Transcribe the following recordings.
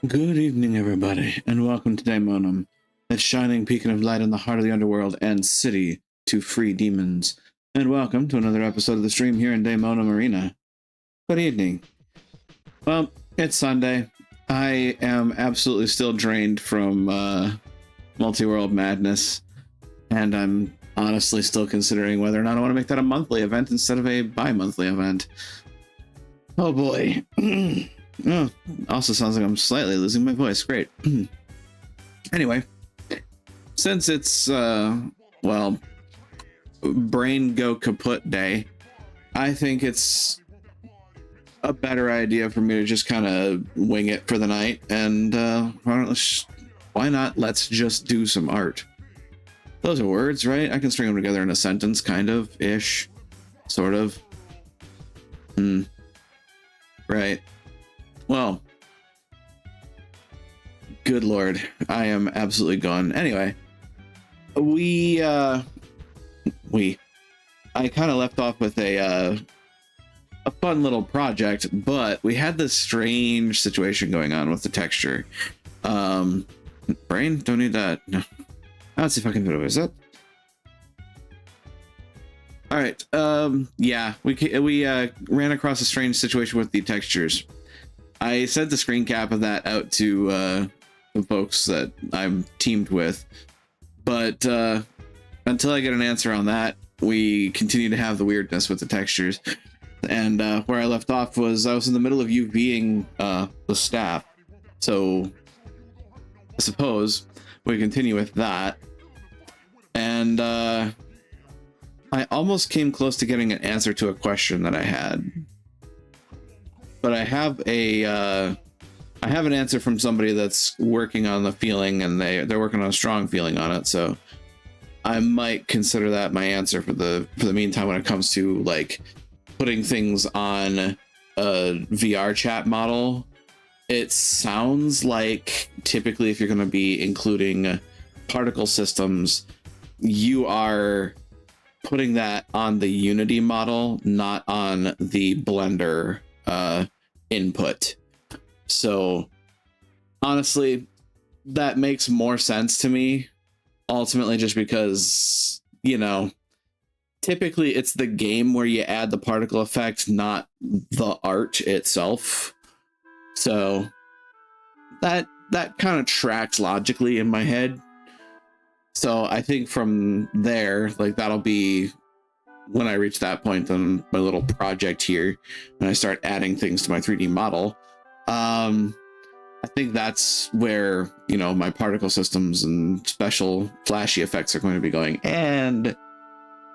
Good evening, everybody, and welcome to Daemonum, that shining beacon of light in the heart of the underworld and city to free demons. And welcome to another episode of the stream here in Daemonum Arena. Good evening. Well, it's Sunday. I am absolutely still drained from Multi-World Madness, and I'm honestly still considering whether or not I want to make that a monthly event instead of a bi-monthly event. Oh boy. Oh, also sounds like I'm slightly losing my voice. Great. Anyway, since it's well, brain go kaput day, I think it's a better idea for me to just kind of wing it for the night, and why not let's just do some art. Those are words, right? I can string them together in a sentence, kind of ish, sort of. Right. Well, good lord, I am absolutely gone. Anyway, I kind of left off with a fun little project, but we had this strange situation going on with the texture. Brain, don't need that. No. Let's see if I can put it. All right. Yeah, we ran across a strange situation with the textures. I sent the screen cap of that out to the folks that I'm teamed with, but until I get an answer on that, we continue to have the weirdness with the textures. And where I left off was I was in the middle of UVing the staff, so I suppose we continue with that. And I almost came close to getting an answer to a question that I had. But I have an answer from somebody that's working on the feeling, and they're working on a strong feeling on it. So I might consider that my answer for the meantime when it comes to like putting things on a VR chat model. It sounds like typically if you're going to be including particle systems, you are putting that on the Unity model, not on the Blender input. So honestly, that makes more sense to me ultimately, just because, you know, typically it's the game where you add the particle effect, not the art itself. So that kind of tracks logically in my head. So I think from there, like, that'll be when I reach that point on my little project here, and I start adding things to my 3D model. I think that's where, you know, my particle systems and special flashy effects are going to be going. And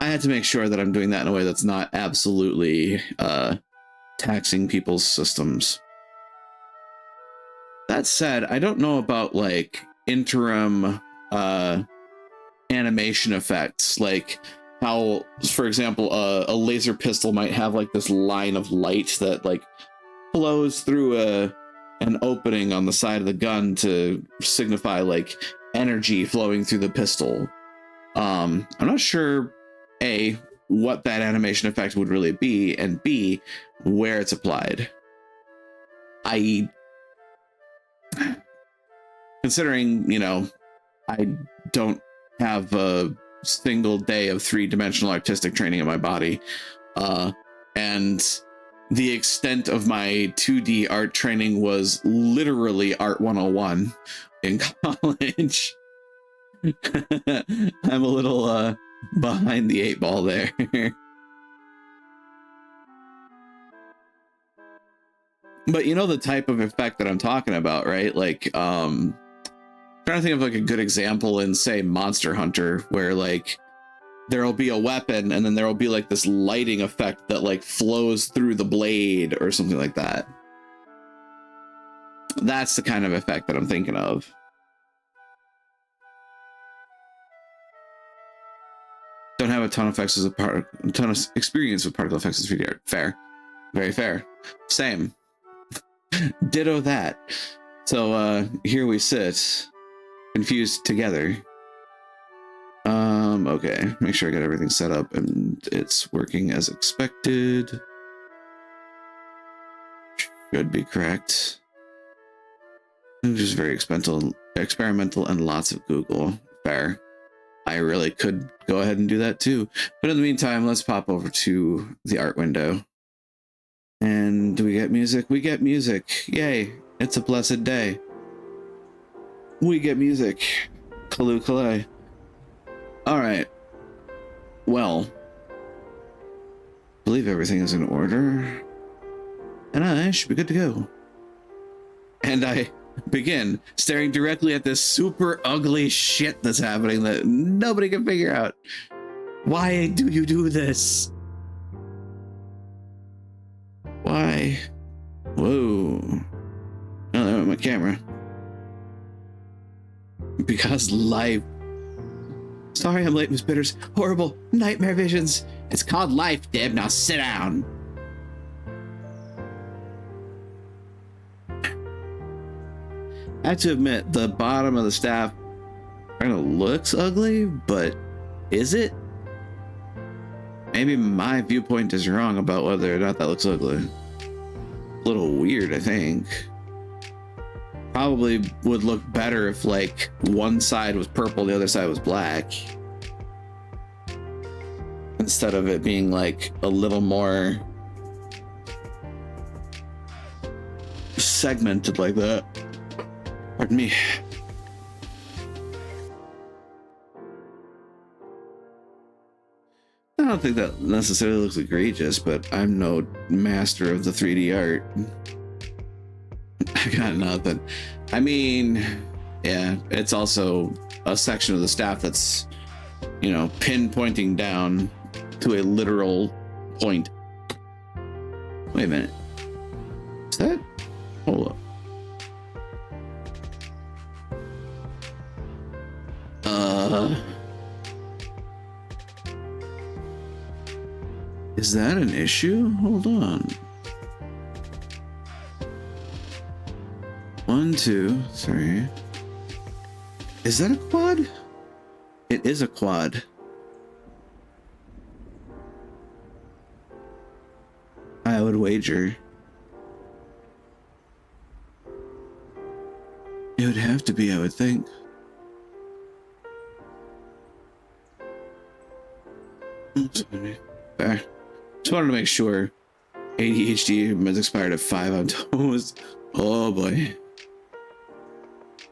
I had to make sure that I'm doing that in a way that's not absolutely taxing people's systems. That said, I don't know about like interim animation effects, like how, for example, a laser pistol might have like this line of light that like flows through an opening on the side of the gun to signify like energy flowing through the pistol. I'm not sure A, what that animation effect would really be, and B, where it's applied. I, considering, you know, I don't have a single day of three-dimensional artistic training in my body, and the extent of my 2D art training was literally Art 101 in college. I'm a little behind the eight ball there. But you know the type of effect that I'm talking about, right? Like, trying to think of like a good example in, say, Monster Hunter, where like there'll be a weapon and then there'll be like this lighting effect that like flows through the blade or something like that. That's the kind of effect that I'm thinking of. Don't have a ton of effects a ton of experience with particle effects as 3D art. Fair. Very fair. Same. Ditto that. So here we sit, confused together. Okay, make sure I got everything set up and it's working as expected. Should be correct. Just very experimental and lots of Google. Fair. I really could go ahead and do that too. But in the meantime, let's pop over to the art window. And do we get music? We get music. Yay. It's a blessed day. We get music. Kalu Kalei. All right. Well, I believe everything is in order. And I should be good to go. And I begin staring directly at this super ugly shit that's happening that nobody can figure out. Why do you do this? Why? Whoa. Oh, there went my camera. Because life. Sorry I'm late, Miss Bitters. Horrible nightmare visions. It's called life, Deb. Now sit down. I have to admit, the bottom of the staff kind of looks ugly, but is it? Maybe my viewpoint is wrong about whether or not that looks ugly. A little weird, I think. Probably would look better if like one side was purple, the other side was black. Instead of it being like a little more segmented like that. Pardon me. I don't think that necessarily looks egregious, but I'm no master of the 3D art. I got nothing. I mean, yeah, it's also a section of the staff that's, you know, pinpointing down to a literal point. Wait a minute. Is that? Hold up. Is that an issue? Hold on. 1, 2, 3. Is that a quad? It is a quad. I would wager. It would have to be, I would think. There. Just wanted to make sure. ADHD has expired at 5 on toes. Oh boy.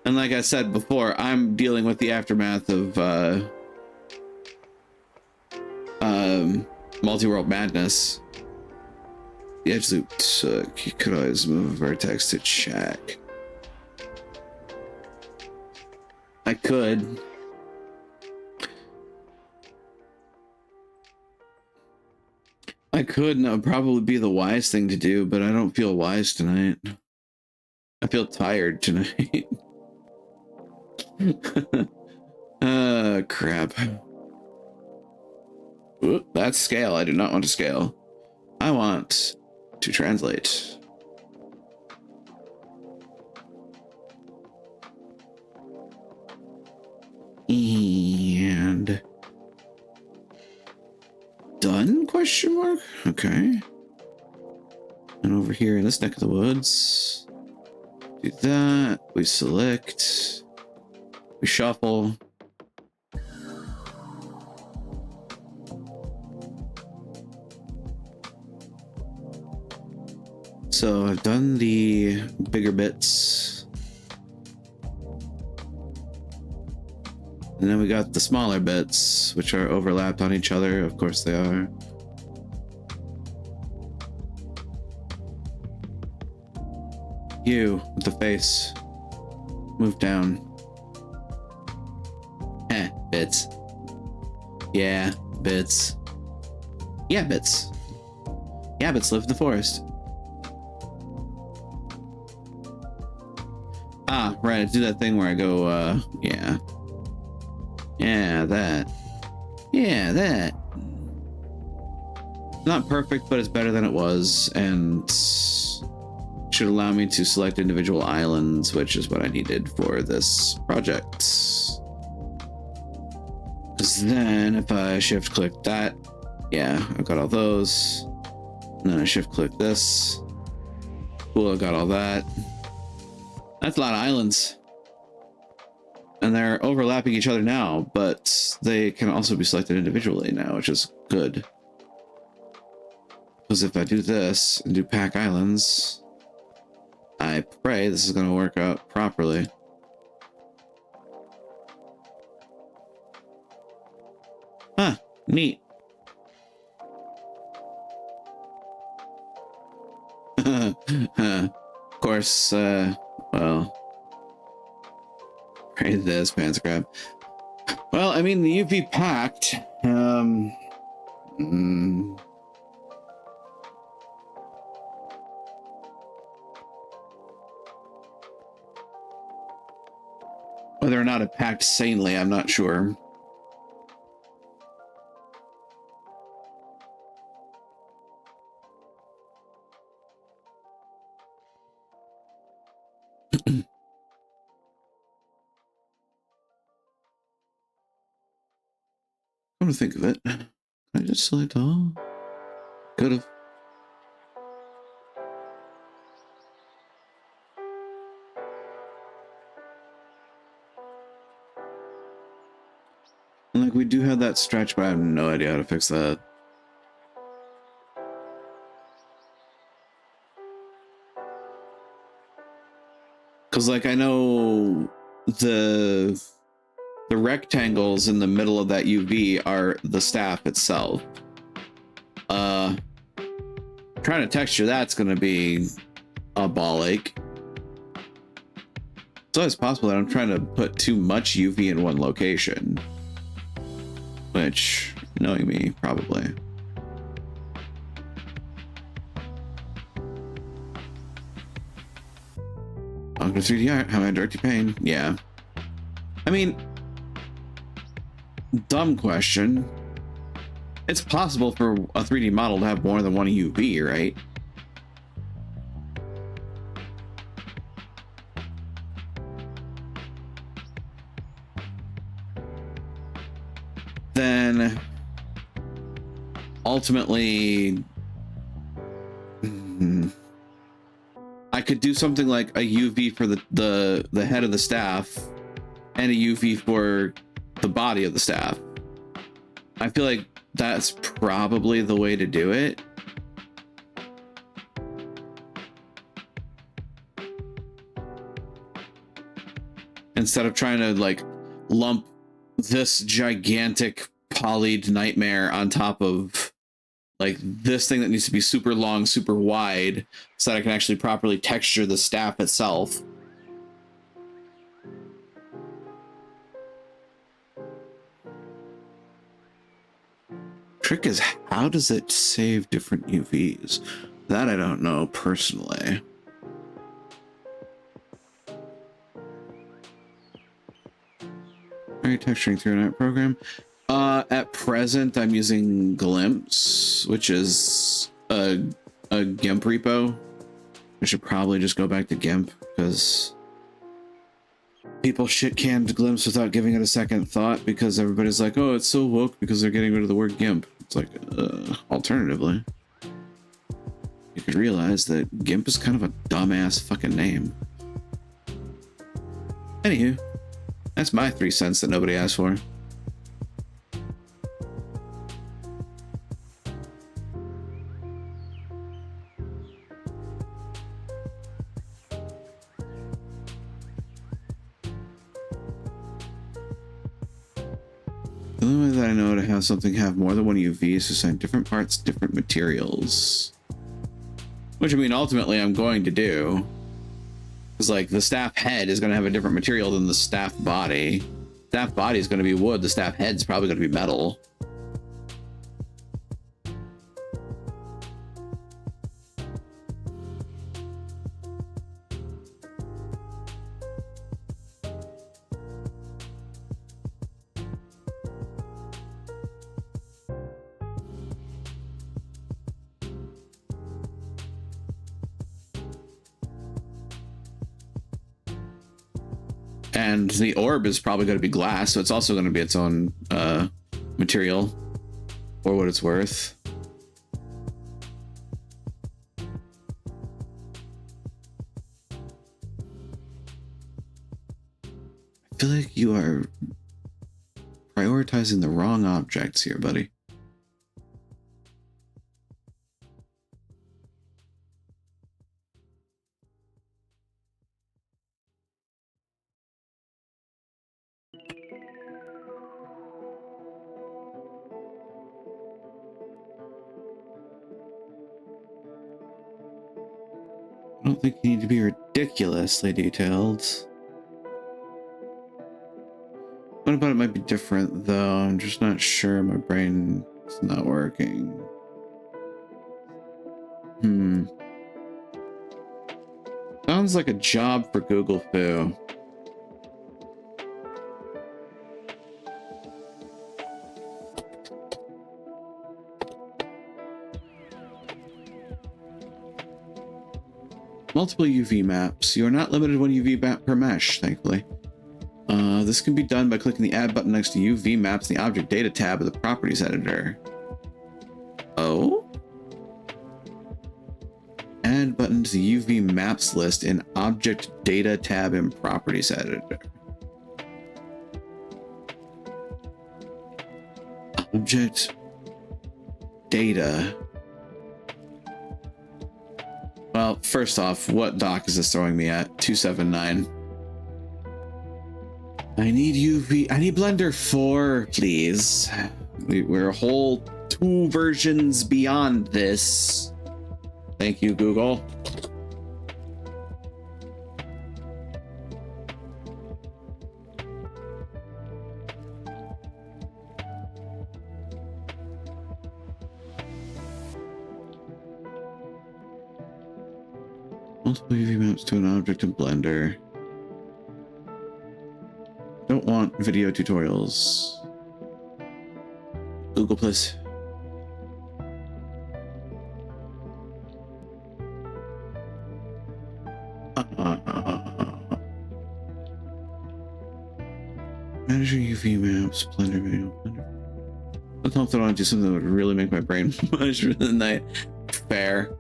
And like I said before, I'm dealing with the aftermath of multi-world madness. The edge loop took. You could always move a vertex to check. I could. And that would probably be the wise thing to do, but I don't feel wise tonight. I feel tired tonight. Crap. Ooh, that's scale. I do not want to scale. I want to translate. And done? Question mark? Okay. And over here in this neck of the woods, do that. We select. We shuffle. So I've done the bigger bits. And then we got the smaller bits, which are overlapped on each other. Of course they are. You with the face. Move down. Bits. Yeah, bits. Yeah, bits. Yeah, bits live in the forest. Ah, right, I do that thing where I go, yeah. Yeah, that. Yeah, that. Not perfect, but it's better than it was, and should allow me to select individual islands, which is what I needed for this project. Because then if I shift click that, yeah, I've got all those. And then I shift click this. Cool, I got all that. That's a lot of islands. And they're overlapping each other now, but they can also be selected individually now, which is good. Because if I do this and do pack islands, I pray this is going to work out properly. Huh, neat. Of course, well, pray this, Panzer Crab. Well, I mean, the UV packed, whether or not it packed sanely, I'm not sure. Come to think of it, I just select all? Could have. Like, we do have that stretch, but I have no idea how to fix that. Because, like, I know the rectangles in the middle of that UV are the staff itself. Trying to texture that's going to be a ball ache. It's always possible that I'm trying to put too much UV in one location. Which, knowing me, probably. Welcome to 3D art. How may I direct your pain? Yeah. I mean, dumb question. It's possible for a 3D model to have more than one UV, right? Then ultimately I could do something like a UV for the head of the staff and a UV for the body of the staff. I feel like that's probably the way to do it. Instead of trying to like lump this gigantic polyed nightmare on top of like this thing that needs to be super long, super wide, so that I can actually properly texture the staff itself. Trick is, how does it save different UVs? That I don't know personally. Are you texturing through an art program? At present, I'm using Glimpse, which is a GIMP repo. I should probably just go back to GIMP because people shit-canned Glimpse without giving it a second thought because everybody's like, oh, it's so woke because they're getting rid of the word GIMP. It's like, alternatively, you could realize that GIMP is kind of a dumbass fucking name. Anywho, that's my 3 cents that nobody asked for. The only way that I know to have something have more than one UV is to assign different parts, different materials. Which, I mean, ultimately I'm going to do. Because, like, the staff head is going to have a different material than the staff body. Staff body is going to be wood. The staff head's probably going to be metal. And the orb is probably going to be glass, so it's also going to be its own material, for what it's worth. feel like you are prioritizing the wrong objects here, buddy. I don't think you need to be ridiculously detailed. What about it might be different, though? I'm just not sure. My brain is not working. Sounds like a job for Google Foo. Multiple UV maps. You are not limited to one UV map per mesh, thankfully. This can be done by clicking the Add button next to UV Maps in the Object Data tab of the Properties Editor. Oh? Add button to the UV Maps list in Object Data tab in Properties Editor. Object Data. Well, first off, what dock is this throwing me at? 279. I need UV. I need Blender 4, please. We're a whole 2 versions beyond this. Thank you, Google. Multiple UV maps to an object in Blender. Don't want video tutorials. Google, please. Manager UV maps, Blender video, Blender. Sometimes I want to do something that would really make my brain mush than that. Fair.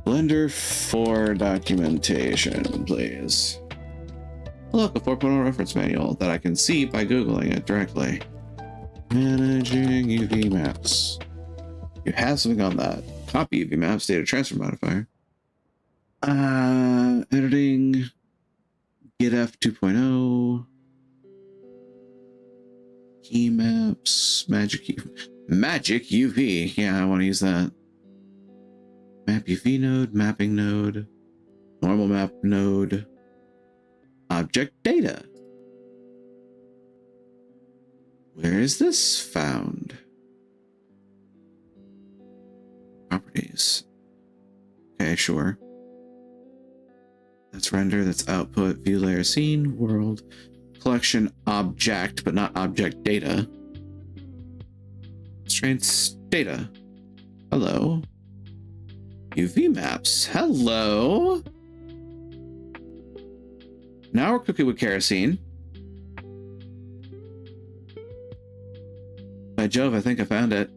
Blender 4 documentation, please. Look, a 4.0 reference manual that I can see by Googling it directly. Managing UV maps. You have something on that. Copy UV maps, data transfer modifier. Editing. GitF 2.0. Key maps. Magic UV. Yeah, I want to use that. Map UV node, mapping node, normal map node, object data. Where is this found? Properties. Okay, sure. That's render, that's output, view layer scene, world, collection object, but not object data. Constraints data. Hello. UV maps. Hello. Now we're cooking with kerosene. By Jove, I think I found it.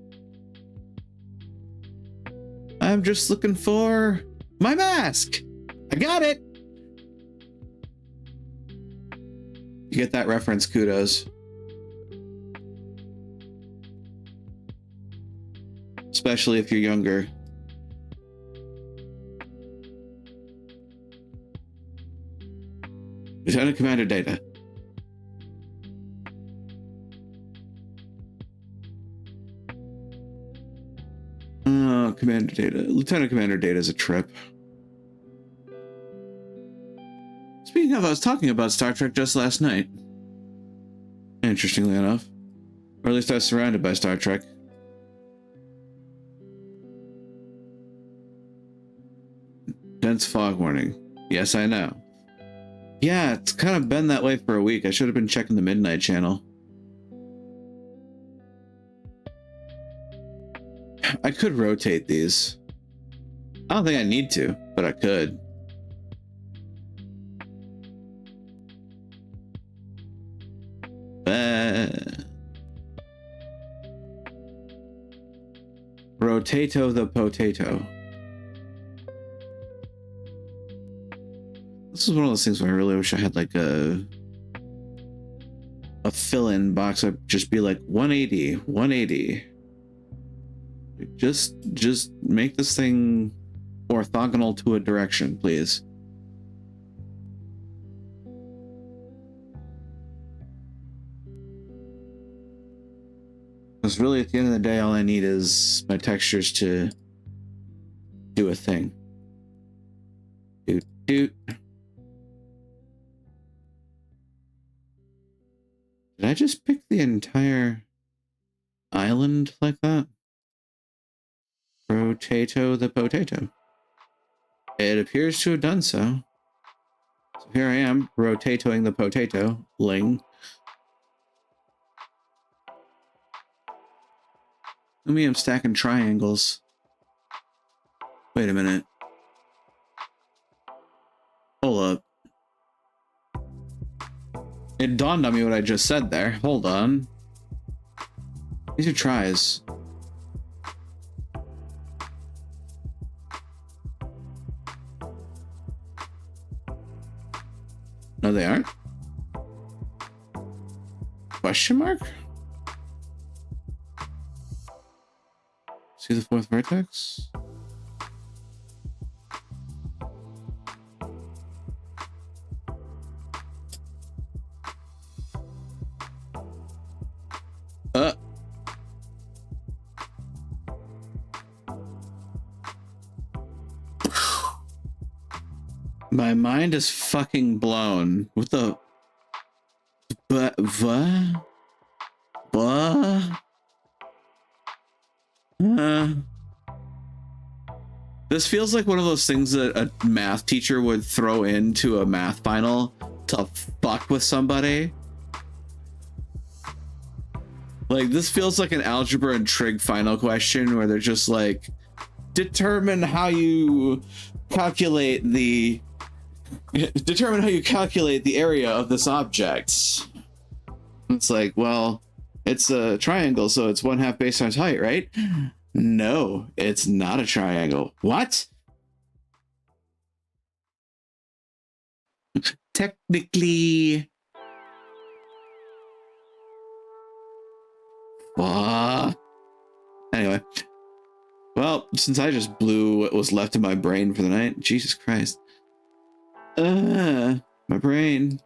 I'm just looking for my mask. I got it. You get that reference, kudos. Especially if you're younger. Lieutenant Commander data. Oh, Commander data. Lieutenant Commander data is a trip. Speaking of, I was talking about Star Trek just last night. Interestingly enough. Or at least I was surrounded by Star Trek. Dense fog warning. Yes, I know. Yeah, it's kind of been that way for a week. I should have been checking the Midnight Channel. I could rotate these. I don't think I need to, but I could. Rotato the potato. This is one of those things where I really wish I had like a fill-in box. I'd just be like 180, 180. Just make this thing orthogonal to a direction, please. Because really, at the end of the day, all I need is my textures to do a thing. Doot, doot. Did I just pick the entire island like that? Rotato the potato. It appears to have done so. So here I am, rotatoing the potato. Ling. Let me, I'm stacking triangles. Wait a minute. Hold up. It dawned on me what I just said there. Hold on. These are tries. No, they aren't. Question mark? See the fourth vertex? My mind is fucking blown. What the? But this feels like one of those things that a math teacher would throw into a math final to fuck with somebody. Like, this feels like an algebra and trig final question where they're just like, determine how you calculate the area of this object. It's like, well, it's a triangle, so it's 1/2 base times height, right? No, it's not a triangle. What? Technically. Anyway. Well, since I just blew what was left of my brain for the night, Jesus Christ. My brain.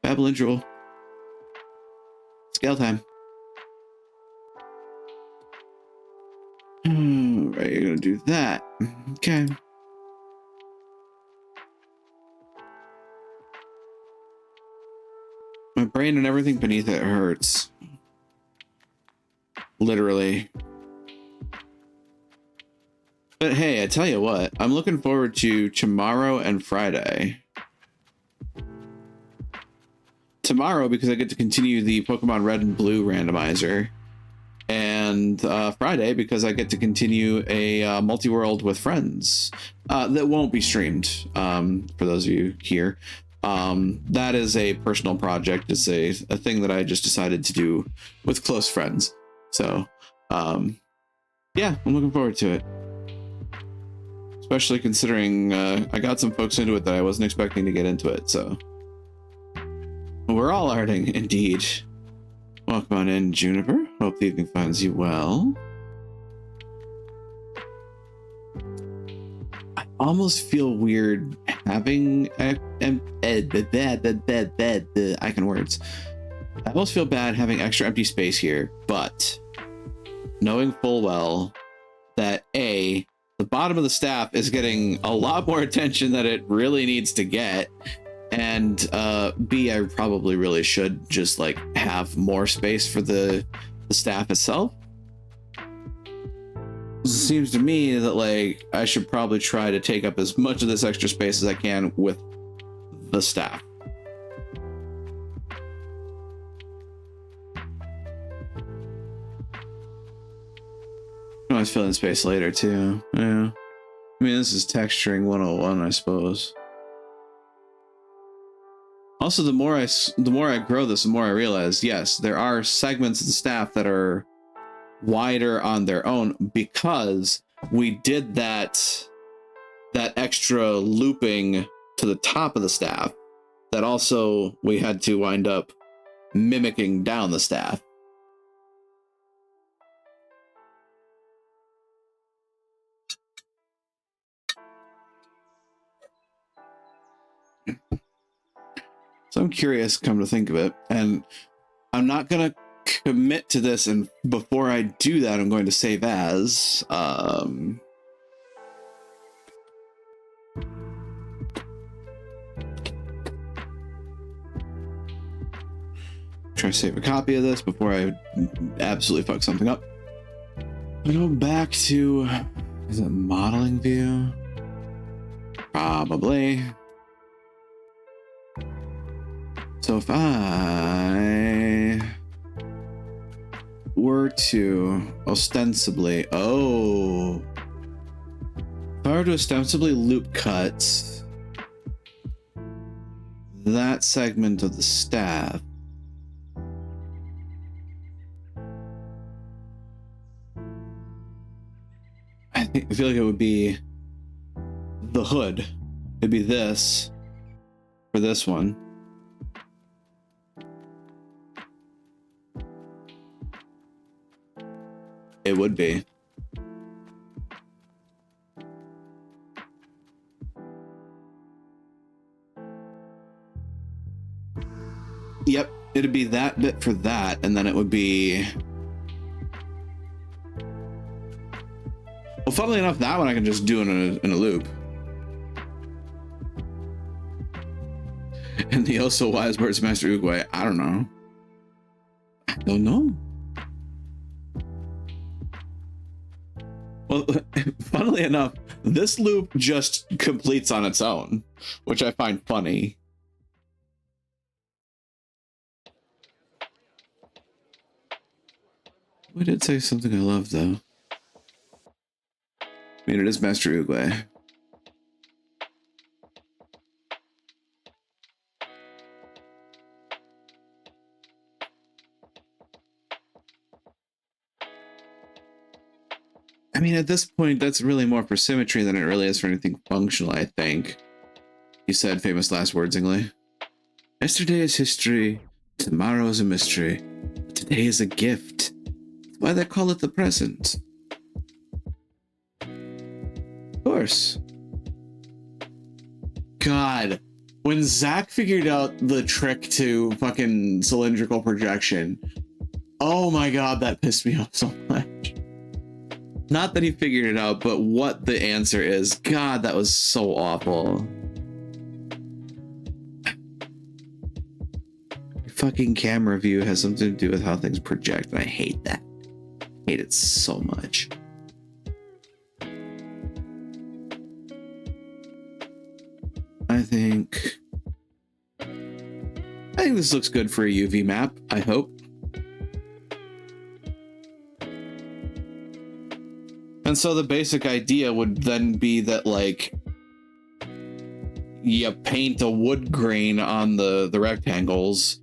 Babylon Jewel. Scale time. Right, you're gonna do that. Okay. My brain and everything beneath it hurts. Literally. But hey, I tell you what, I'm looking forward to tomorrow and Friday. Tomorrow, because I get to continue the Pokemon Red and Blue randomizer. And Friday, because I get to continue a multi-world with friends that won't be streamed, for those of you here. That is a personal project. It's a thing that I just decided to do with close friends. So, yeah, I'm looking forward to it. Especially considering I got some folks into it that I wasn't expecting to get into it, so. We're all learning, indeed. Welcome on in, Juniper. Hope the evening finds you well. I almost feel weird having I can words. I almost feel bad having extra empty space here, but knowing full well that A, the bottom of the staff is getting a lot more attention than it really needs to get, and B, I probably really should just like have more space for the staff itself. It seems to me that like I should probably try to take up as much of this extra space as I can with the staff. I always fill in space later too. Yeah. I mean, this is texturing 101, I suppose. Also, the more I grow this, the more I realize, yes, there are segments of the staff that are wider on their own because we did that extra looping to the top of the staff that also we had to wind up mimicking down the staff. So I'm curious, come to think of it, and I'm not going to commit to this, and before I do that, I'm going to save as try to save a copy of this before I absolutely fuck something up. I go back to, is it modeling view? Probably. So if I were to ostensibly, if I were to ostensibly loop cut that segment of the staff, I feel like it would be the hood. It'd be this for this one. It would be. Yep, it'd be that bit for that, and then it would be... Well, funnily enough, that one I can just do in a loop. And the also wise words Master Oogway, I don't know. I don't know. Well, funnily enough, this loop just completes on its own, which I find funny. We did say something I love, though. I mean, it is Master Oogway. I mean, at this point, that's really more for symmetry than it really is for anything functional, I think. You said famous last words, Ingley. Yesterday is history, tomorrow is a mystery, but today is a gift. That's why they call it the present. Of course. God, when Zach figured out the trick to fucking cylindrical projection, oh my god, that pissed me off so much. Not that he figured it out, but what the answer is. God, that was so awful. Your fucking camera view has something to do with how things project, and I hate that. I hate it so much. I think this looks good for a UV map, I hope. And so the basic idea would then be that, like, you paint a wood grain on the rectangles,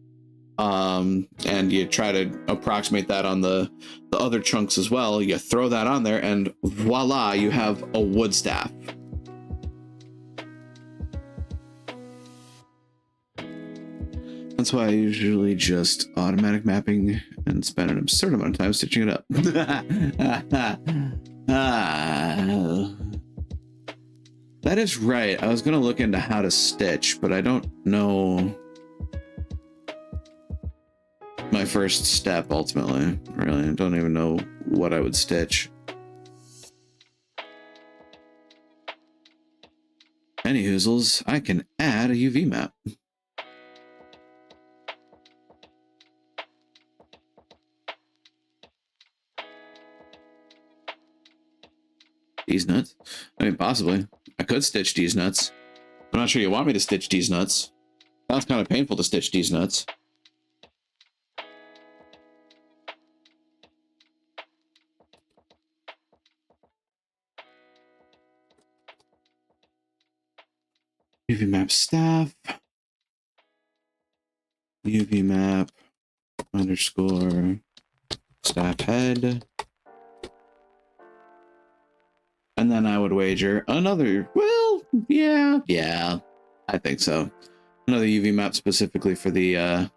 and you try to approximate that on the other chunks as well. You throw that on there, and voila, you have a wood staff. That's why I usually just automatic mapping and spend an absurd amount of time stitching it up. That is right. I was going to look into how to stitch, but I don't know my first step ultimately. Really, I don't even know what I would stitch. Any hoozles, I can add a UV map. These nuts? I mean, possibly. I could stitch these nuts. I'm not sure you want me to stitch these nuts. Sounds kind of painful to stitch these nuts. UV map staff. UV map underscore staff head. And then I would wager another, well, yeah. I think so. Another UV map specifically for the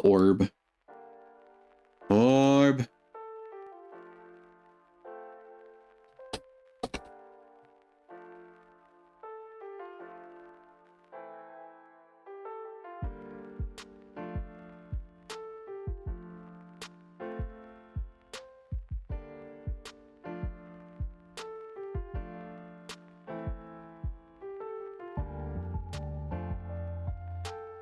orb. Orb.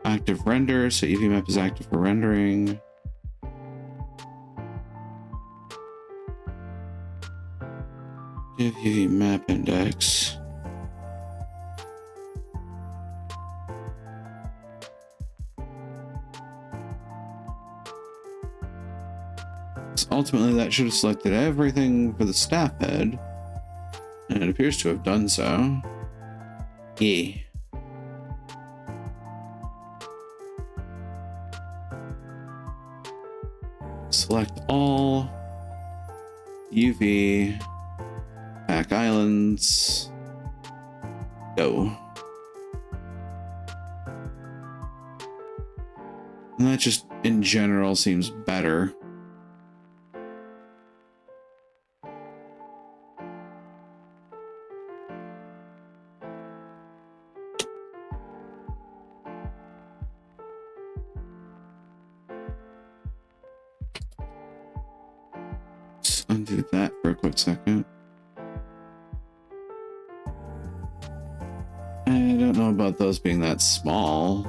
Active render, so UV map is active for rendering. Give UV map index. So ultimately, that should have selected everything for the staff head, and it appears to have done so. Yeah. Select all UV back islands. Go. And that just in general seems better. Let's undo that for a quick second. I don't know about those being that small,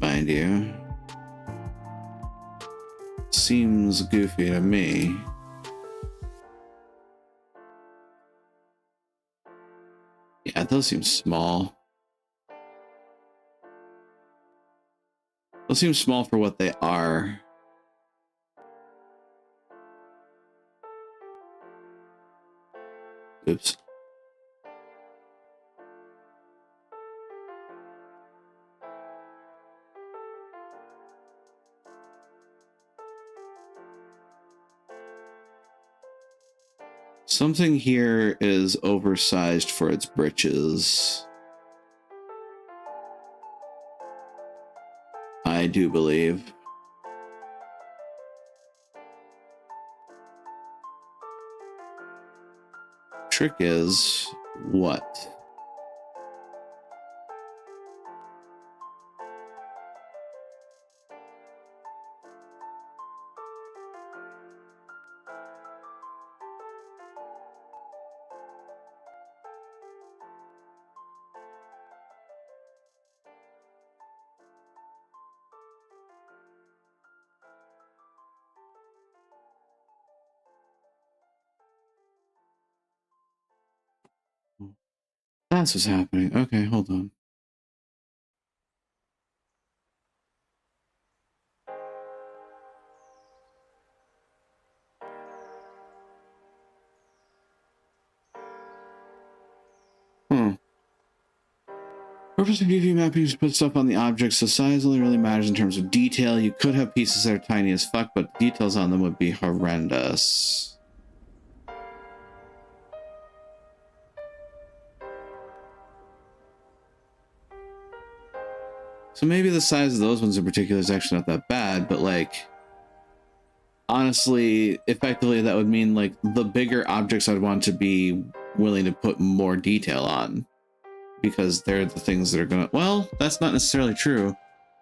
mind you. Seems goofy to me. Yeah, those seem small. Those seem small for what they are. Oops. Something here is oversized for its britches. I do believe. Trick is what? That's what's happening. Okay, hold on. Purpose of UV mapping is to put stuff on the object, so size only really matters in terms of detail. You could have pieces that are tiny as fuck, but details on them would be horrendous. So maybe the size of those ones in particular is actually not that bad, but like, honestly, effectively that would mean like the bigger objects I'd want to be willing to put more detail on, because they're the things that are gonna, well, that's not necessarily true,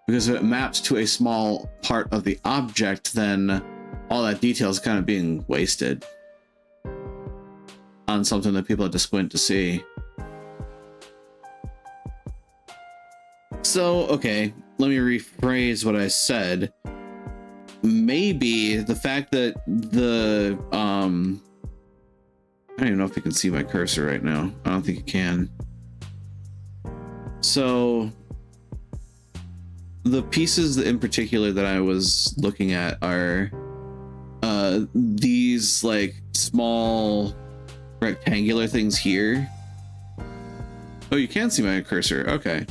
because if it maps to a small part of the object, then all that detail is kind of being wasted on something that people have to squint to see. So, okay, let me rephrase what I said. Maybe the fact that the, I don't even know if you can see my cursor right now. I don't think you can. So, the pieces in particular that I was looking at are these like small rectangular things here. Oh, you can see my cursor. Okay.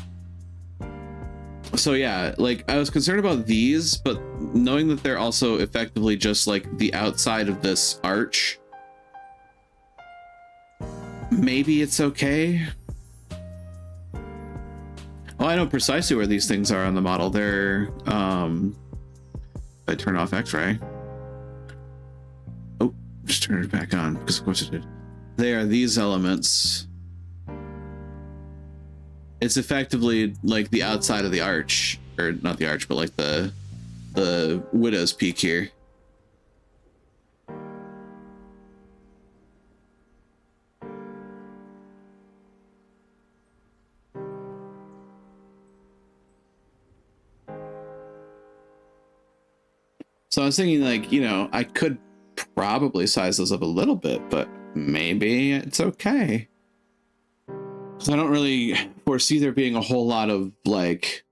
So yeah, like I was concerned about these, but knowing that they're also effectively just like the outside of this arch, maybe it's okay. Oh, I know precisely where these things are on the model. They're, if I turn off X-ray. Oh, just turn it back on, because of course it did. They are these elements. It's effectively like the outside of the arch, or not the arch, but like the Widow's Peak here. So I was thinking, like, you know, I could probably size those up a little bit, but maybe it's okay. So I don't really foresee there being a whole lot of like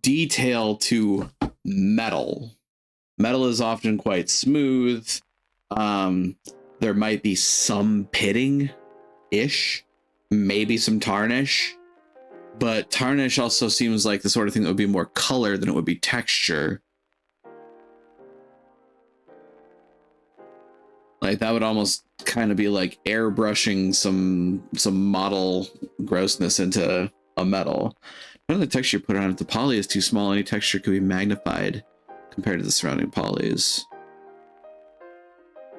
detail to metal. Metal is often quite smooth. There might be some pitting-ish, maybe some tarnish, but tarnish also seems like the sort of thing that would be more color than it would be texture. Like that would almost kind of be like airbrushing some model grossness into a metal. None of the texture you put on it, the poly is too small. Any texture could be magnified compared to the surrounding polys.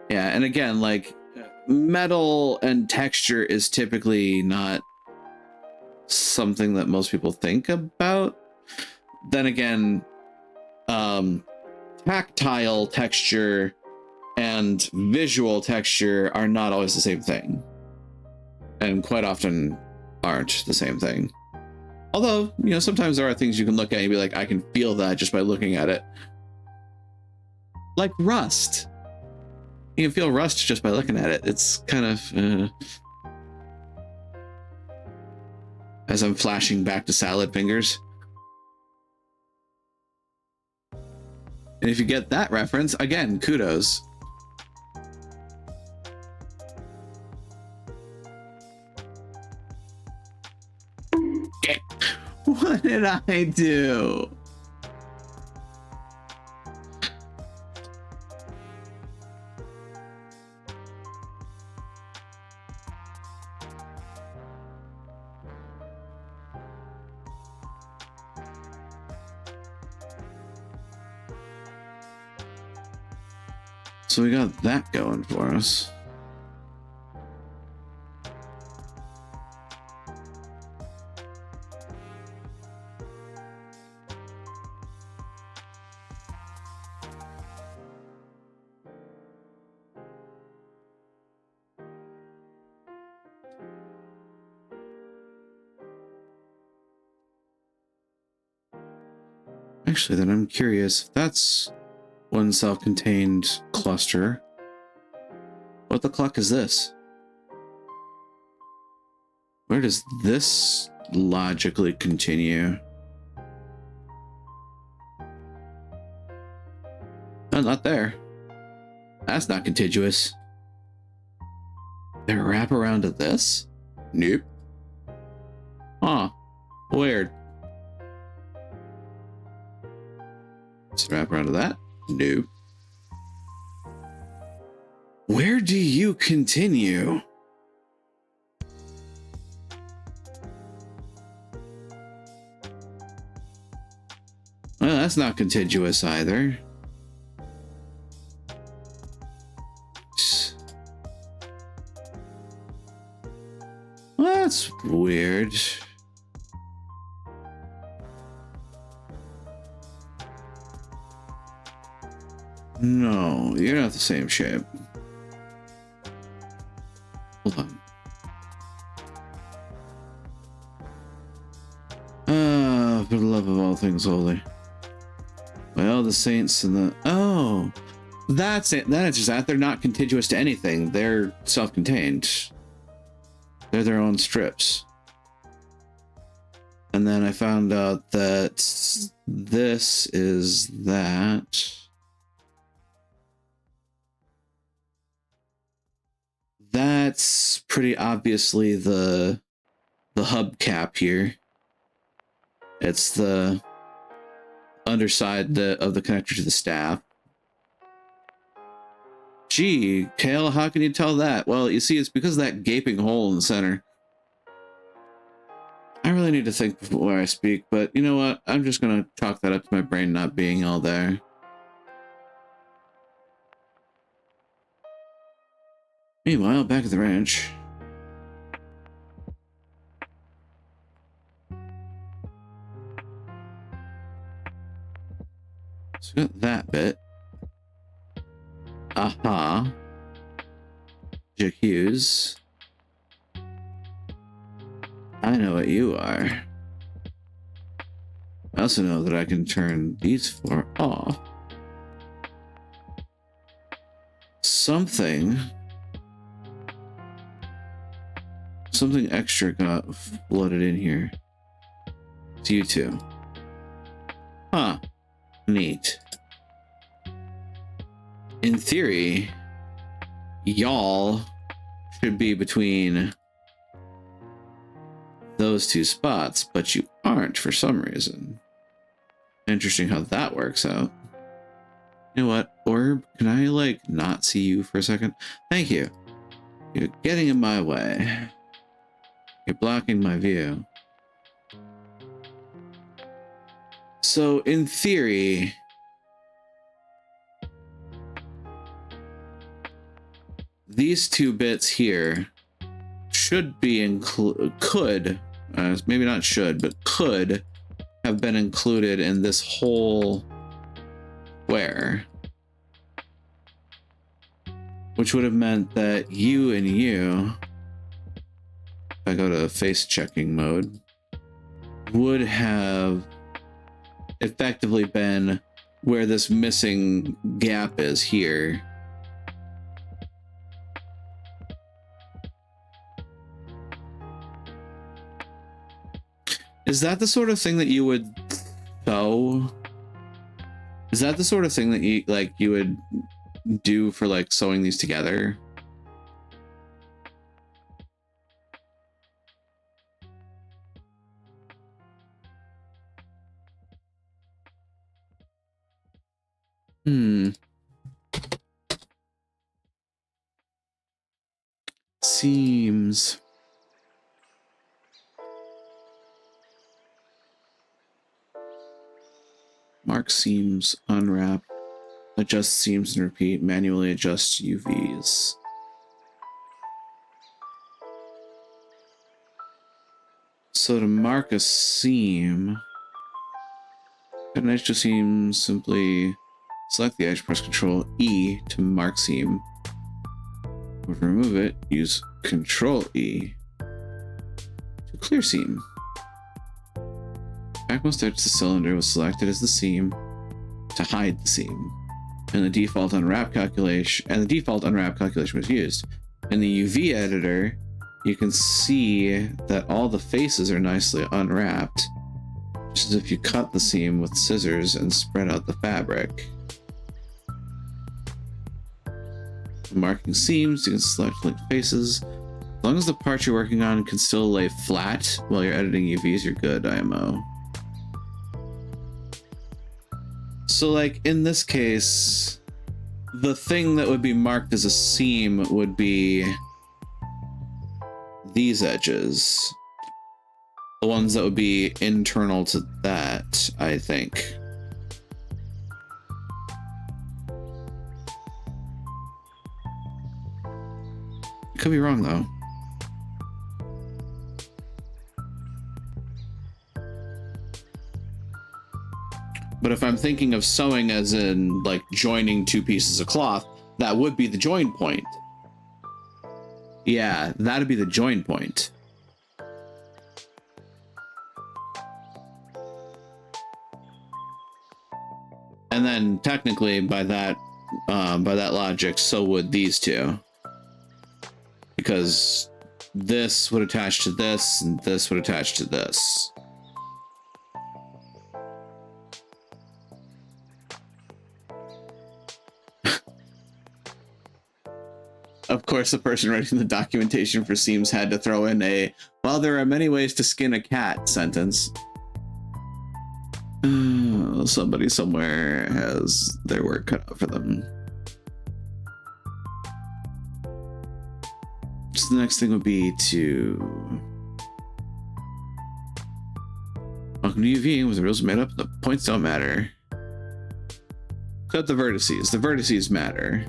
Yeah, and again, like metal and texture is typically not something that most people think about. Then again, tactile texture and visual texture are not always the same thing, and quite often aren't the same thing. Although, you know, sometimes there are things you can look at and be like, I can feel that just by looking at it. Like rust. You can feel rust just by looking at it. It's kind of... as I'm flashing back to salad fingers. And if you get that reference, again, kudos. Okay. What did I do? So we got that going for us. Actually, then I'm curious if that's one self-contained cluster. What the cluck is this? Where does this logically continue? Oh, not there. That's not contiguous. There a wrap around to this? Nope. Huh. Weird. Let's wrap around to that. Nope. Where do you continue? Well, that's not contiguous either. Well, that's weird. No, you're not the same shape. Hold on. For the love of all things holy. By all the saints and the... Oh, that's it. That answers that. They're not contiguous to anything. They're self-contained. They're their own strips. And then I found out that this is that. That's pretty obviously the hubcap here. It's the underside of the connector to the staff. Gee, Kale, how can you tell that? Well, you see, it's because of that gaping hole in the center. I really really need to think before I speak, but you know what? I'm just gonna chalk that up to my brain not being all there. Meanwhile, back at the ranch. So we got that bit. Aha. Jack Hughes. I know what you are. I also know that I can turn these four off. Something extra got flooded in here. It's you two. Huh. Neat. In theory, y'all should be between those two spots, but you aren't for some reason. Interesting how that works out. You know what, Orb? Can I, like, not see you for a second? Thank you. You're getting in my way. You're blocking my view. So, in theory, these two bits here should be maybe not should, but could have been included in this whole square, which would have meant that you and you, if I go to face checking mode, would have effectively been where this missing gap is here. Is that the sort of thing that you would sew? Is that the sort of thing that you would do for like sewing these together? Seams. Mark seams, unwrap, adjust seams and repeat, manually adjust UVs. So to mark a seam, an edge to seam, simply select the edge, press Control E to mark seam. Or to remove it, use Control E to clear seam. Backmost edge of the cylinder was selected as the seam to hide the seam, and the default unwrap calculation was used. In the UV editor, you can see that all the faces are nicely unwrapped, just as if you cut the seam with scissors and spread out the fabric. Marking seams, you can select linked faces. As long as the part you're working on can still lay flat while you're editing UVs, you're good, IMO. So like in this case, the thing that would be marked as a seam would be these edges. The ones that would be internal to that, I think. Could be wrong though. But if I'm thinking of sewing as in like joining two pieces of cloth, that would be the join point. Yeah, that'd be the join point. And then technically by that logic, so would these two. Because this would attach to this and this would attach to this. Of course, the person writing the documentation for seams had to throw in a, well, there are many ways to skin a cat sentence. Somebody somewhere has their work cut out for them. So the next thing would be to Welcome to UV, with the rules made up, the points don't matter. Except the vertices. The vertices matter.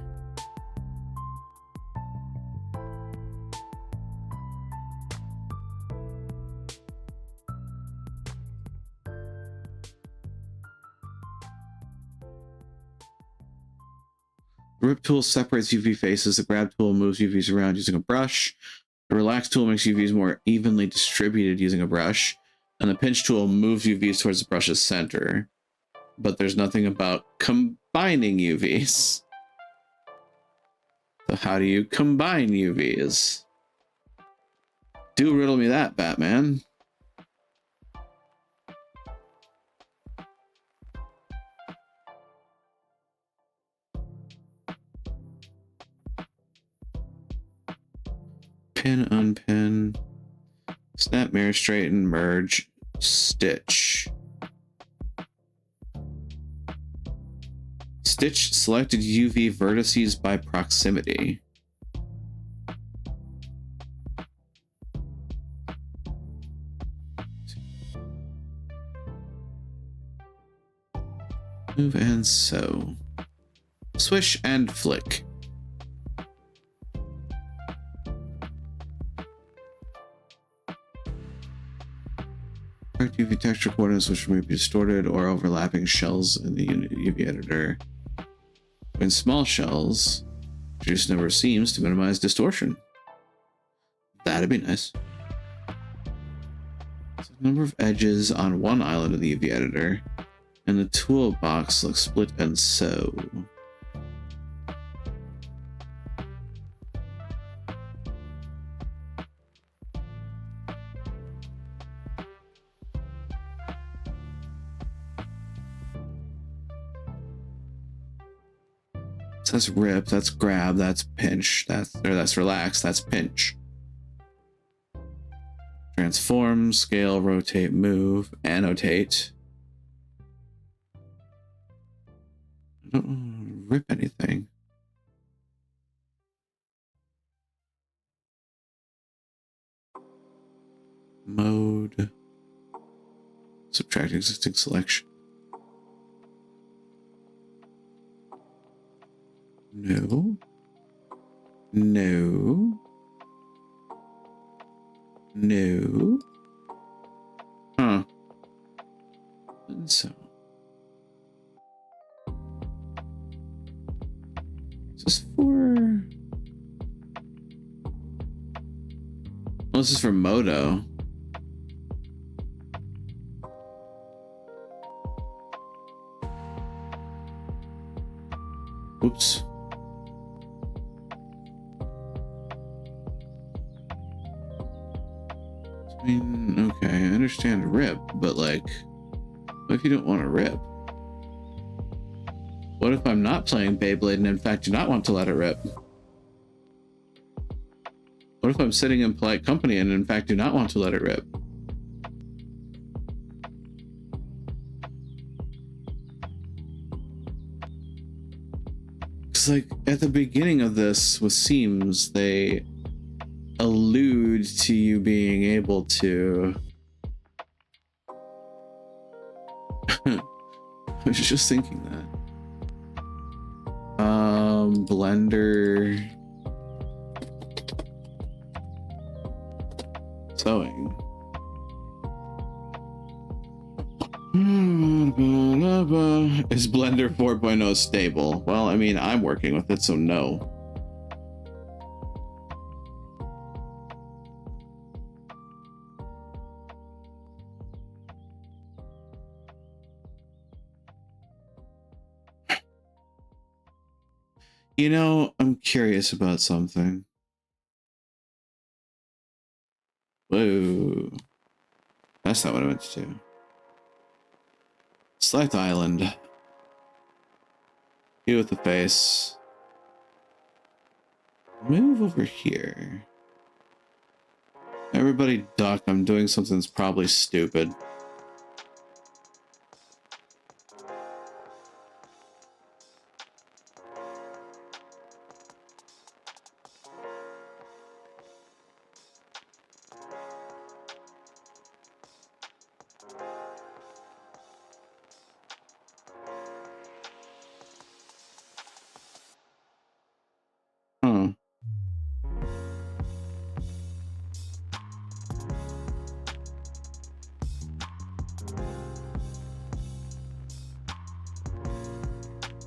The rip tool separates UV faces. The grab tool moves UVs around using a brush. The relax tool makes UVs more evenly distributed using a brush. And the pinch tool moves UVs towards the brush's center. But there's nothing about combining UVs. So how do you combine UVs? Do riddle me that, Batman. Pin, unpin, snap, mirror, straighten, merge, stitch. Stitch selected UV vertices by proximity. Move and sew. Swish and flick. Correct UV texture coordinates which may be distorted or overlapping shells in the UV editor. In small shells, reduce number of seams to minimize distortion. That'd be nice. So number of edges on one island of the UV editor, and the toolbox looks split and sew. So that's rip, that's grab, that's pinch, that's relax, that's pinch. Transform, scale, rotate, move, annotate. I don't want to rip anything. Mode. Subtract existing selection. No. No. No. Huh. And so. Is this for... Well, this is for Moto. Oops. I mean, okay, I understand rip, but like, what if you don't want to rip? What if I'm not playing Beyblade and in fact do not want to let it rip? What if I'm sitting in polite company and in fact do not want to let it rip? Because like at the beginning of this with seams, they allude to you being able to... I was just thinking that. Blender... Sewing. Is Blender 4.0 stable? Well, I mean, I'm working with it, so no. You know, I'm curious about something. Whoa. That's not what I meant to do. Select island. You with the face. Move over here. Everybody duck. I'm doing something that's probably stupid.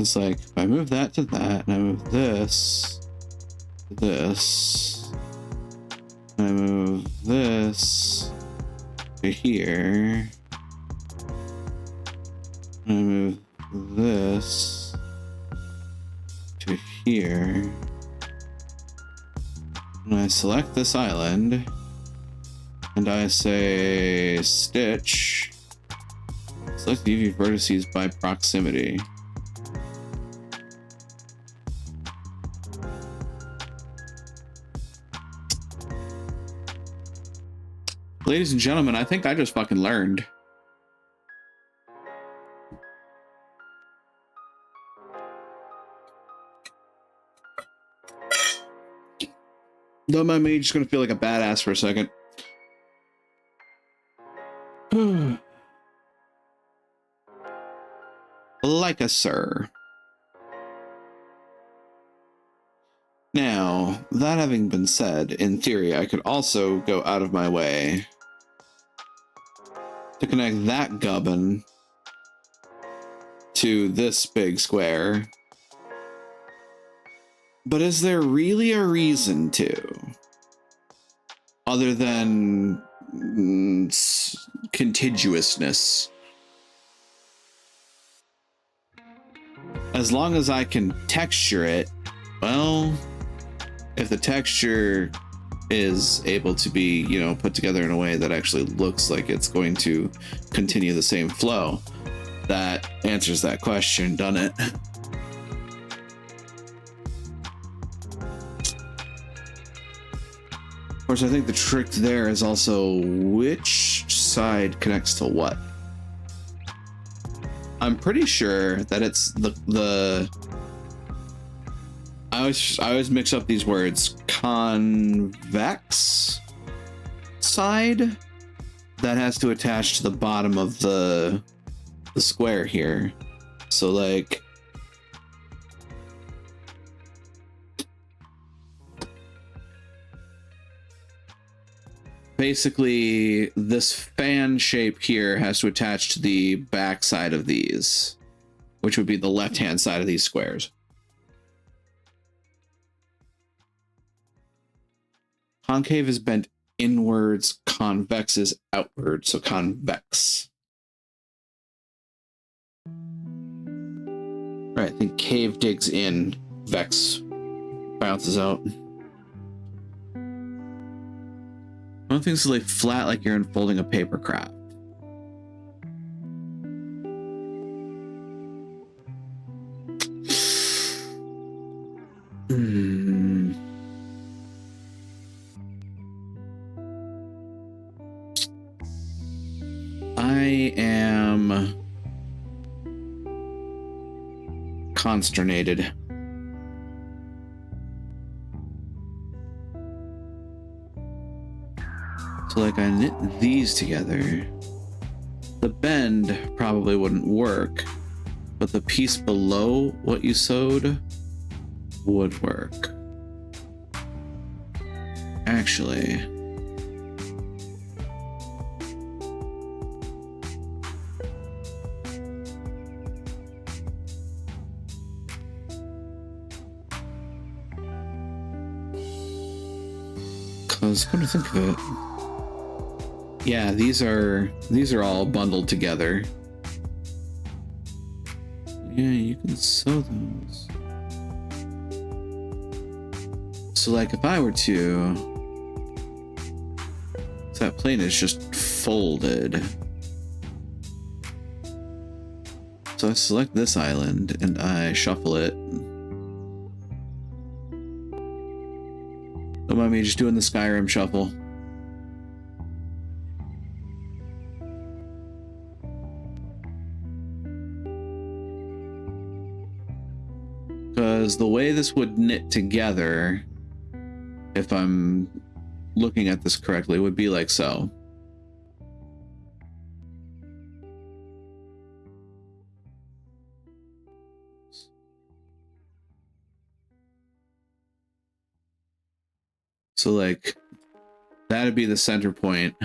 It's like, if I move that to that, and I move this to this, and I move this to here, and I move this to here, and I select this island, and I say stitch, select the UV vertices by proximity. Ladies and gentlemen, I think I just fucking learned. Don't mind me, just gonna feel like a badass for a second. Like a sir. Now, that having been said, in theory, I could also go out of my way to connect that gubbin to this big square. But is there really a reason to? Other than contiguousness? As long as I can texture it, well, if the texture is able to be, you know, put together in a way that actually looks like it's going to continue the same flow, that answers that question, doesn't it? Of course, I think the trick there is also which side connects to what. I'm pretty sure that it's the I always mix up these words. Convex side that has to attach to the bottom of the square here. So like basically this fan shape here has to attach to the back side of these, which would be the left hand side of these squares. Concave is bent inwards, convex is outward, so convex. Right, I think cave digs in, vex bounces out. One thing's to lay flat like you're unfolding a paper craft. I am consternated. So like I knit these together. The bend probably wouldn't work, but the piece below what you sewed would work. Actually, because come to think of it, yeah, these are all bundled together. Yeah, you can sew those. So like if I were to, so that plane is just folded. So I select this island and I shuffle it. Don't mind me just doing the Skyrim shuffle. Because the way this would knit together, if I'm looking at this correctly, would be like so. So like that'd be the center point.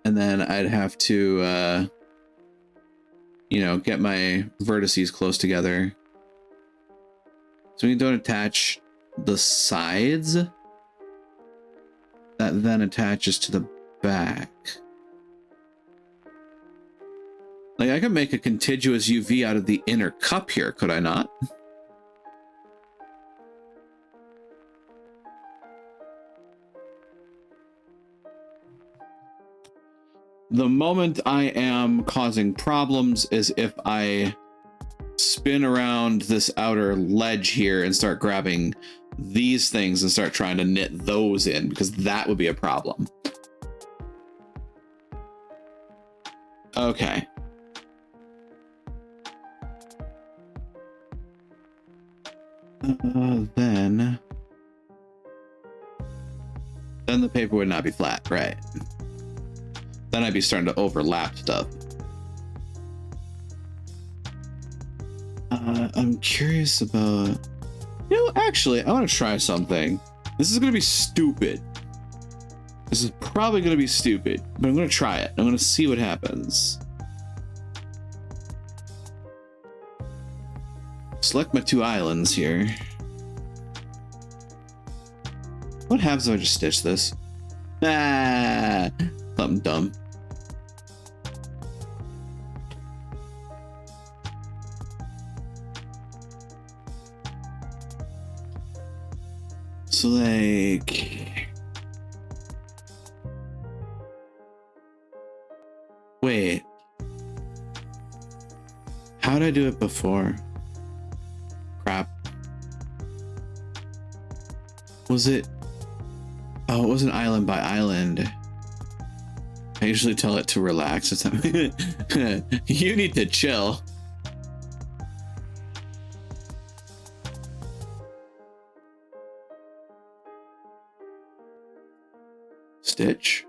And then I'd have to you know, get my vertices close together. So we don't attach the sides. That then attaches to the back. Like, I could make a contiguous UV out of the inner cup here, could I not? The moment I am causing problems is if I spin around this outer ledge here and start grabbing these things and start trying to knit those in, because that would be a problem. Okay. Then the paper would not be flat, right? Then I'd be starting to overlap stuff. I'm curious about... You know, actually, I want to try something. This is going to be stupid. This is probably going to be stupid, but I'm going to try it. I'm going to see what happens. Select my 2 islands here. What happens if I just stitch this? Ah, something dumb. So like, wait, how did I do it before? Crap. Was it? Oh, it wasn't island by island. I usually tell it to relax. It's you need to chill. Stitch.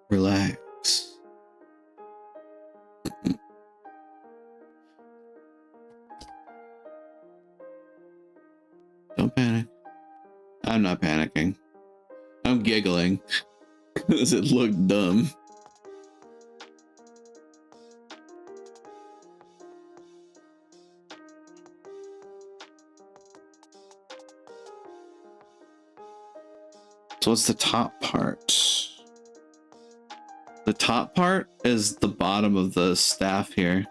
Relax. Don't panic. I'm not panicking. I'm giggling. Does it look dumb? So what's the top part? The top part is the bottom of the staff here.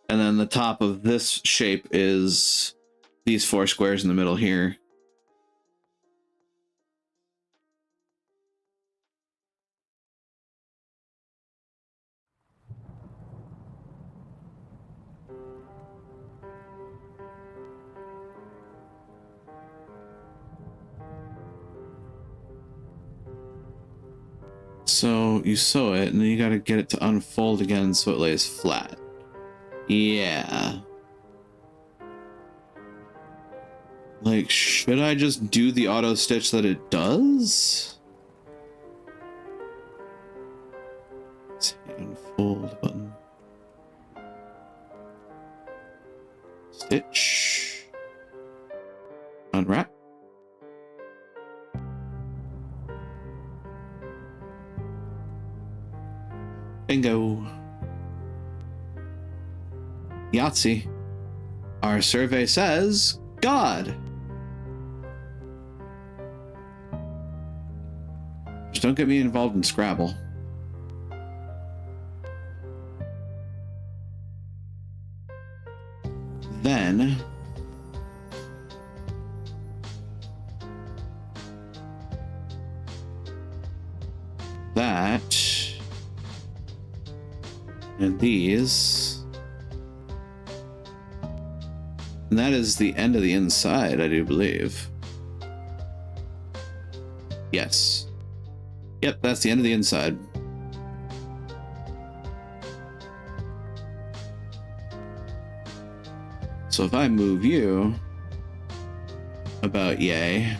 And then the top of this shape is these 4 squares in the middle here. So you sew it, and then you gotta get it to unfold again so it lays flat. Yeah. Like, should I just do the auto stitch that it does? Let's hit unfold button. Stitch. Unwrap. Bingo. Yahtzee. Our survey says God. Just don't get me involved in Scrabble. Then that and these, and that is the end of the inside, I do believe. Yes. Yep, that's the end of the inside. So if I move you about yay,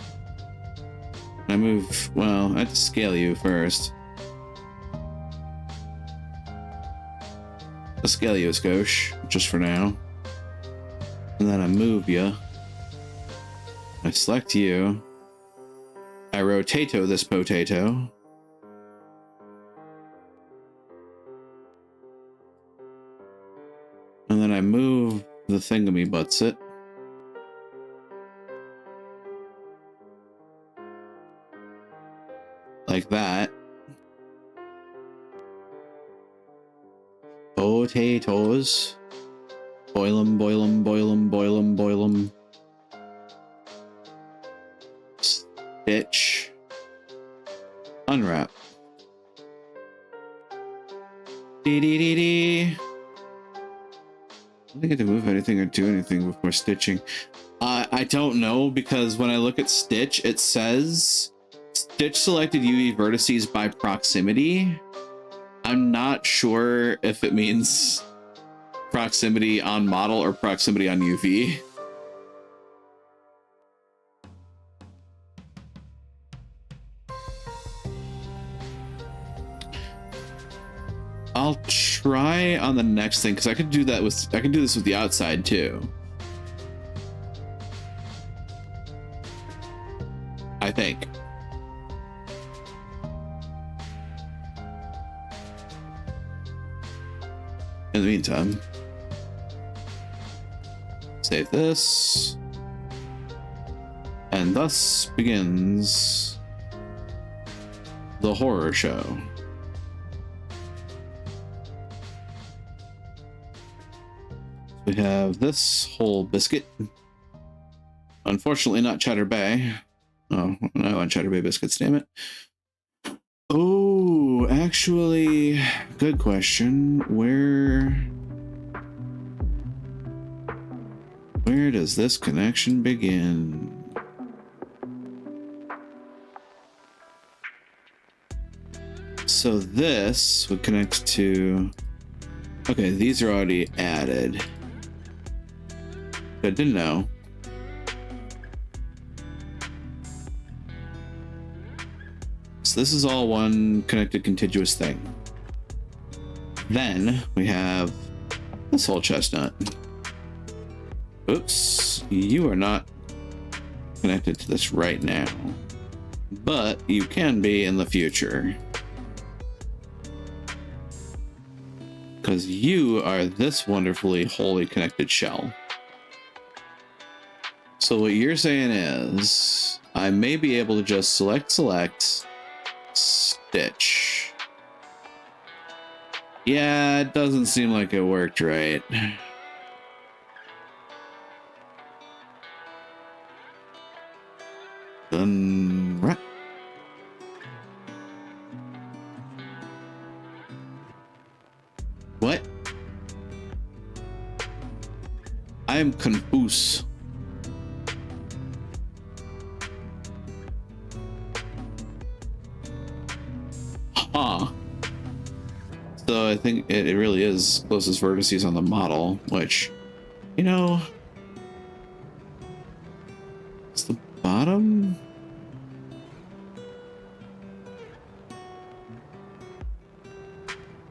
I move, well, I have to scale you first. I'll scale you a skosh, just for now. And then I move you. I select you. I rotato this potato. And then I move the thingamy butts it. Like that. Potatoes. Boil 'em, boil 'em, boil 'em, boil 'em, boil 'em. Stitch. Unwrap. Dee dee dee dee. I don't get to move anything or do anything before stitching. I don't know, because when I look at Stitch, it says Stitch selected UV vertices by proximity. I'm not sure if it means proximity on model or proximity on UV. I'll try on the next thing, because I could do this with the outside too. I think. In the meantime, save this. And thus begins the horror show. We have this whole biscuit. Unfortunately, not Cheddar Bay. Oh, no, I want Cheddar Bay biscuits, damn it. Oh, actually, good question. Where does this connection begin? So this would connect to... Okay, these are already added. I didn't know. So this is all one connected contiguous thing. Then we have this whole chestnut. Oops, you are not connected to this right now, but you can be in the future. Because you are this wonderfully wholly connected shell. So what you're saying is, I may be able to just select, stitch. Yeah, it doesn't seem like it worked right. Unwrap. What? I am confused. Huh. So I think it really is closest vertices on the model, which, you know, it's the bottom.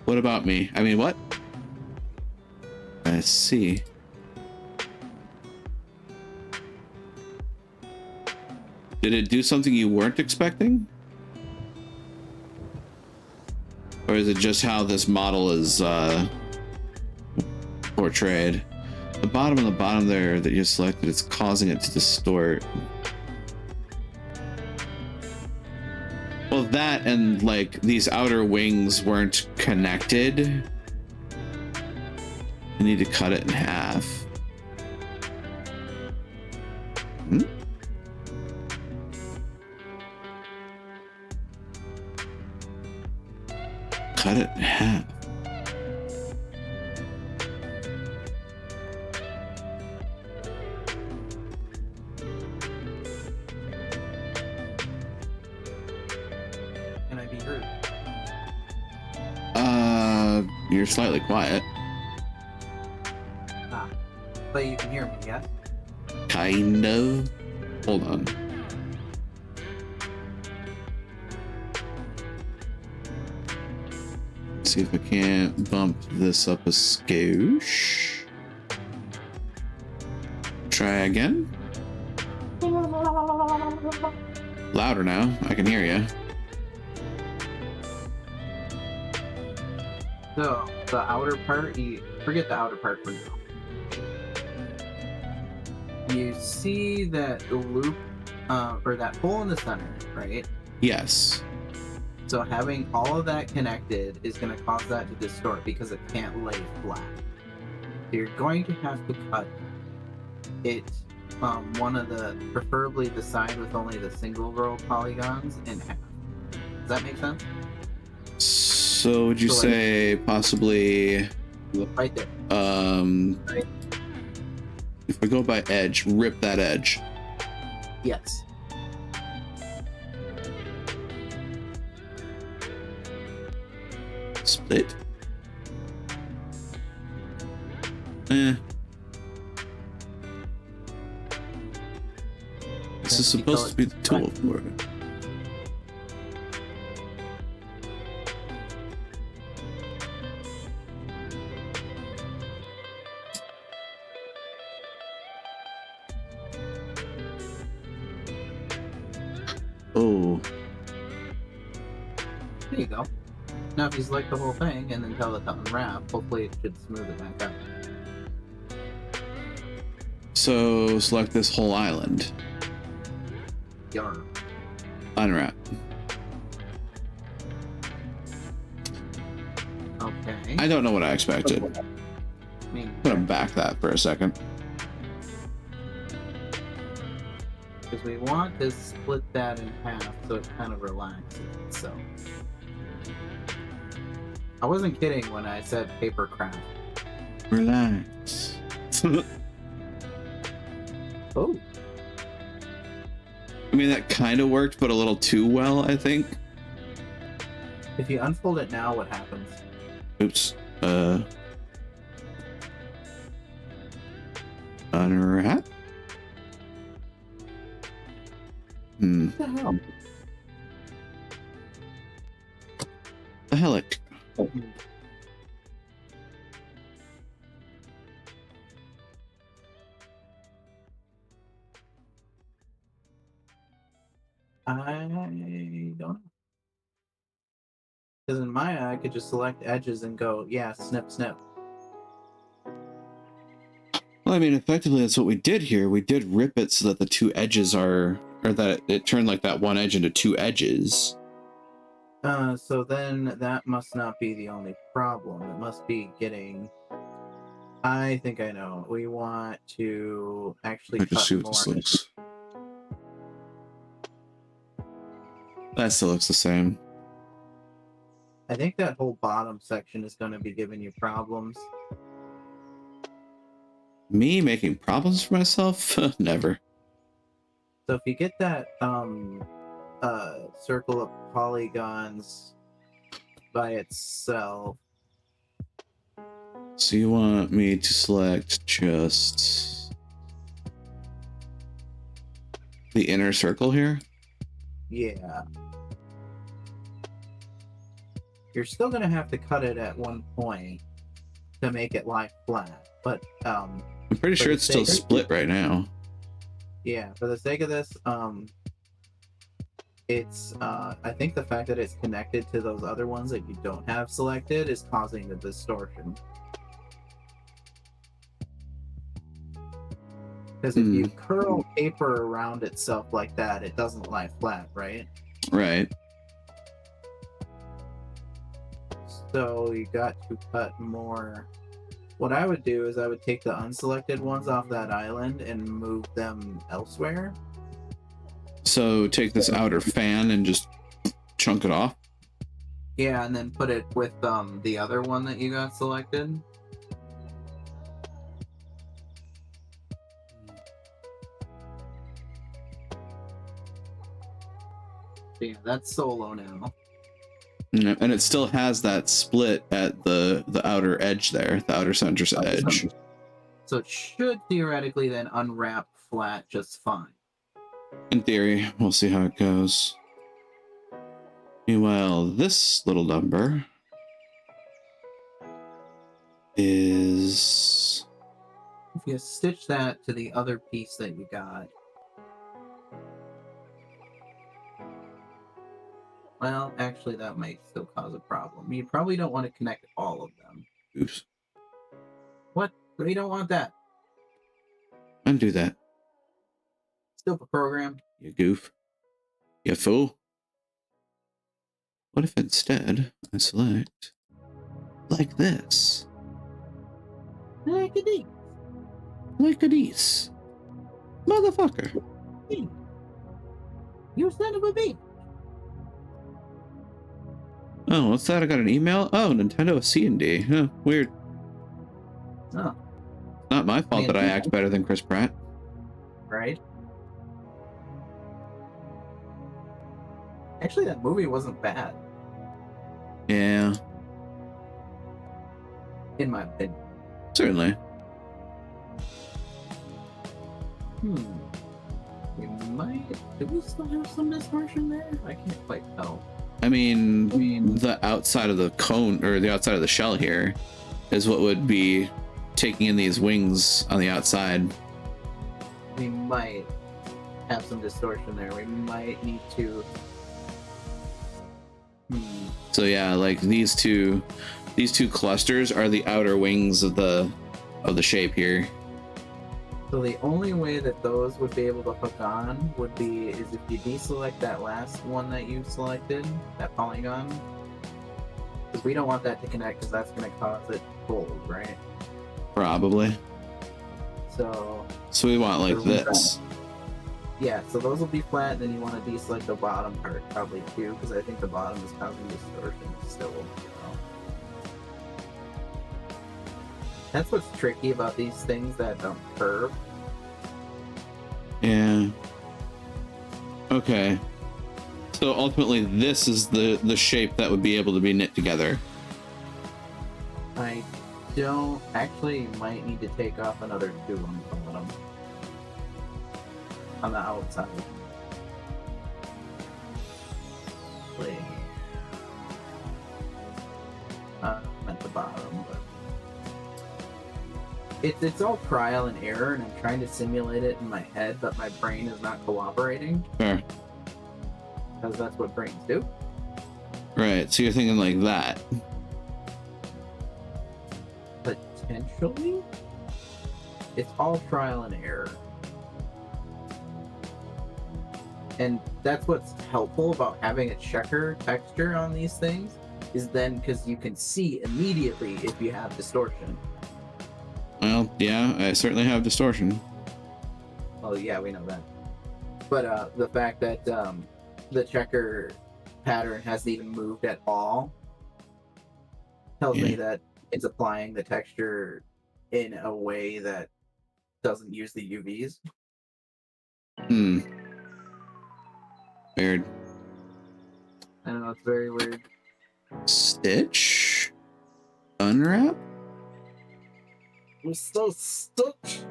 What about me? I mean, what? Let's see. Did it do something you weren't expecting? Or is it just how this model is portrayed? The bottom and the bottom there that you selected, it's causing it to distort. Well, that and like these outer wings weren't connected. I need to cut it in half. Cut it in half. Can I be heard? You're slightly quiet. Ah, but you can hear me, yes? Kind of. Hold on. See if I can't bump this up a skosh. Try again. louder now. I can hear you. So the outer part, you forget the outer part for now. You see that loop, or that hole in the center, right? Yes. So having all of that connected is going to cause that to distort because it can't lay flat. So you're going to have to cut it, one of the, preferably the side with only the single row polygons in half. Does that make sense? So would you So, like, say possibly, right there. if we go by edge, rip that edge? Yes. Split? Eh. This is supposed to be the tool for it. Oh. There you go. Now if you select the whole thing and then tell it to unwrap, hopefully it should smooth it back up. So select this whole island. Yarn. Unwrap. Okay. I don't know what I expected. I mean, I'm gonna back that for a second. because we want to split that in half so it kind of relaxes itself. I wasn't kidding when I said paper craft. Relax. Oh. I mean, that kind of worked, but a little too well, I think. If you unfold it now, what happens? Oops. Unwrap? What the hell? The helic. I don't know. Because in Maya, I could just select edges and go, yeah, snip, snip. Well, I mean, effectively, that's what we did here. We did rip it so that the two edges are, or that it turned like that one edge into two edges. So then that must not be the only problem. It must be getting... I think I know. We want to actually I just cut see what more. this looks. That still looks the same. I think that whole bottom section is going to be giving you problems. Me making problems for myself? Never. So if you get that circle of polygons by itself, So you want me to select just the inner circle here? yeah. You're still going to have to cut it at one point to make it lie flat, but I'm pretty sure it's still split right now. yeah, for the sake of this, it's I think the fact that it's connected to those other ones that you don't have selected is causing the distortion. Because if you curl paper around itself like that, it doesn't lie flat, right? Right. So you got to cut more. What I would do is I would take the unselected ones off that island and move them elsewhere. So take this outer fan and just chunk it off? Yeah, and then put it with the other one that you got selected. Yeah, that's solo now. And it still has that split at the outer edge there, the outer center's edge. So it should theoretically then unwrap flat just fine. In theory, we'll see how it goes. Meanwhile, this little number is... If you stitch that to the other piece that you got. Well, actually, that might still cause a problem. You probably don't want to connect all of them. Oops. What? We don't want that. Undo that. Still a program. You goof. You fool. What if instead I select like this? Like a D. Like a niece. Motherfucker. You son of a bitch. Oh, what's that? I got an email? Oh, Nintendo C&D. Huh, weird. Oh, Not my fault that I act better than Chris Pratt. right? Actually, that movie wasn't bad, Yeah, in my opinion. certainly. We might. Do we still have some distortion there? I can't quite tell. I mean, the outside of the cone, or the outside of the shell here, is what would be taking in these wings on the outside. We might have some distortion there. We might need to. So yeah, like these two clusters are the outer wings of the shape here. So the only way that those would be able to hook on would be is if you deselect that last one that you selected, that polygon. Because we don't want that to connect because that's going to cause it to fold, right? Probably. So we want like this. yeah, so those will be flat, and then you want to deselect the bottom part probably too, because I think the bottom is causing distortion still. So. That's what's tricky about these things that curve. Yeah. Okay. So ultimately, this is the shape that would be able to be knit together. I don't actually might need to take off another 2 on the bottom. On the outside. Like, at the bottom, but it's all trial and error, and I'm trying to simulate it in my head, but my brain is not cooperating. Fair. Because that's what brains do. Right. So you're thinking like that. Potentially? It's all trial and error. And that's what's helpful about having a checker texture on these things, is then because you can see immediately if you have distortion. Well, yeah, I certainly have distortion. Well, yeah, we know that. But the fact that the checker pattern hasn't even moved at all tells me that it's applying the texture in a way that doesn't use the UVs. Weird. I don't know, it's very weird. Stitch? Unwrap? We say stitch.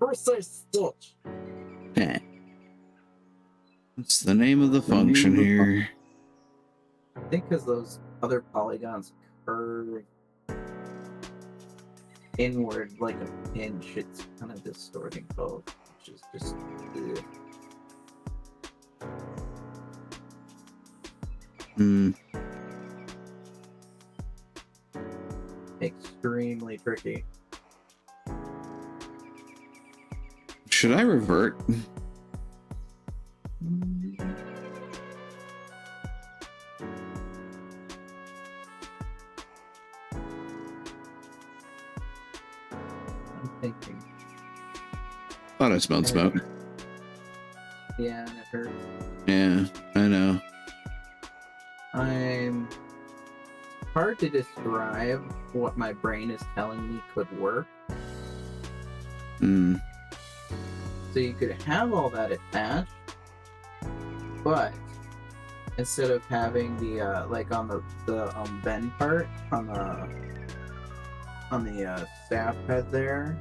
We say stitch. Eh. What's the name of the function here? I think because those other polygons curve inward like a pinch, it's kind of distorting both, which is just extremely tricky. Should I revert? I'm thinking. Thought I smelled smoke. Yeah, and it hurts. Yeah, I know. It's hard to describe what my brain is telling me could work. So you could have all that attached, but instead of having the like on the bend part on the staff head there,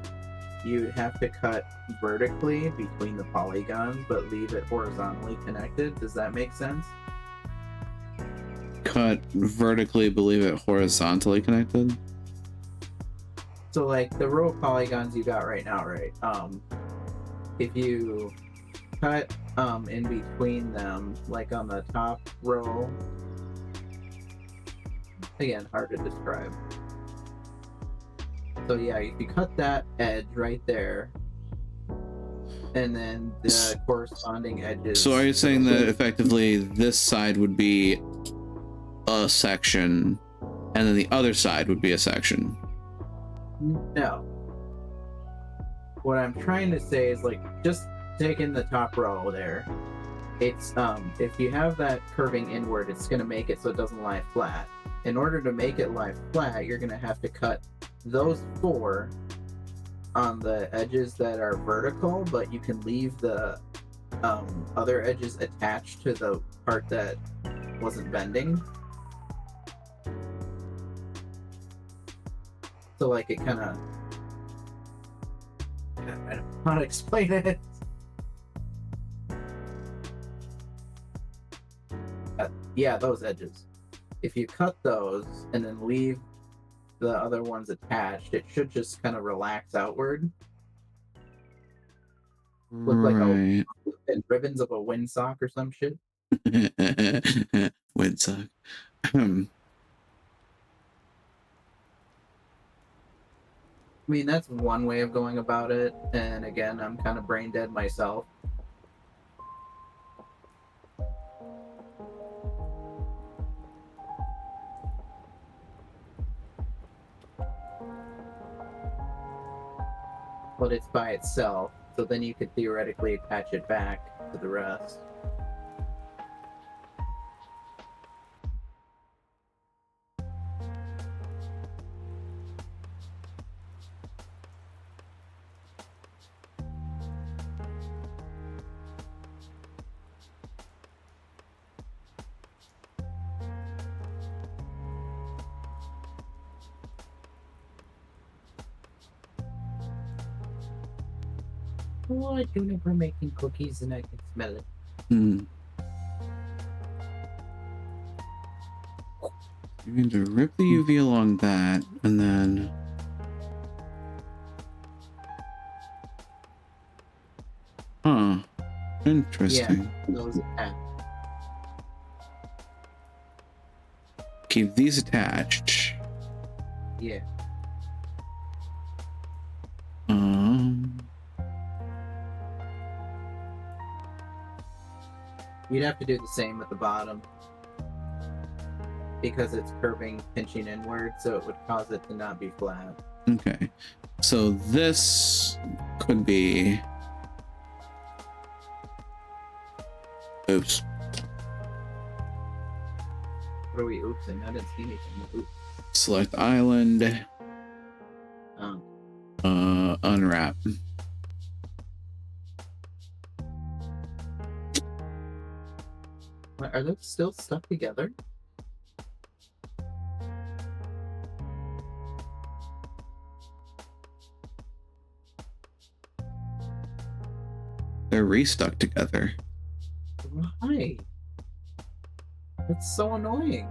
you'd have to cut vertically between the polygons but leave it horizontally connected. Does that make sense? Cut vertically, believe it horizontally connected. So like the row of polygons you got right now, right? If you cut in between them, like on the top row. Again, hard to describe. So yeah, if you cut that edge right there, and then the corresponding edges. So are you saying that effectively this side would be a section, and then the other side would be a section? No. What I'm trying to say is, like, just taking the top row there, it's if you have that curving inward, it's going to make it so it doesn't lie flat. In order to make it lie flat, you're going to have to cut those 4 on the edges that are vertical, but you can leave the other edges attached to the part that wasn't bending. So like it kind of, I don't know how to explain it. Yeah, those edges. If you cut those and then leave the other ones attached, it should just kind of relax outward. Look like a ribbons of a windsock or some shit. Windsock. I mean, that's one way of going about it, and again, I'm kind of brain dead myself. But it's by itself, so then you could theoretically attach it back to the rest. Oh, I do we're making cookies and I can smell it. You need to rip the UV along that, and then interesting. Yeah, those attached. Keep these attached. Yeah. You'd have to do the same with the bottom because it's curving, pinching inward, so it would cause it to not be flat. Okay, so this could be. Oops. What are we oopsing? I didn't see anything. Oops. Select island. Unwrap. Are those still stuck together? They're restuck together. Why? That's so annoying.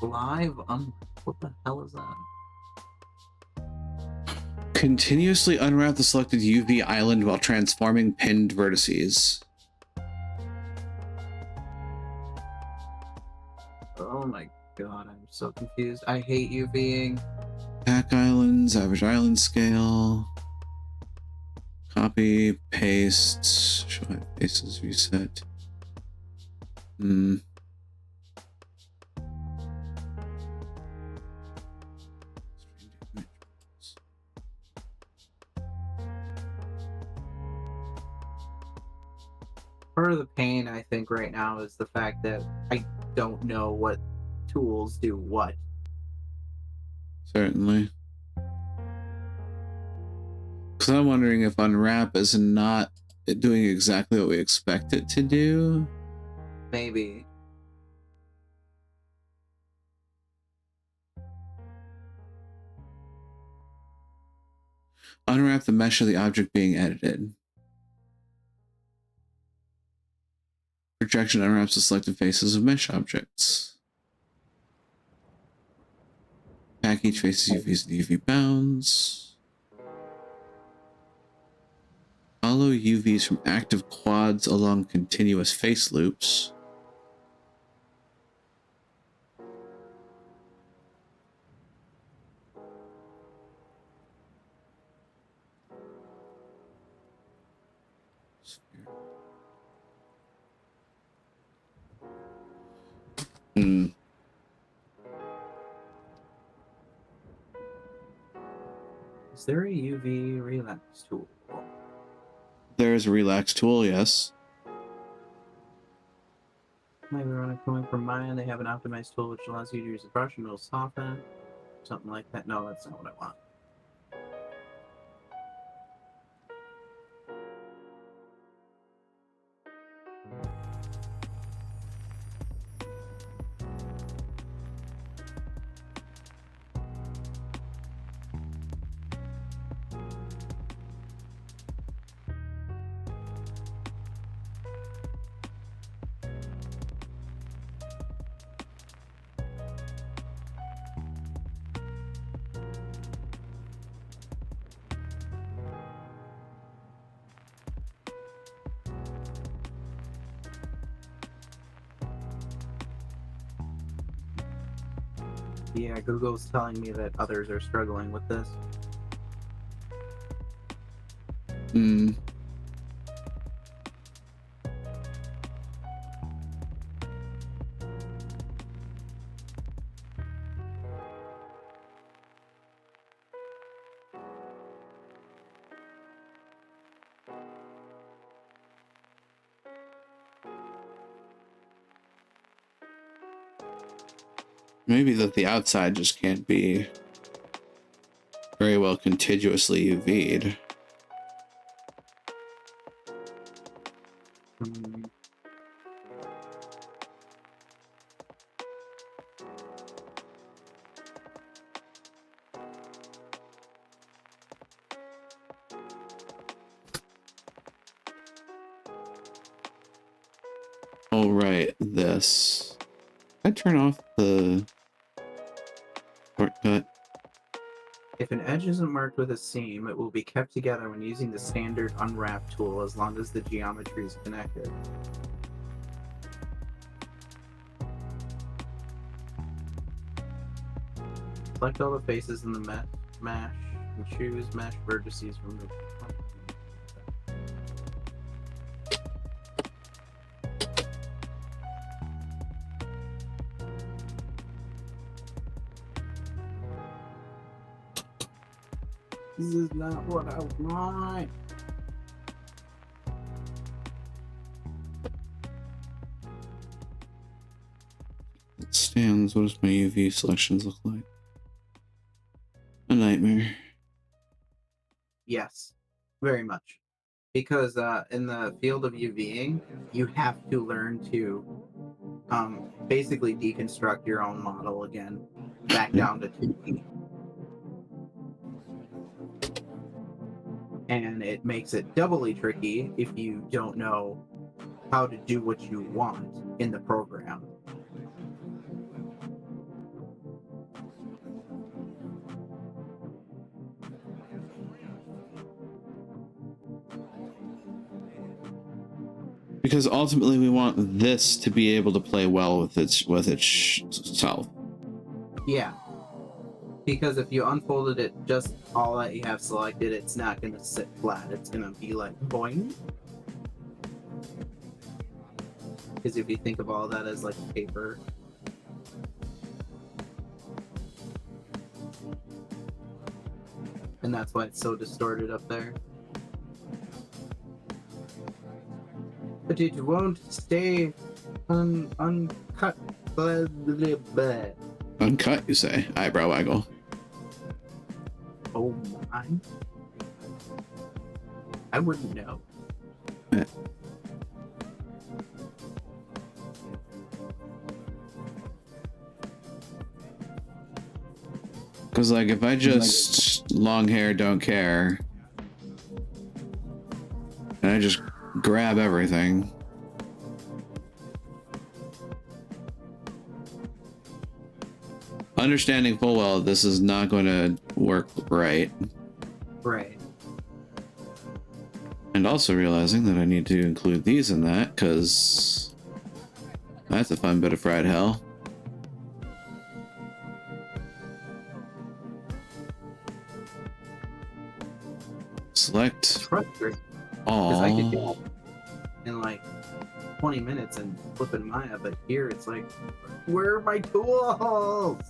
Live what the hell is that? Continuously unwrap the selected UV island while transforming pinned vertices. Oh my god, I'm so confused. I hate UVing. Pack islands, average island scale. Copy, paste, show my faces reset. Part of the pain, I think, right now is the fact that I don't know what tools do what. Certainly. Because I'm wondering if unwrap is not doing exactly what we expect it to do. Maybe. Unwrap the mesh of the object being edited. Projection unwraps the selected faces of mesh objects. Pack each face's UVs and UV bounds. Follow UVs from active quads along continuous face loops. Hmm. Is there a UV relapse tool? There's a relax tool, yes. Maybe when I'm coming from mine, they have an optimized tool which allows you to use a brush and it'll soften. Something like that. No, that's not what I want. Yeah, Google's telling me that others are struggling with this. Hmm. Maybe that the outside just can't be very well contiguously UV'd. Hmm. Oh, right, this. I turn off the shortcut. If an edge isn't marked with a seam, it will be kept together when using the standard unwrap tool as long as the geometry is connected. Select all the faces in the mesh and choose mesh vertices from the. This is not what I want. It stands. What does my UV selections look like? A nightmare. Yes, very much. Because in the field of UVing, you have to learn to basically deconstruct your own model again, back down to 2D. And it makes it doubly tricky if you don't know how to do what you want in the program. Because ultimately we want this to be able to play well with itself. Yeah. Because if you unfolded it just all that you have selected, it's not going to sit flat. It's going to be like boing. Because if you think of all that as like paper. And that's why it's so distorted up there. But it won't stay uncut. Blah, blah, blah. Uncut, you say? Eyebrow waggle. Oh my. I wouldn't know. Yeah. Because, like, if I just long hair, don't care, and I just grab everything. Understanding full well this is not going to work right. Right. And also realizing that I need to include these in that, because that's a fun bit of fried hell. Select all. Because I could do it in like 20 minutes and flip in Maya, but here it's like, where are my tools?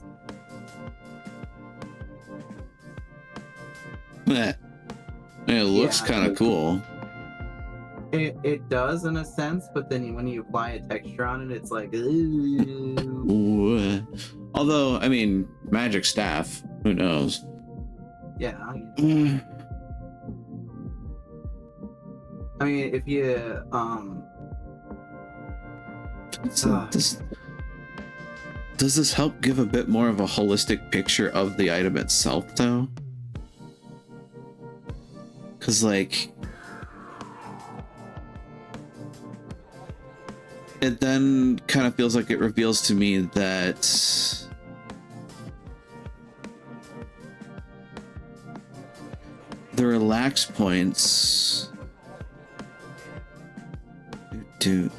It looks kind of cool. It does in a sense, but then when you apply a texture on it, it's like, ooh. Ooh. Although, I mean, magic staff, who knows? Yeah. I mean, if you does this help give a bit more of a holistic picture of the item itself, though? Because, like, it then kind of feels like it reveals to me that the relax points the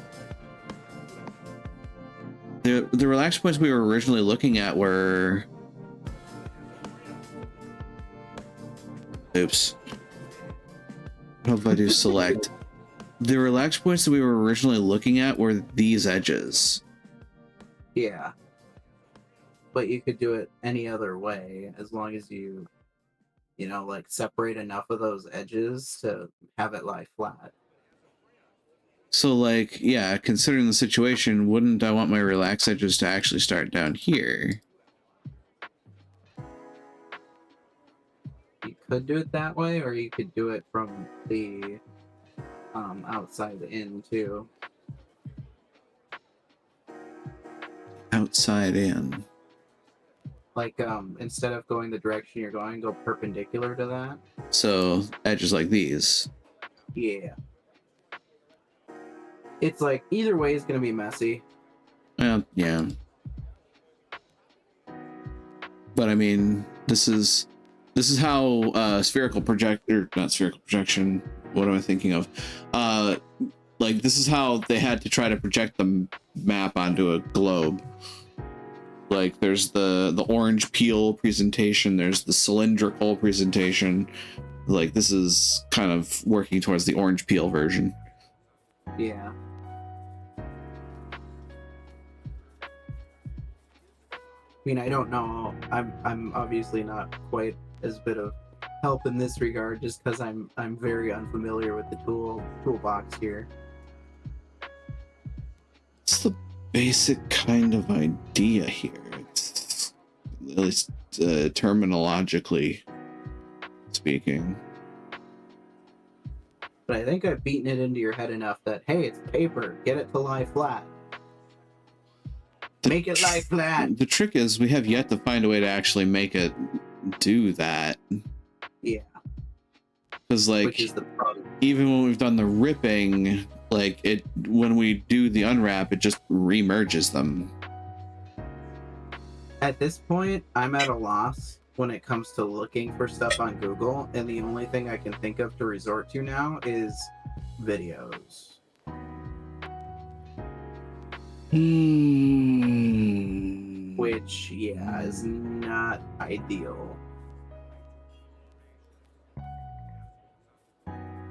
relax points we were originally looking at were, oops, how if I do select, the relax points that we were originally looking at were these edges. Yeah, but you could do it any other way as long as you know, like, separate enough of those edges to have it lie flat. So, like, yeah, considering the situation, wouldn't I want my relax edges to actually start down here? You could do it that way, or you could do it from the outside in too. Outside in. Like, instead of going the direction you're going, go perpendicular to that. So edges like these. Yeah. It's like either way is gonna be messy. Yeah. This is how spherical projector, not spherical projection. What am I thinking of? Like, this is how they had to try to project the map onto a globe. Like, there's the orange peel presentation, there's the cylindrical presentation. Like, this is kind of working towards the orange peel version. Yeah. I mean, I don't know. I'm obviously not quite as bit of help in this regard, just because I'm very unfamiliar with the toolbox here. It's the basic kind of idea here. It's, at least terminologically speaking. But I think I've beaten it into your head enough that, hey, it's paper. Get it to lie flat. Make it lie flat. The trick is we have yet to find a way to actually make it do that. Yeah. Because, like, which is the problem. Even when we've done the ripping, like, it, when we do the unwrap, it just remerges them. At this point, I'm at a loss when it comes to looking for stuff on Google, and the only thing I can think of to resort to now is videos. Which, yeah, is not ideal.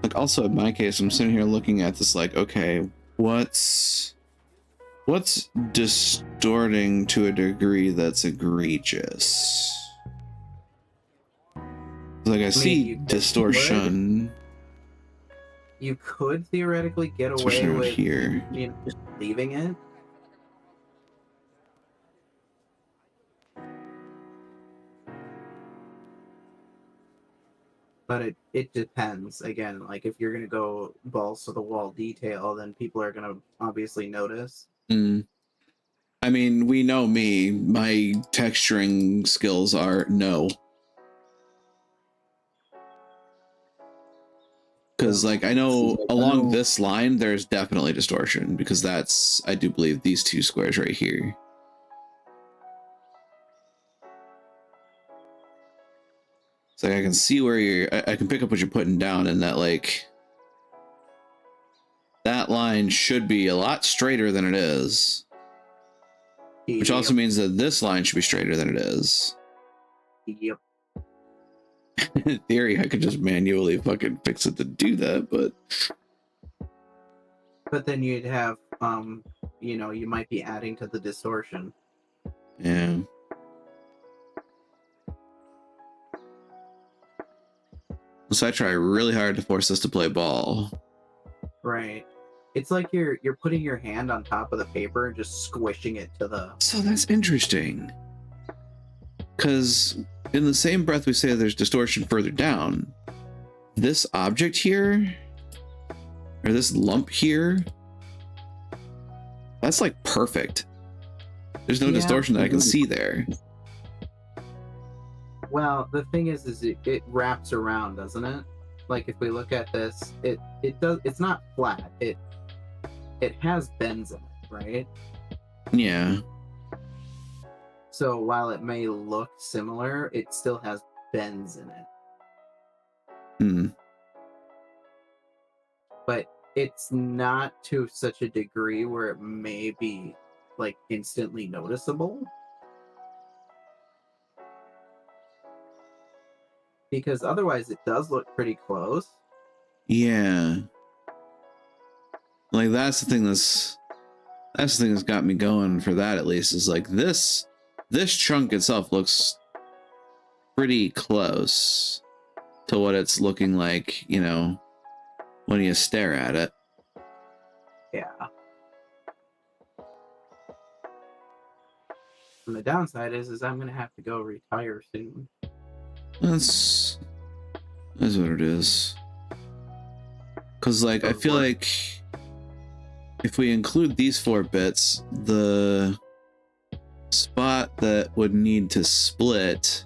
Like, also in my case, I'm sitting here looking at this like, okay, what's distorting to a degree that's egregious? Like, I see distortion. You could theoretically get away with here, just leaving it. But it depends. Again, like, if you're gonna go balls to the wall detail, then people are gonna obviously notice. I mean, we know me. My texturing skills are no. Because, like, I know along this line, there's definitely distortion, because that's, I do believe, these two squares right here. It's like I can see where I can pick up what you're putting down, and that, like, that line should be a lot straighter than it is. Which also means that this line should be straighter than it is. Yep. In theory, I could just manually fucking fix it to do that, but then you'd have, you know, you might be adding to the distortion. yeah. So I try really hard to force this to play ball. Right. It's like you're putting your hand on top of the paper and just squishing it to the... So that's interesting. Because in the same breath we say there's distortion further down, this object here, or this lump here, that's like perfect. There's no distortion that I can see there. Well, the thing is it wraps around, doesn't it? Like if we look at this, it does. It's not flat. It has bends in it, right? Yeah. So while it may look similar, it still has bends in it. Hmm. But it's not to such a degree where it may be like instantly noticeable. Because otherwise it does look pretty close. Yeah. Like that's the thing that's got me going for that, at least, is like this chunk itself looks pretty close to what it's looking like, you know, when you stare at it. Yeah. And the downside is I'm gonna have to go retire soon. That's what it is. Cause like I feel like if we include these 4 bits, the spot that would need to split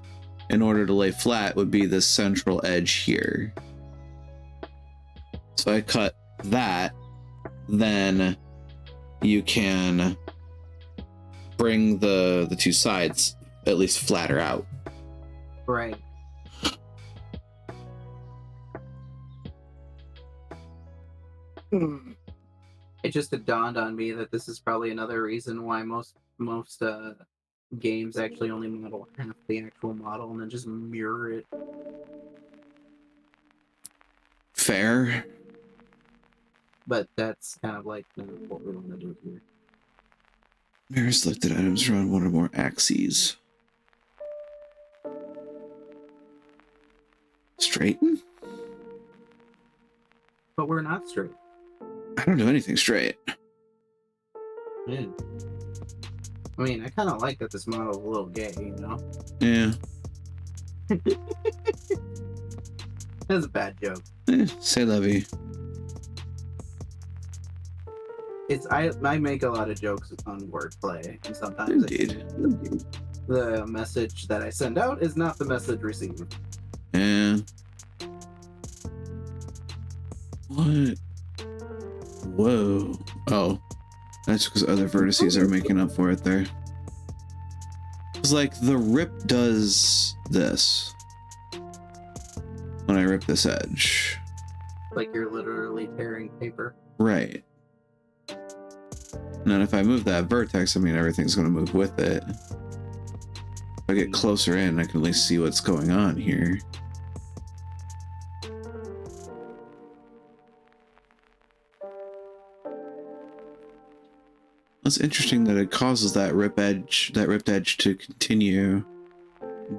in order to lay flat would be this central edge here. So I cut that, then you can bring the 2 sides at least flatter out. Right. It just dawned on me that this is probably another reason why most games actually only model half the actual model and then just mirror it. Fair. But that's kind of like what we want to do here. Mirror selected items around one or more axes. Straighten? But we're not straight. I don't do anything straight. Yeah. I mean, I kind of like that this model is a little gay, you know? Yeah. That's a bad joke. Say Levy. I make a lot of jokes on wordplay, and sometimes the message that I send out is not the message received. Yeah. What? Whoa. Oh. That's because other vertices are making up for it there. It's like the rip does this. When I rip this edge. Like you're literally tearing paper. Right. And then if I move that vertex, I mean, everything's going to move with it. If I get closer in, I can at least see what's going on here. It's interesting that it causes that ripped edge to continue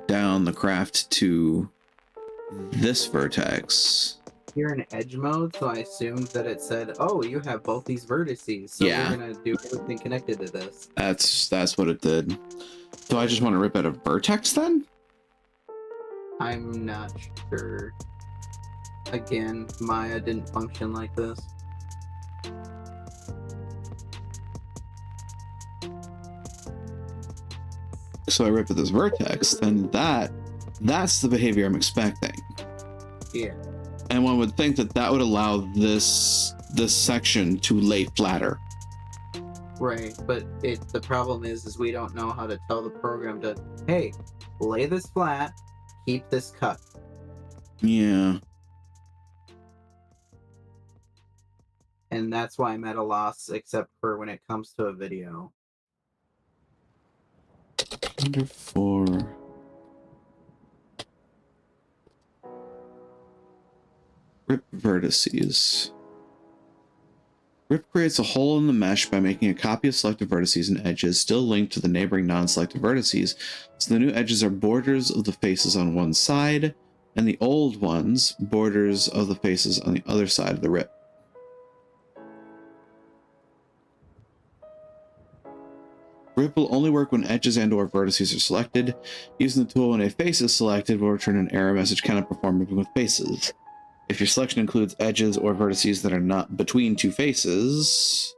down the craft to this vertex. You're in edge mode, so I assumed that it said, "Oh, you have both these vertices, so yeah, we're gonna do everything connected to this." That's what it did. Do I just want to rip out a vertex then? I'm not sure. Again, Maya didn't function like this. So I rip at this vertex, then that's the behavior I'm expecting. Yeah. And one would think that would allow this section to lay flatter. Right, but the problem is we don't know how to tell the program to, hey, lay this flat, keep this cut. Yeah. And that's why I'm at a loss, except for when it comes to a video. Under 4. Rip vertices. Rip creates a hole in the mesh by making a copy of selected vertices and edges still linked to the neighboring non-selected vertices, so the new edges are borders of the faces on one side, and the old ones borders of the faces on the other side of the rip. Rip will only work when edges and or vertices are selected. Using the tool when a face is selected will return an error message cannot perform moving with faces. If your selection includes edges or vertices that are not between two faces,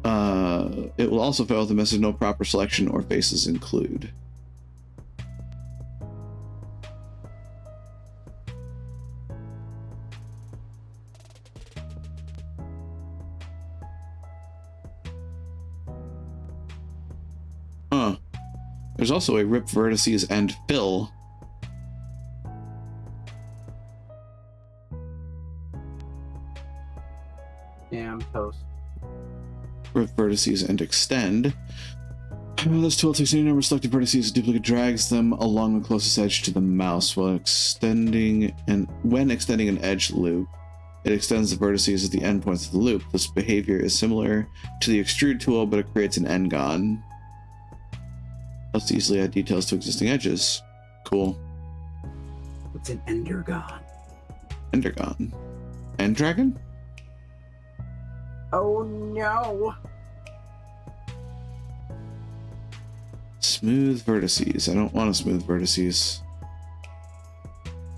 it will also fail with the message no proper selection or faces include. There's also a rip vertices and fill. Yeah, I'm toast. Rip vertices and extend. This tool takes any number of selected vertices, duplicate drags them along the closest edge to the mouse when extending an edge loop. It extends the vertices at the endpoints of the loop. This behavior is similar to the extrude tool, but it creates an n-gon. Let's easily add details to existing edges. Cool. What's an endergon? Endergon. End dragon? Oh no! Smooth vertices. I don't want to smooth vertices.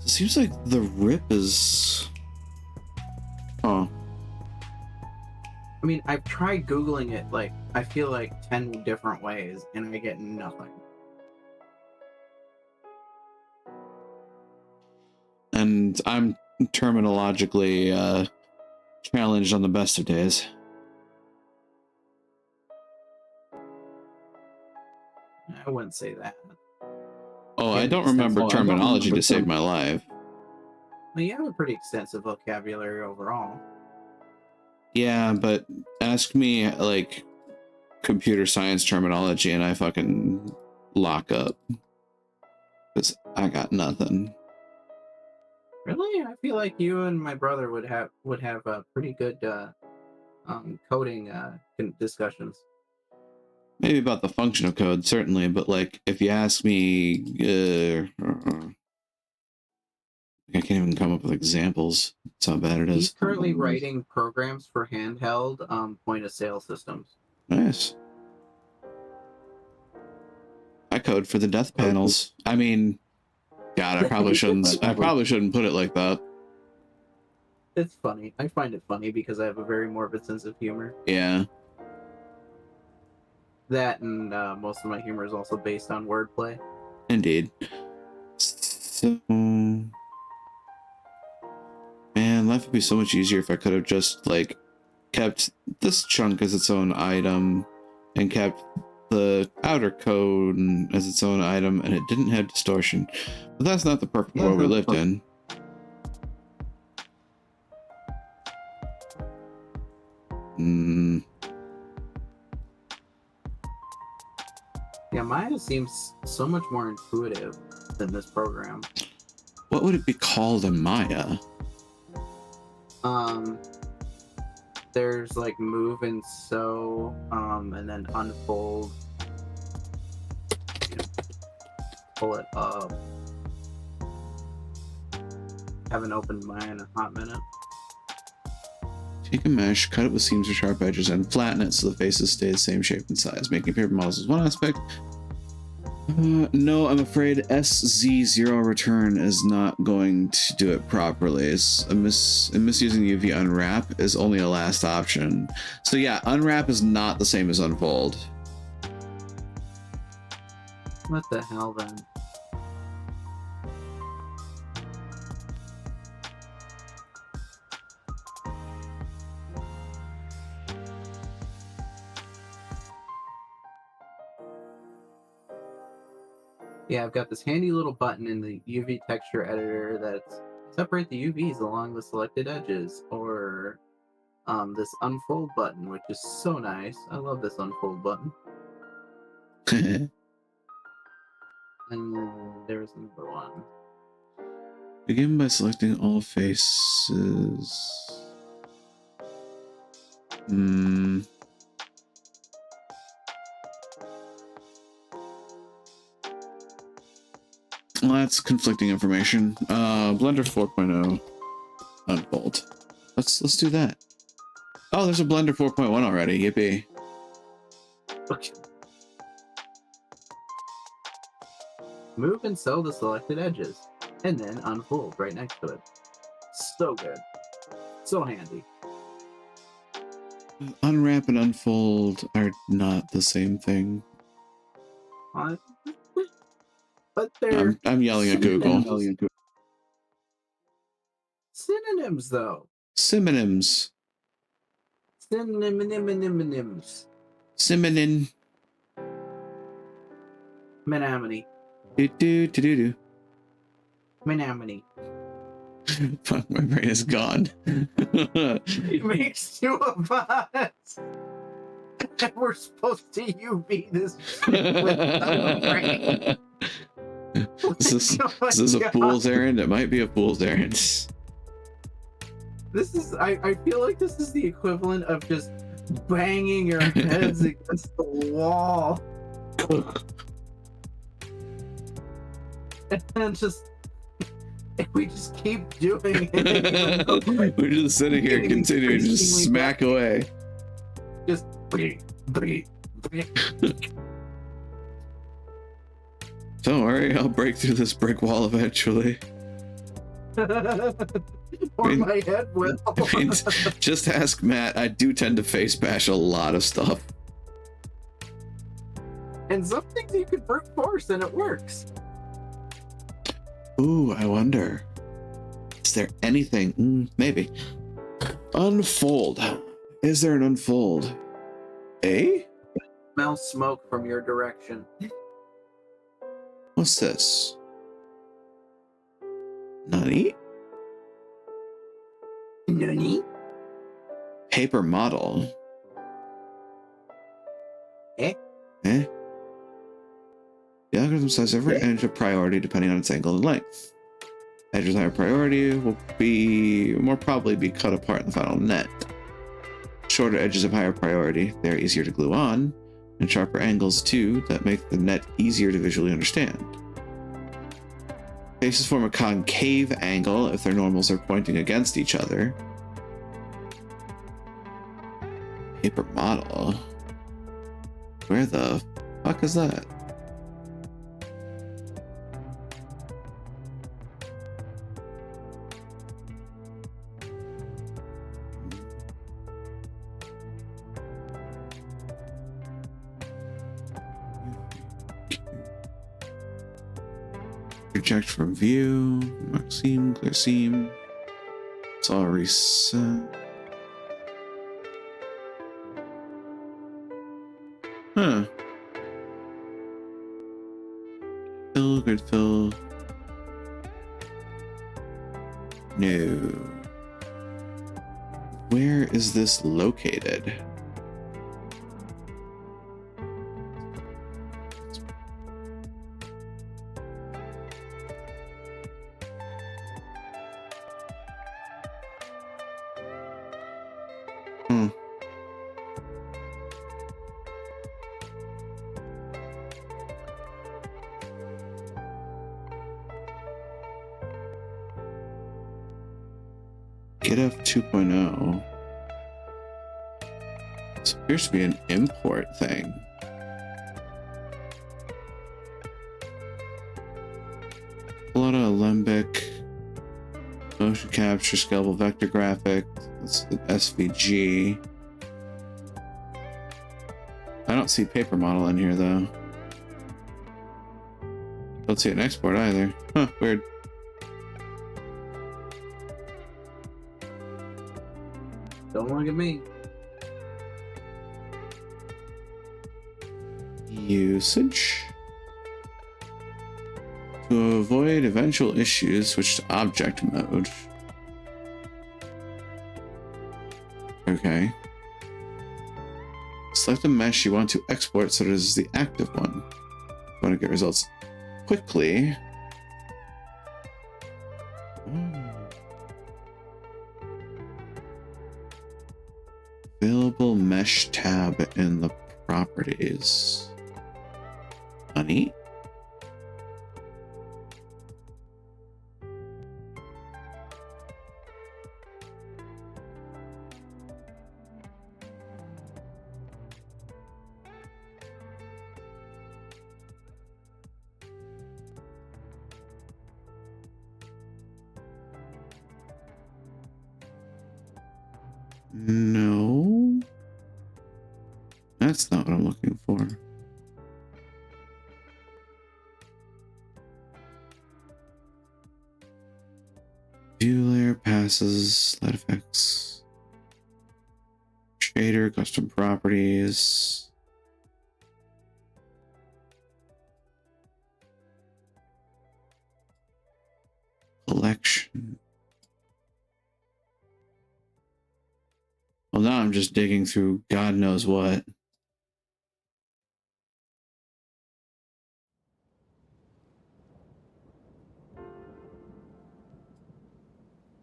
It seems like the rip is... Huh. I mean, I've tried Googling it, like, I feel like 10 different ways, and I get nothing. And I'm terminologically challenged on the best of days. I wouldn't say that. Oh, I don't remember terminology to save my life. Well, you have a pretty extensive vocabulary overall. Yeah, but ask me, like, computer science terminology and I fucking lock up. Because I got nothing. Really? I feel like you and my brother would have a pretty good coding discussions. Maybe about the function of code, certainly, but like, if you ask me, I can't even come up with examples. That's how bad it is. He's currently writing programs for handheld point of sale systems. Nice. I code for the death panels. I mean, God, I probably shouldn't put it like that. It's funny. I find it funny because I have a very morbid sense of humor. Yeah. That and most of my humor is also based on wordplay. Indeed. So, man, life would be so much easier if I could have just, like, kept this chunk as its own item and kept the outer code as its own item, and it didn't have distortion. But that's not the perfect world we lived in. Yeah, Maya seems so much more intuitive than this program. What would it be called in Maya? There's like move and sew, and then unfold. You know, pull it up. Haven't opened Maya in a hot minute. Take a mesh, cut it with seams or sharp edges, and flatten it so the faces stay the same shape and size. Making paper models is one aspect. No, I'm afraid SZ0 return is not going to do it properly. Misusing UV unwrap is only a last option. So yeah, unwrap is not the same as unfold. What the hell then? Yeah, I've got this handy little button in the UV texture editor that separate the UVs along the selected edges, or this unfold button, which is so nice. I love this unfold button. And then there's another one. Begin by selecting all faces. Well, that's conflicting information. Blender 4.0 unfold. Let's do that. Oh, there's a Blender 4.1 already. Yippee. Okay. Move and sew the selected edges, and then unfold right next to it. So good. So handy. Unwrap and unfold are not the same thing. But they're I'm yelling at Google. synonyms, though. Synonyms. Synonyms. Synonym. Menominee. Do. Menominee. Fuck, my brain is gone. It makes two of us. And we're supposed to UV this shit without a brain. Is Oh my this a God. fool's errand? It might be a fool's errand. This is, I feel like this is the equivalent of just banging your heads against the wall. And then we just keep doing it. We're just sitting here continuing to just smack away. Just Don't worry, I'll break through this brick wall eventually. or my head will. I mean, just ask Matt. I do tend to face bash a lot of stuff. And some things you can brute force and it works. Ooh, I wonder. Is there anything? Maybe. Unfold. Is there an unfold? Smell smoke from your direction. What's this? Nani? Nani? Paper model. Eh? The algorithm says every edge of priority depending on its angle and length. Edge with higher priority will more probably be cut apart in the final net. Shorter edges of higher priority, they are easier to glue on, and sharper angles too that make the net easier to visually understand. Faces form a concave angle if their normals are pointing against each other. Paper model. Where the fuck is that? Reject from view. Mark seam, clear seam. It's all reset. Huh. Fill, grid fill. No. Where is this located? GitF 2.0. This appears to be an import thing. Flutter, Alembic, motion capture, scalable vector graphic. That's the SVG. I don't see paper model in here though. Don't see an export either. Huh, weird. Don't look at me. Usage. To avoid eventual issues, switch to object mode. Okay. Select a mesh you want to export so this is the active one. You want to get results quickly. Available mesh tab in the properties. Honey. No, that's not what I'm looking for. View layer passes, light effects, shader, custom properties. Collection. Well, now I'm just digging through God knows what.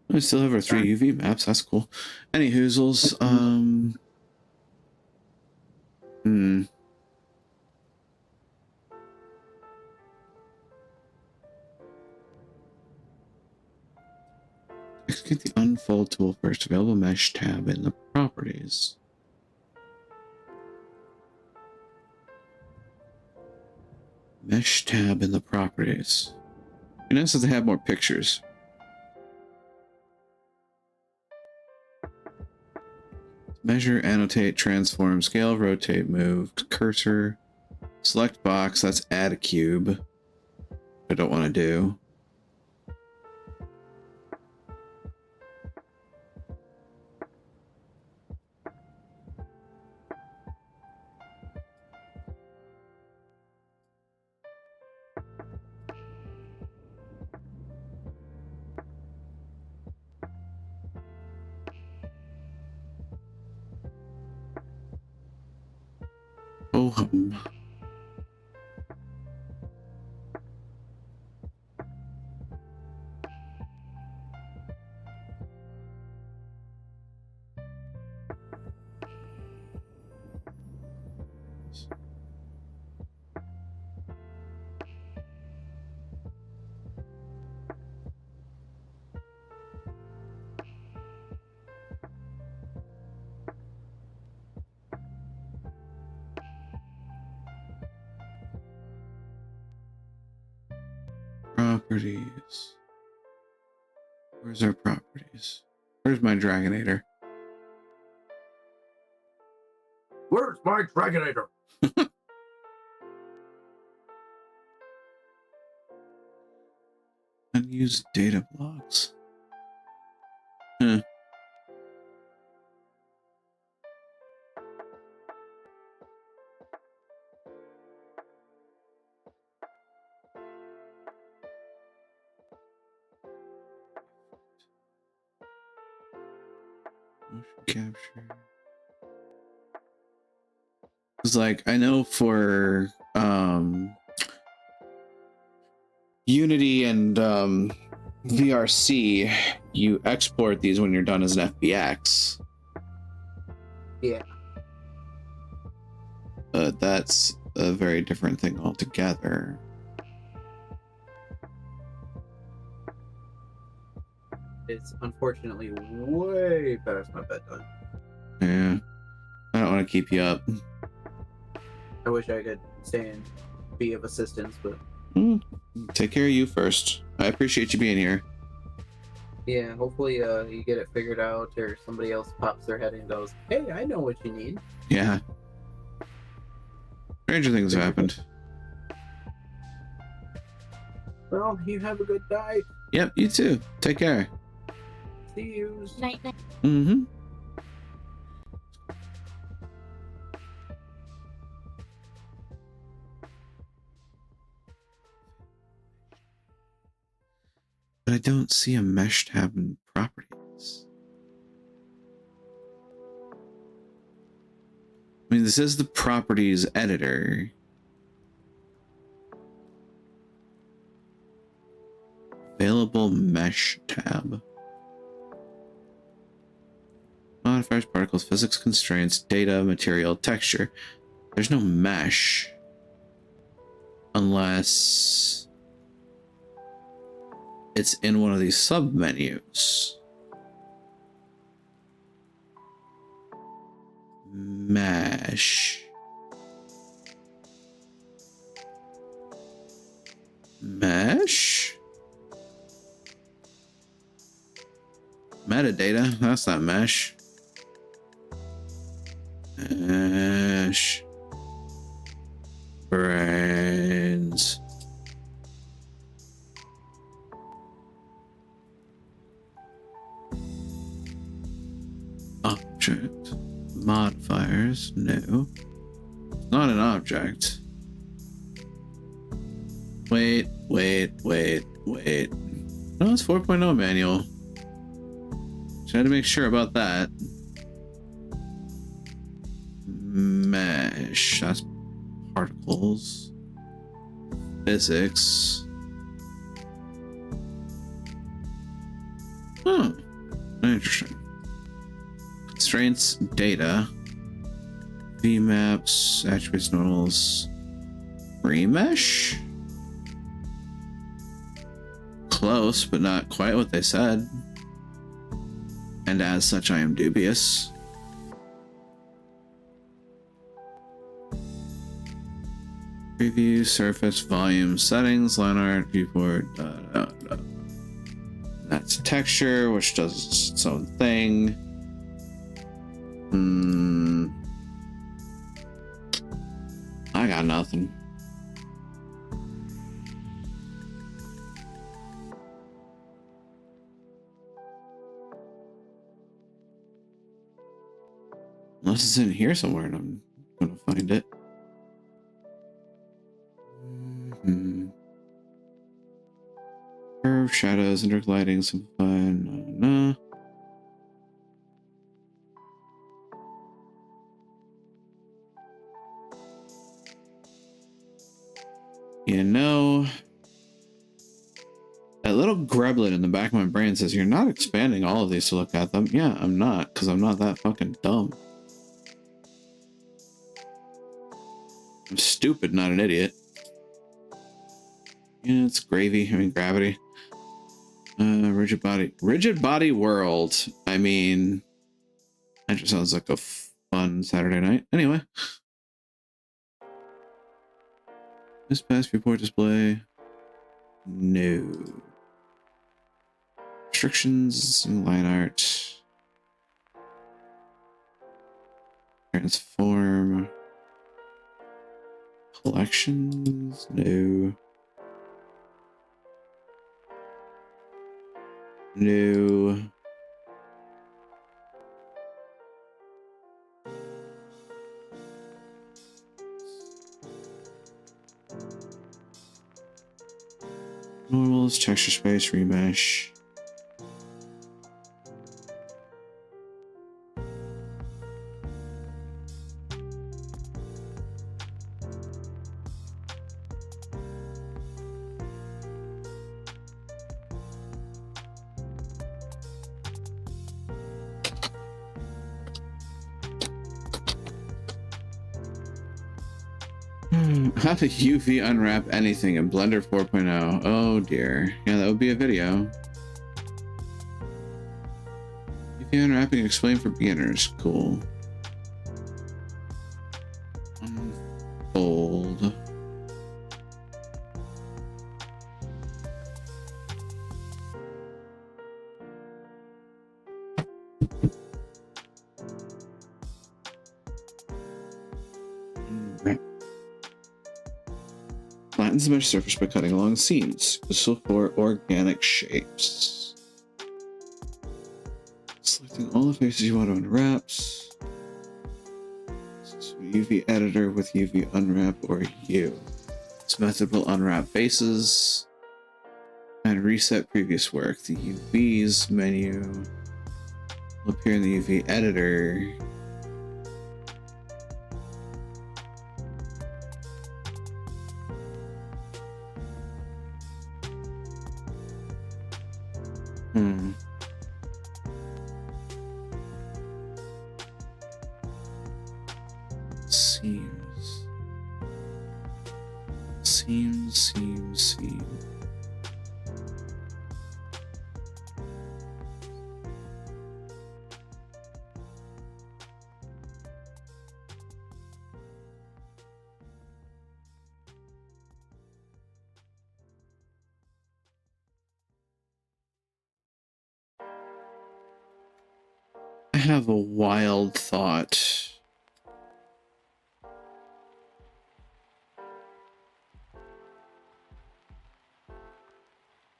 We still have our 3 UV maps. That's cool. Any hoozles? Execute the unfold tool first. Available mesh tab in the properties. Mesh tab in the properties. You notice that they have more pictures. Measure, annotate, transform, scale, rotate, move, cursor, select box. That's add a cube. I don't want to do. Oh hum. Properties. Where's our properties? Where's my Dragonator? Where's my Dragonator? Unused data blocks. Huh. Motion capture. It's like, I know for Unity and VRC, you export these when you're done as an FBX. Yeah. But that's a very different thing altogether. It's unfortunately way past my bedtime. Yeah. I don't want to keep you up. I wish I could stay and be of assistance, but Take care of you first. I appreciate you being here. yeah, hopefully you get it figured out, or somebody else pops their head and goes, "Hey, I know what you need." Yeah. Stranger things have happened. Well, you have a good night. Yep, you too. Take care. See you. Night night. Mm-hmm. But I don't see a mesh tab in properties. I mean, this is the properties editor. Available mesh tab. Modifiers, particles, physics constraints, data, material, texture. There's no mesh. Unless it's in one of these sub-menus. Mesh. Mesh? Metadata? That's not mesh. Mesh. Brains. Object. Modifiers. No. It's not an object. Wait. No, it's 4.0 manual. Just had to make sure about that. Mesh. That's particles. Physics. Huh. Interesting. Constraints, data. VMaps, attributes, normals. Remesh? Close, but not quite what they said. And as such, I am dubious. Preview, surface, volume, settings, line art, viewport. That's texture, which does its own thing. I got nothing. Unless it's in here somewhere and I'm gonna find it. Curve, shadows, indirect lighting, simplify, no. You know, that little gremlin in the back of my brain says you're not expanding all of these to look at them. Yeah, I'm not, because I'm not that fucking dumb. I'm stupid, not an idiot. Yeah, it's gravy. I mean, gravity. Rigid body world. I mean, that just sounds like a fun Saturday night. Anyway. This past viewport display. No. Restrictions, line art. Transform. Collections, no. No. Normals, texture space, remesh. How to UV unwrap anything in Blender 4.0. Oh dear. Yeah, that would be a video. UV unwrapping explained for beginners. Cool. Unfold. flattens the mesh surface by cutting along seams. Useful for organic shapes. Selecting all the faces you want to unwrap. UV editor with UV unwrap or U. This method will unwrap faces and reset previous work. The UVs menu will appear in the UV editor. Seam. I have a wild thought.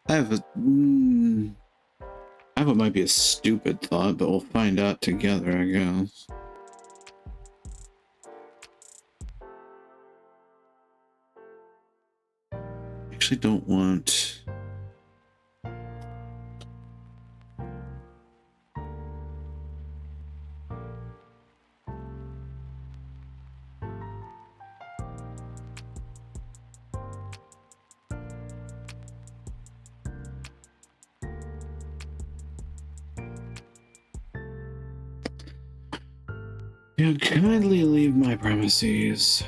I have what might be a stupid thought, but we'll find out together, I guess. I actually don't want... You kindly leave my premises.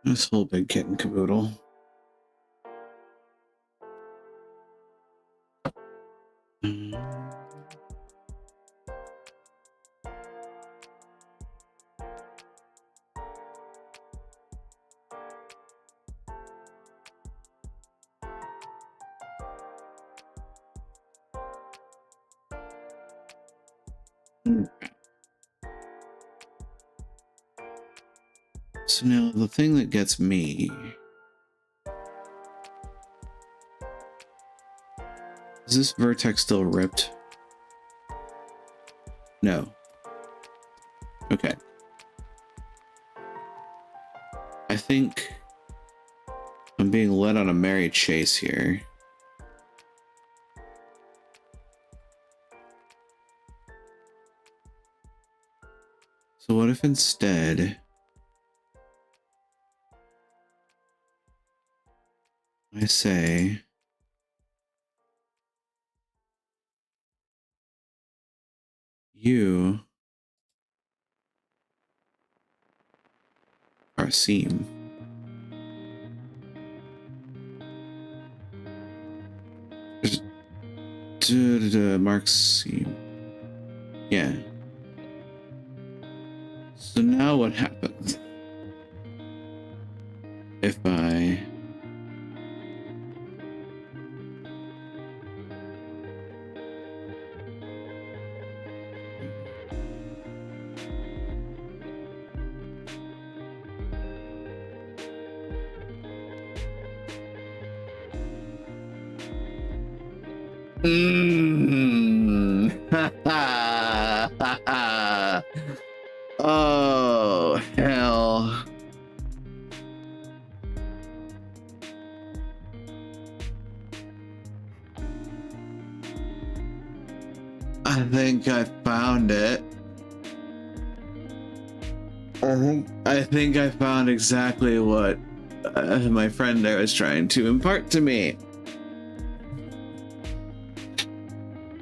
This whole big kit and caboodle. So now the thing that gets me is this vertex still ripped? No. Okay. I think I'm being led on a merry chase here. So what if instead I say you are a seam. Mark's seam. Yeah. So now what happens if I oh, hell. I think I found it. I think I found exactly what my friend there was trying to impart to me.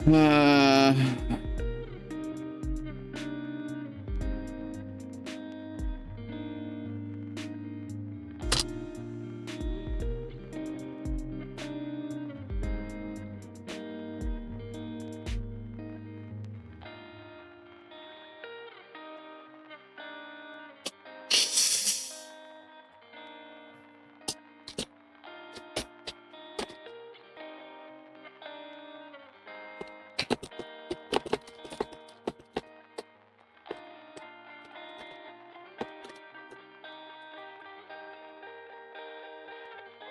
Uh,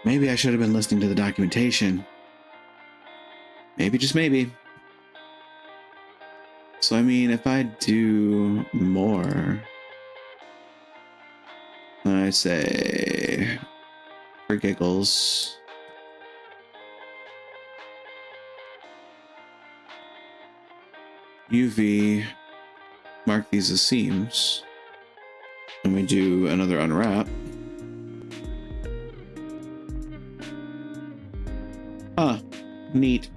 maybe I should have been listening to the documentation. Maybe, just maybe. So, I mean, if I do more, I say, for giggles, UV, mark these as seams, and we do another unwrap. Ah, neat.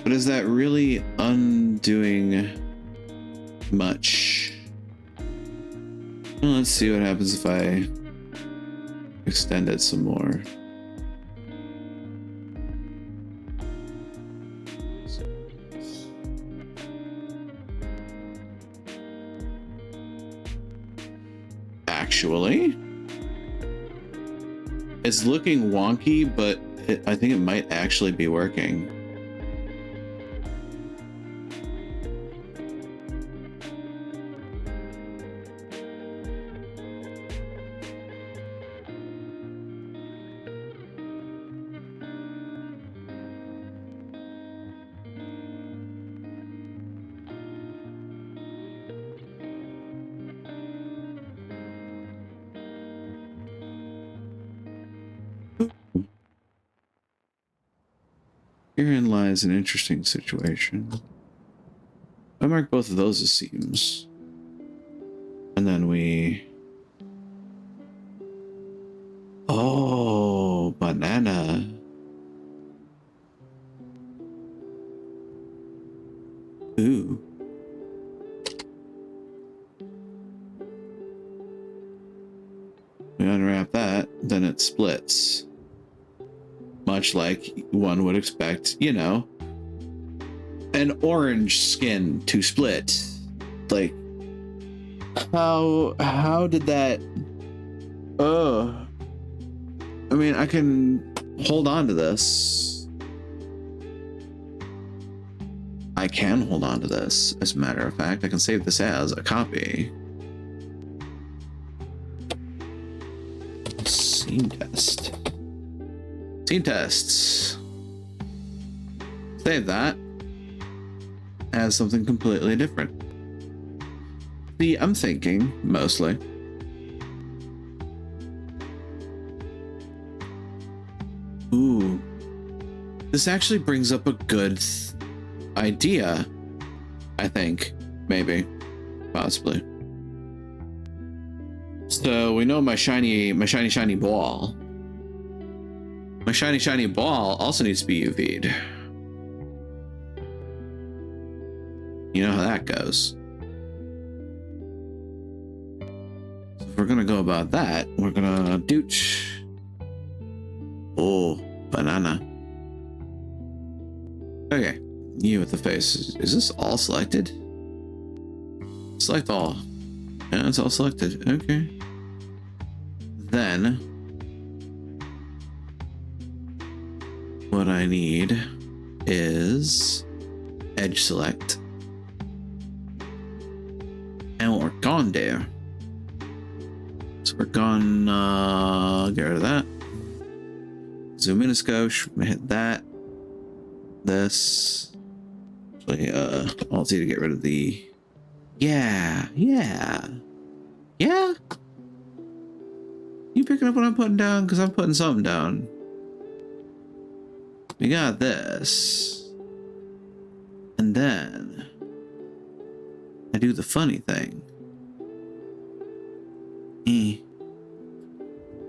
But is that really undoing much? Well, let's see what happens if I extend it some more. Actually, it's looking wonky, but I think it might actually be working. Herein lies an interesting situation. I mark both of those as seams. And then we... Oh, banana. Ooh. We unwrap that, then it splits. Much like one would expect, you know, an orange skin to split. Like, how did that? I mean, I can hold on to this. I can hold on to this. As a matter of fact, I can save this as a copy. Seam test. Seam tests. Save that as something completely different. See, I'm thinking mostly. Ooh. This actually brings up a good idea, I think. Maybe. Possibly. So we know my shiny ball. My shiny ball also needs to be UV'd. You know how that goes. So if we're gonna go about that, we're gonna dooch. Oh, banana. Okay, you with the face. Is this all selected? Select all. Yeah, it's all selected. Okay. Then what I need is edge select. And what we're gonna do. So we're gonna get rid of that. Zoom in a skosh, hit that. This. Actually, Alt Z to get rid of the. Yeah. You picking up what I'm putting down? Because I'm putting something down. We got this. And then I do the funny thing.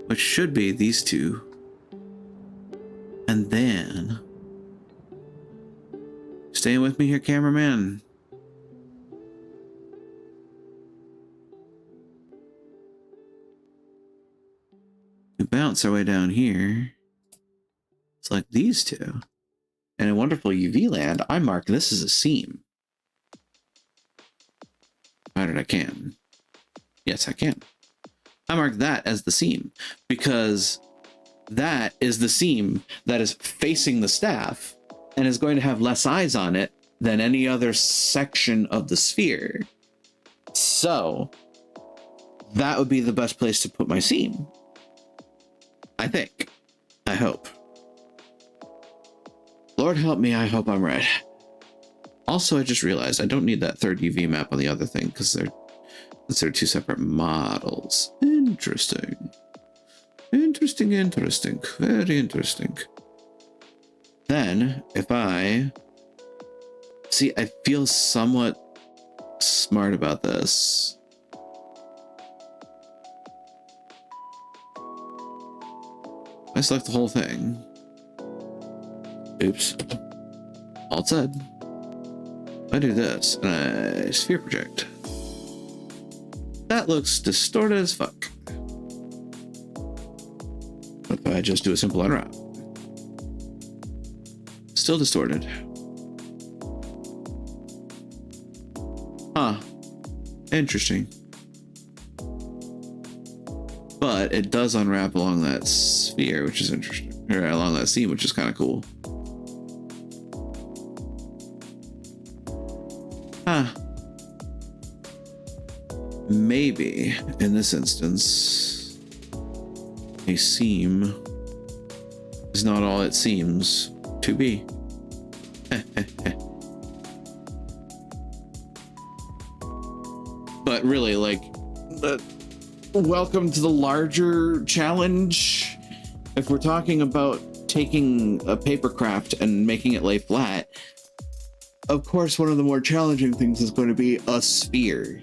Which should be these two then, staying with me here, cameraman. We bounce our way down here. Select these two. And in wonderful UV land, I mark this as a seam. Provided I can. Yes, I can. I mark that as the seam because that is the seam that is facing the staff and is going to have less eyes on it than any other section of the sphere. So that would be the best place to put my seam. I think. I hope. Lord help me, I hope I'm right. Also, I just realized I don't need that third UV map on the other thing because they're considered two separate models. Interesting. Interesting, interesting. Very interesting. Then, if I... See, I feel somewhat smart about this. I select the whole thing. Oops. Alt Z. I do this, and I sphere project. That looks distorted as fuck. What if I just do a simple unwrap? Still distorted. Huh. Interesting. But it does unwrap along that sphere, which is interesting. Or along that seam, which is kind of cool. Huh. Maybe, in this instance, a seam is not all it seems to be. But really, like, welcome to the larger challenge. If we're talking about taking a paper craft and making it lay flat, of course, one of the more challenging things is going to be a sphere.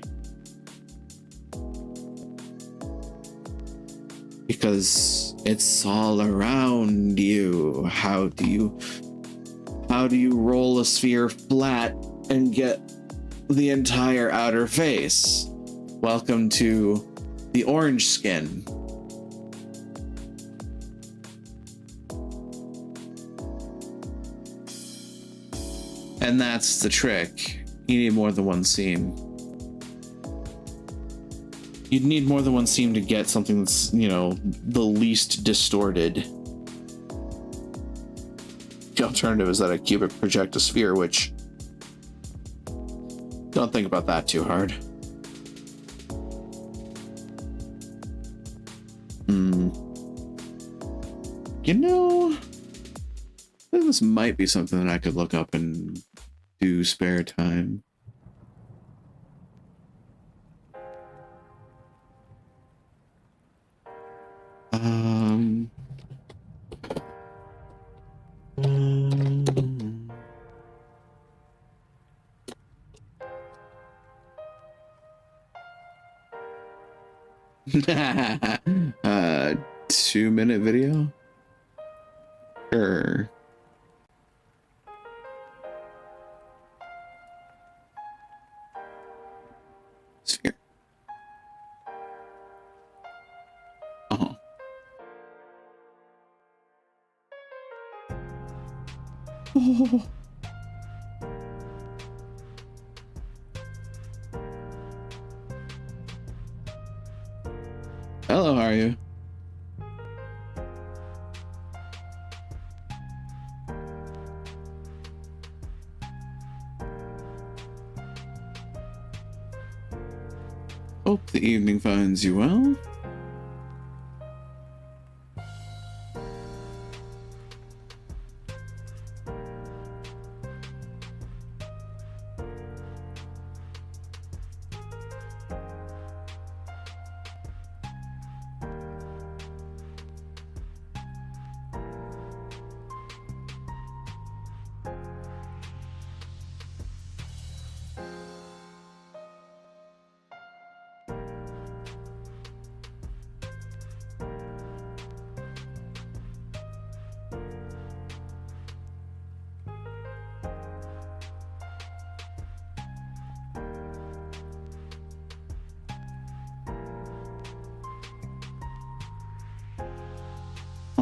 Because it's all around you. How do you roll a sphere flat and get the entire outer face? Welcome to the orange skin. And that's the trick. You need more than one seam. You'd need more than one seam to get something that's, you know, the least distorted. The alternative is that I cubic project a sphere, which... Don't think about that too hard. You know, I think this might be something that I could look up and do spare time. uh, 2-minute video? Sure. Sphere. Uh-huh. Oh. Hello, how are you? Hope the evening finds you well.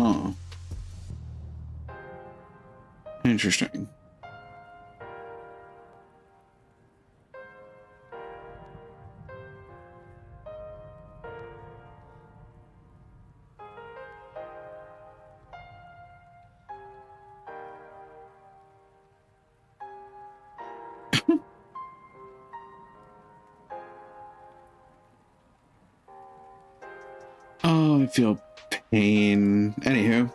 Huh. Interesting. Oh, I feel pain. Anywho.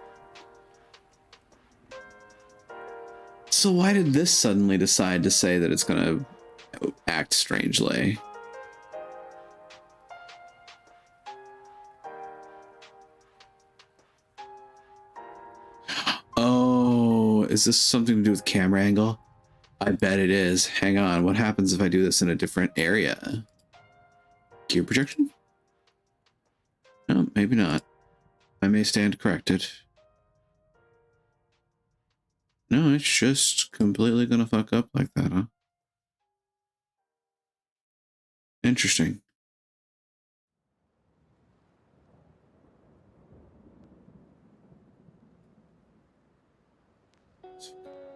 So why did this suddenly decide to say that it's gonna act strangely? Oh, is this something to do with camera angle? I bet it is. Hang on, what happens if I do this in a different area? Gear projection? No, maybe not. I may stand corrected. No, it's just completely gonna fuck up like that, huh? Interesting.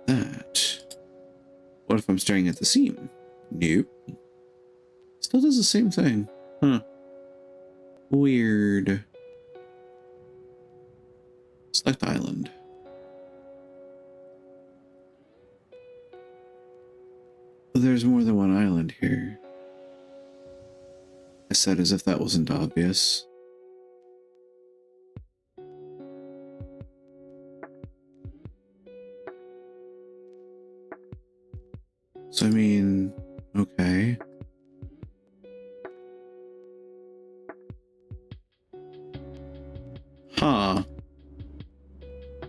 That. What if I'm staring at the seam? Nope. Still does the same thing. Huh. Weird. Select island. There's more than one island here. I said as if that wasn't obvious. So I mean, okay. Huh.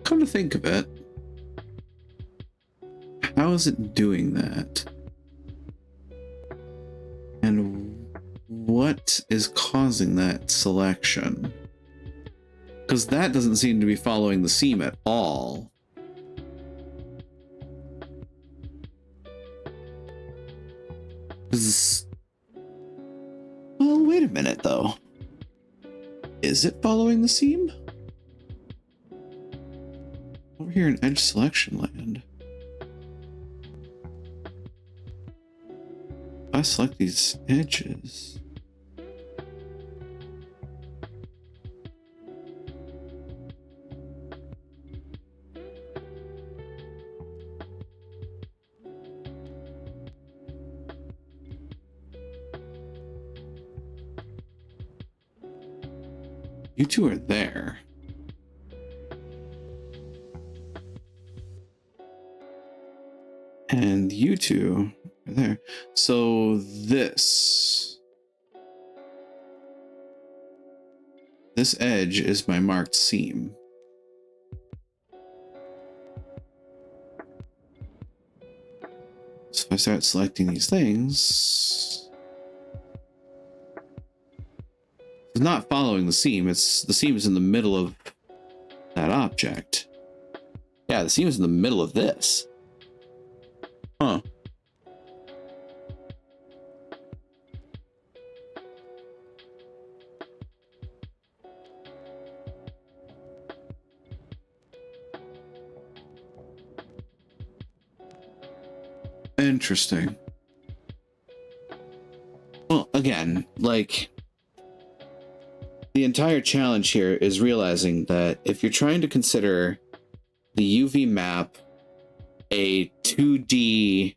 Come to think of it, how is it doing that? And what is causing that selection? Because that doesn't seem to be following the seam at all. Well, wait a minute though. Is it following the seam? Over here in edge selection land. If I select these edges. You two are there. And you two are there. So this edge is my marked seam. So if I start selecting these things, it's not following the seam. It's the seam is in the middle of that object. Yeah, the seam is in the middle of this. Huh. Interesting. Well, again, like, the entire challenge here is realizing that if you're trying to consider the UV map a 2D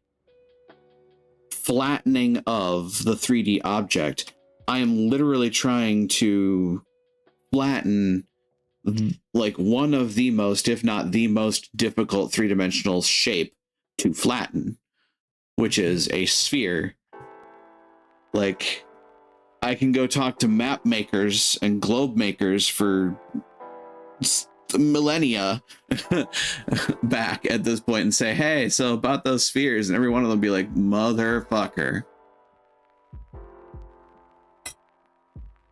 flattening of the 3D object, I am literally trying to flatten like one of the most, if not the most difficult three-dimensional shape to flatten, which is a sphere. Like, I can go talk to map makers and globe makers for millennia back at this point and say, hey, so about those spheres, and every one of them be like, motherfucker.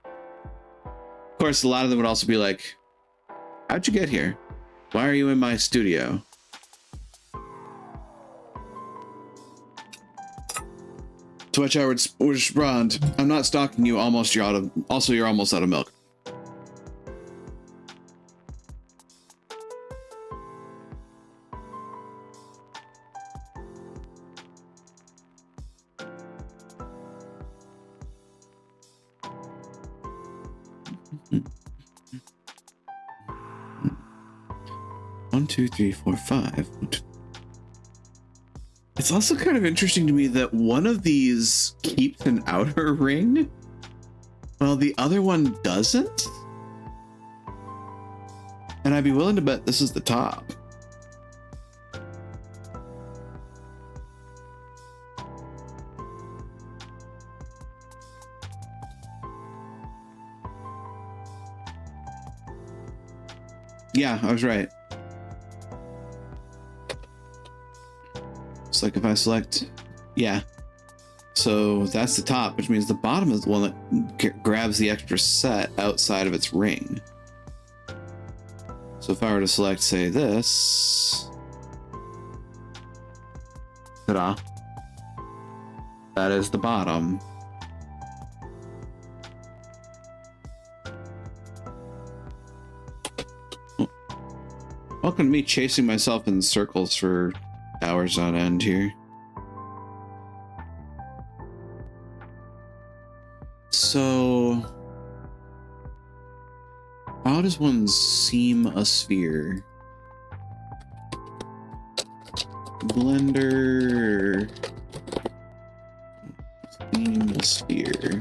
Of course, a lot of them would also be like, how'd you get here? Why are you in my studio? To which I would respond, I'm not stalking you, you're almost out of milk. 1, 2, 3, 4, 5. It's also kind of interesting to me that one of these keeps an outer ring, while the other one doesn't. And I'd be willing to bet this is the top. Yeah, I was right. It's like if I select, yeah. So that's the top, which means the bottom is the one that grabs the extra set outside of its ring. So if I were to select, say, this, ta-da, that is the bottom. Welcome to me chasing myself in circles for hours on end here. So, how does one seam a sphere? Blender, seam a sphere.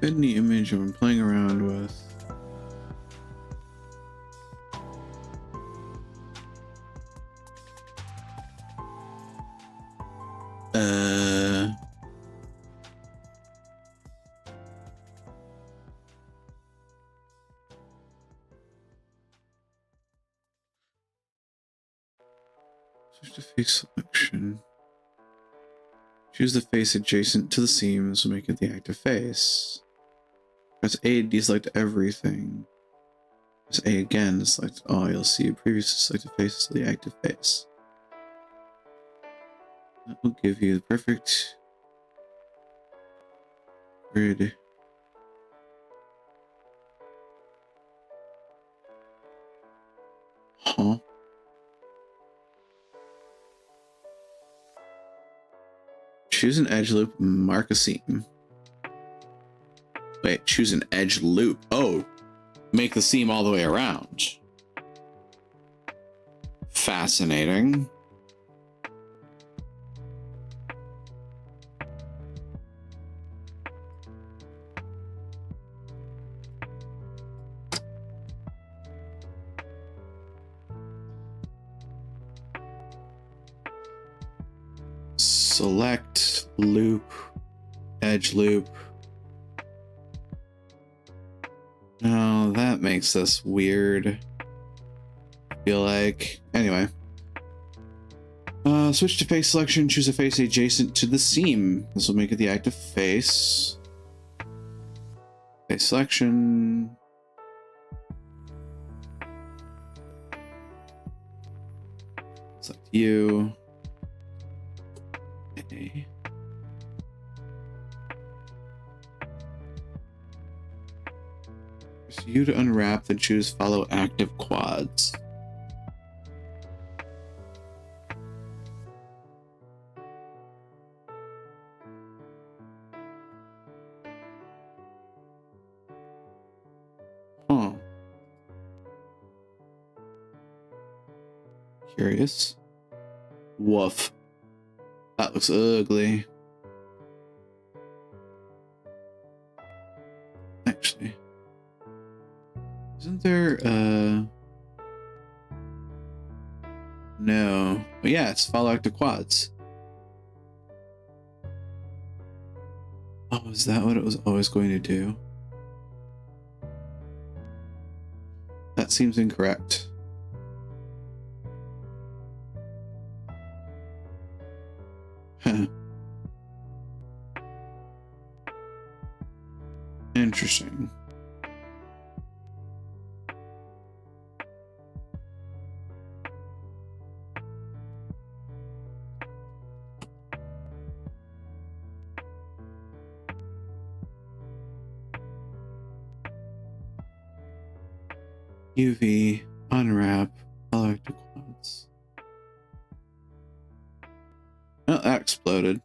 In the image I'm playing around with. Switch to face selection. Choose the face adjacent to the seams, make it the active face. Press A to deselect everything. Press A again to select all. You'll see a previously selected face to the active face. That will give you the perfect grid. Huh? Choose an edge loop, mark a seam. Wait, choose an edge loop. Oh, make the seam all the way around. Fascinating. Select loop, edge loop. No, that makes this weird. I feel like. Anyway. Switch to face selection, choose a face adjacent to the seam. This will make it the active face. Face selection. Select you. Okay. For you to unwrap, then choose follow active quads. Huh. Curious. Woof. That looks ugly. Actually. Isn't there, no. But yeah, it's follow active quads. Oh, is that what it was always going to do? That seems incorrect. Huh. Interesting. UV, unwrap, electric quads. Oh, that exploded.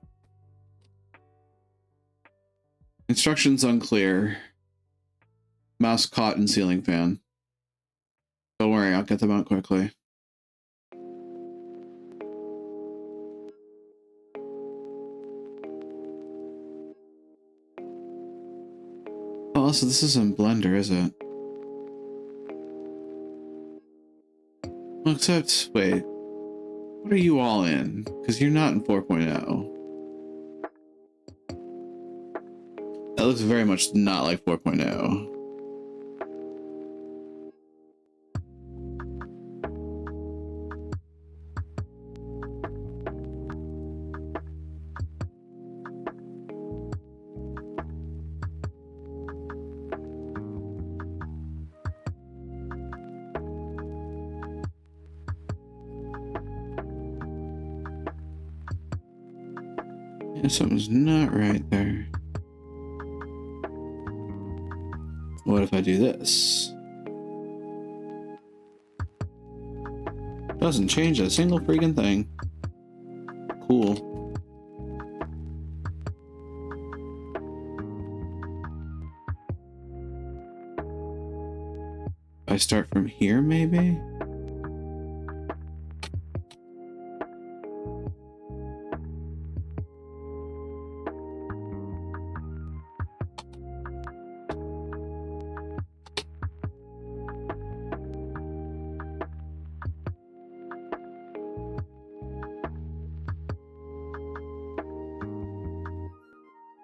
Instructions unclear. Mouse caught in ceiling fan. Don't worry, I'll get them out quickly. Oh, so this isn't Blender, is it? Well, except, wait. What are you all in? Because you're not in 4.0. That looks very much not like 4.0. Yeah, something's not right there. What if I do this? Doesn't change a single freaking thing. Cool. I start from here, maybe?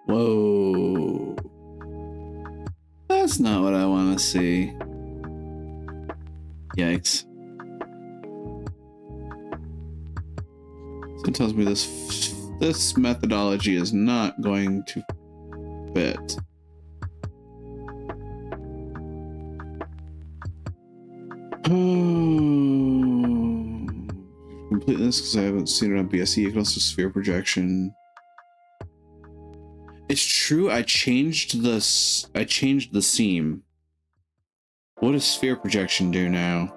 Whoa. That's not what I want to see. Yikes. So it tells me this methodology is not going to fit. Complete this because I haven't seen it on BSE. You can also sphere projection. It's true. I changed the seam. What does sphere projection do now?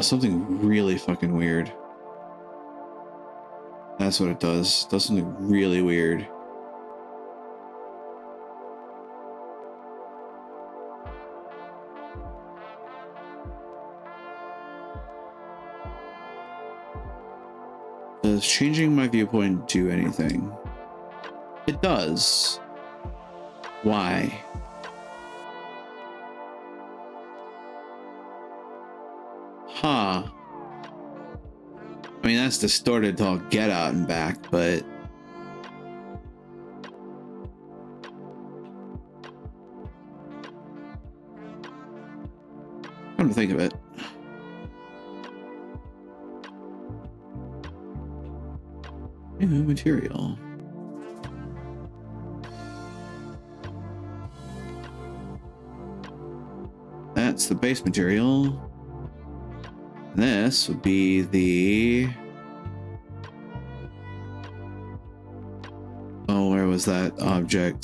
Something really fucking weird. That's what it does. It does something really weird. Does changing my viewpoint do anything? It does. Why? Huh. I mean, that's distorted to all get out and back, but... come to think of it. New material. That's the base material. This would be the... oh, where was that object?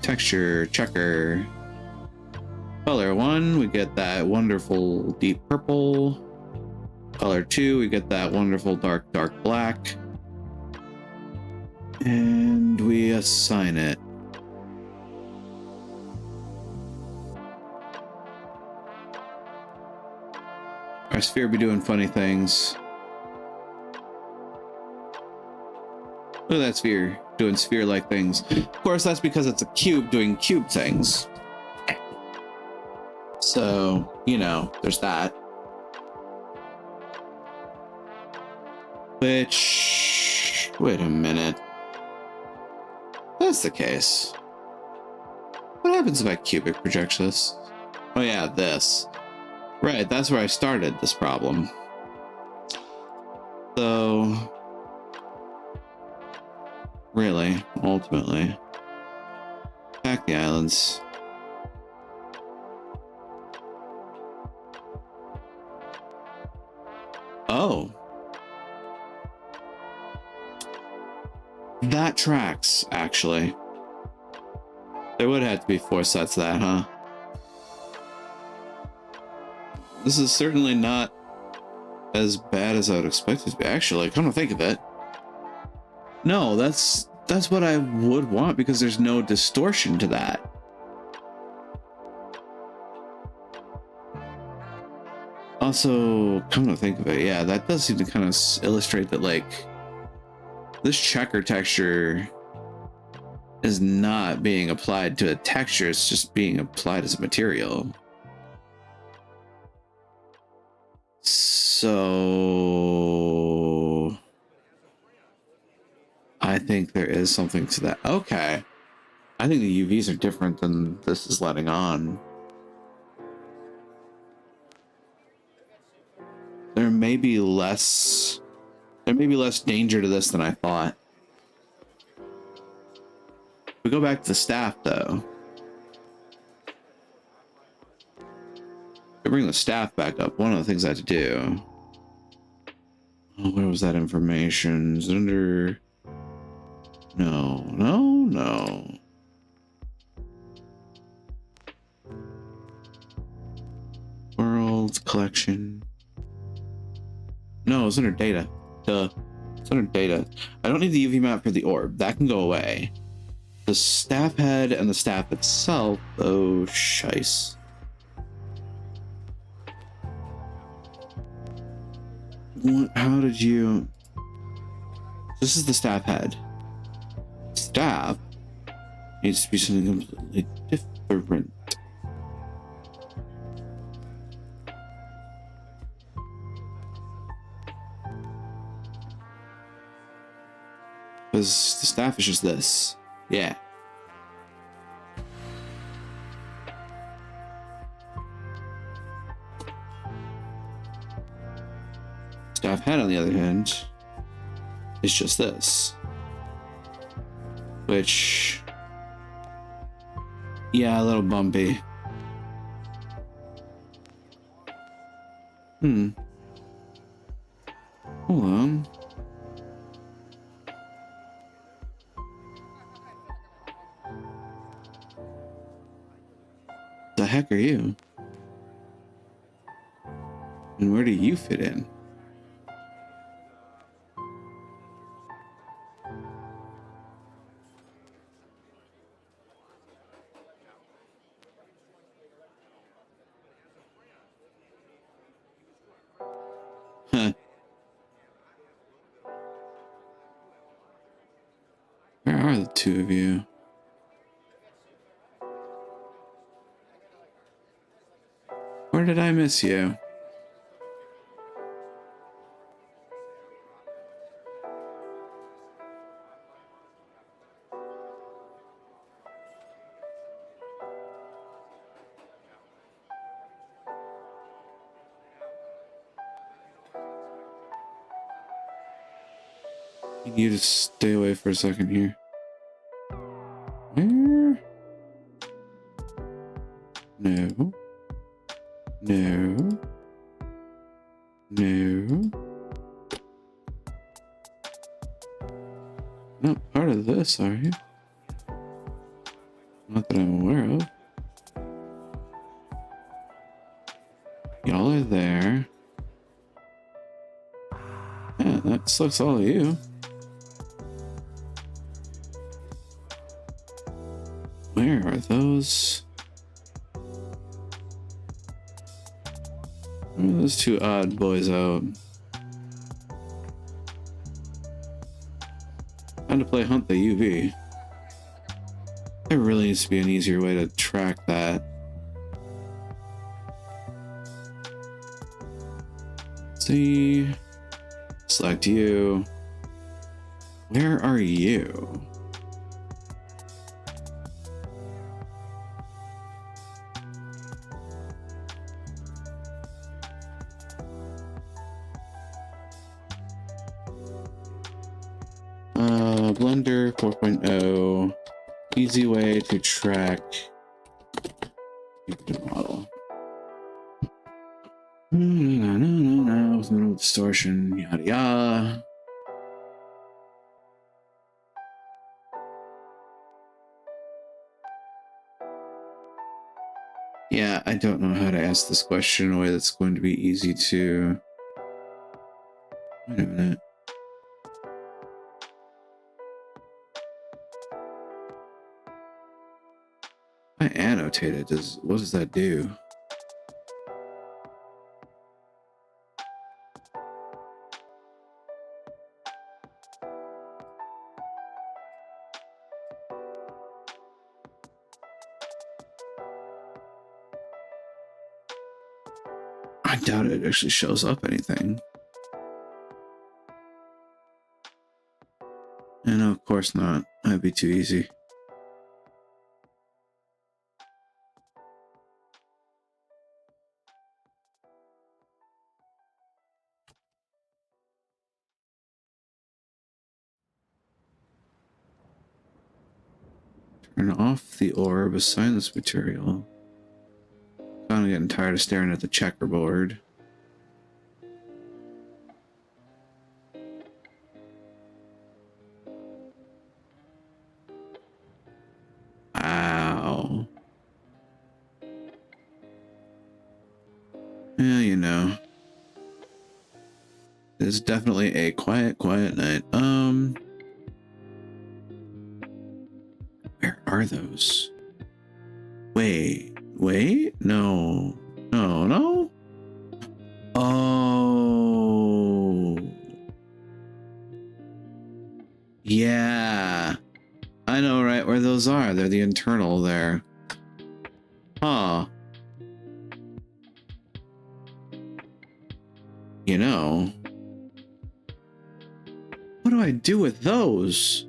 Texture, checker. Color 1, we get that wonderful deep purple. Color 2, we get that wonderful dark black. And we assign it. Our sphere be doing funny things. Look at that sphere doing sphere-like things. Of course, that's because it's a cube doing cube things. So, you know, there's that. Which... wait a minute. That's the case. What happens if I cubic project this? Oh yeah, this. Right, that's where I started this problem. So, really, ultimately, attack the islands. Oh. That tracks, actually. There would have to be 4 sets of that, huh? This is certainly not as bad as I would expect it to be. Actually, come to think of it. No, that's what I would want because there's no distortion to that. Also, come to think of it, yeah, that does seem to kind of illustrate that, like, this checker texture is not being applied to a texture, it's just being applied as a material. So I think there is something to that. Okay. I think the UVs are different than this is letting on. There may be less danger to this than I thought. We go back to the staff though. I bring the staff back up. One of the things I had to do. Oh, where was that information? Is it under? No. World collection. No, it's under data. Duh. It's under data. I don't need the UV map for the orb. That can go away. The staff head and the staff itself. Oh, shice. What? How did you? This is the staff head. Staff needs to be something completely different. Because the staff is just this. Yeah. Staff head, on the other hand, is just this. Which, yeah, a little bumpy. Hold on. The heck are you? And where do you fit in? Huh. Where are the two of you? Where did I miss you? You just stay away for a second here. Where? No. No. No. Not part of this, are you? Not that I'm aware of. Y'all are there. Yeah, that looks all of you. Where are those? Where are those two odd boys out? Time to play Hunt the UV. There really needs to be an easier way to track that. See, select you. Where are you? Blender 4.0. Easy way to track the model. No, with minimal distortion, yada yada. Yeah, I don't know how to ask this question in a way that's going to be easy to... Wait a minute. I annotate it. What does that do? I doubt it actually shows up anything. And no, of course not. That'd be too easy. Turn off the orb, assign this material. I'm getting tired of staring at the checkerboard. Ow. Yeah, you know. It's definitely a quiet night. Where are those? Wait. No. Oh. Yeah. I know right where those are. They're the internal there. Huh. You know. What do I do with those?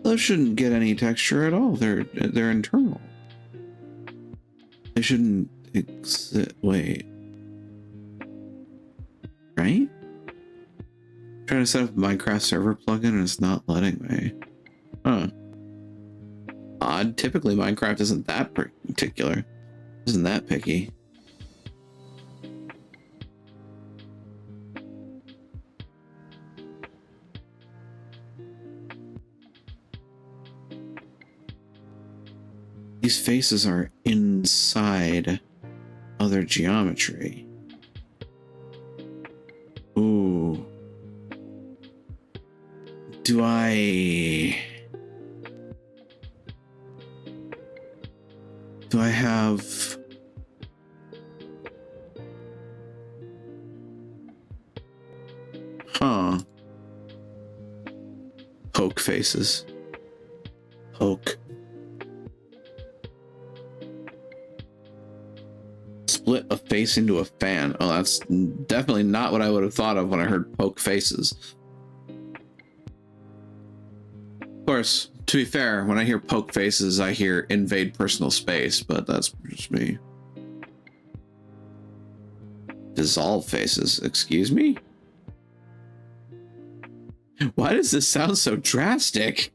Those shouldn't get any texture at all. They're internal. They shouldn't exist. Wait. Right? Trying to set up a Minecraft server plugin and it's not letting me. Huh. Odd. Typically Minecraft isn't that particular. Isn't that picky. These faces are inside other geometry. Ooh. Do I have... Huh. Poke faces. Poke. Split a face into a fan. Oh, that's definitely not what I would have thought of when I heard poke faces. Of course, to be fair, when I hear poke faces, I hear invade personal space, but that's just me. Dissolve faces. Excuse me? Why does this sound so drastic?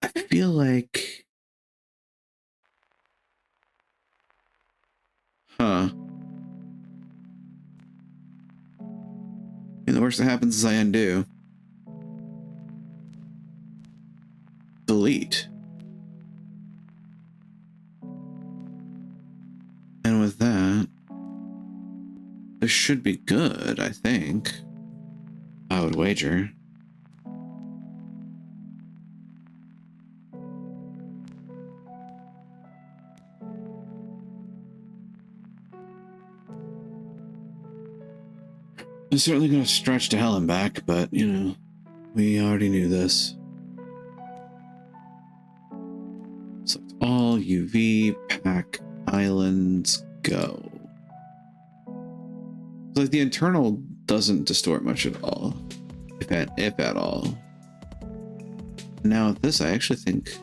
I feel like... Huh. And the worst that happens is I undo. Delete. And with that, this should be good, I think. I would wager. I'm certainly going to stretch to hell and back, but, you know, we already knew this. Select all UV, pack, islands, go. Like the internal doesn't distort much at all, if at all. Now with this, I actually think,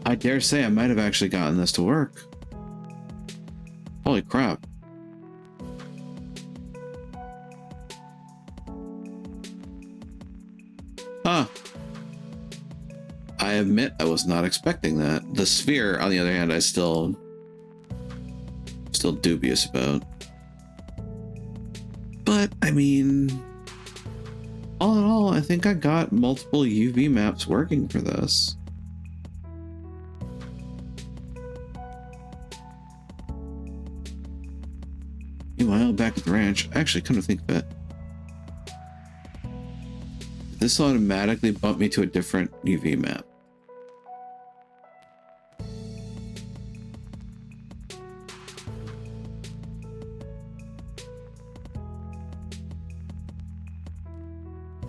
I dare say I might have actually gotten this to work. Holy crap. Huh. I admit I was not expecting that. The sphere, on the other hand, I still dubious about. But I mean, all in all, I think I got multiple UV maps working for this. Meanwhile, back at the ranch, actually, come to think of it, this automatically bumped me to a different UV map.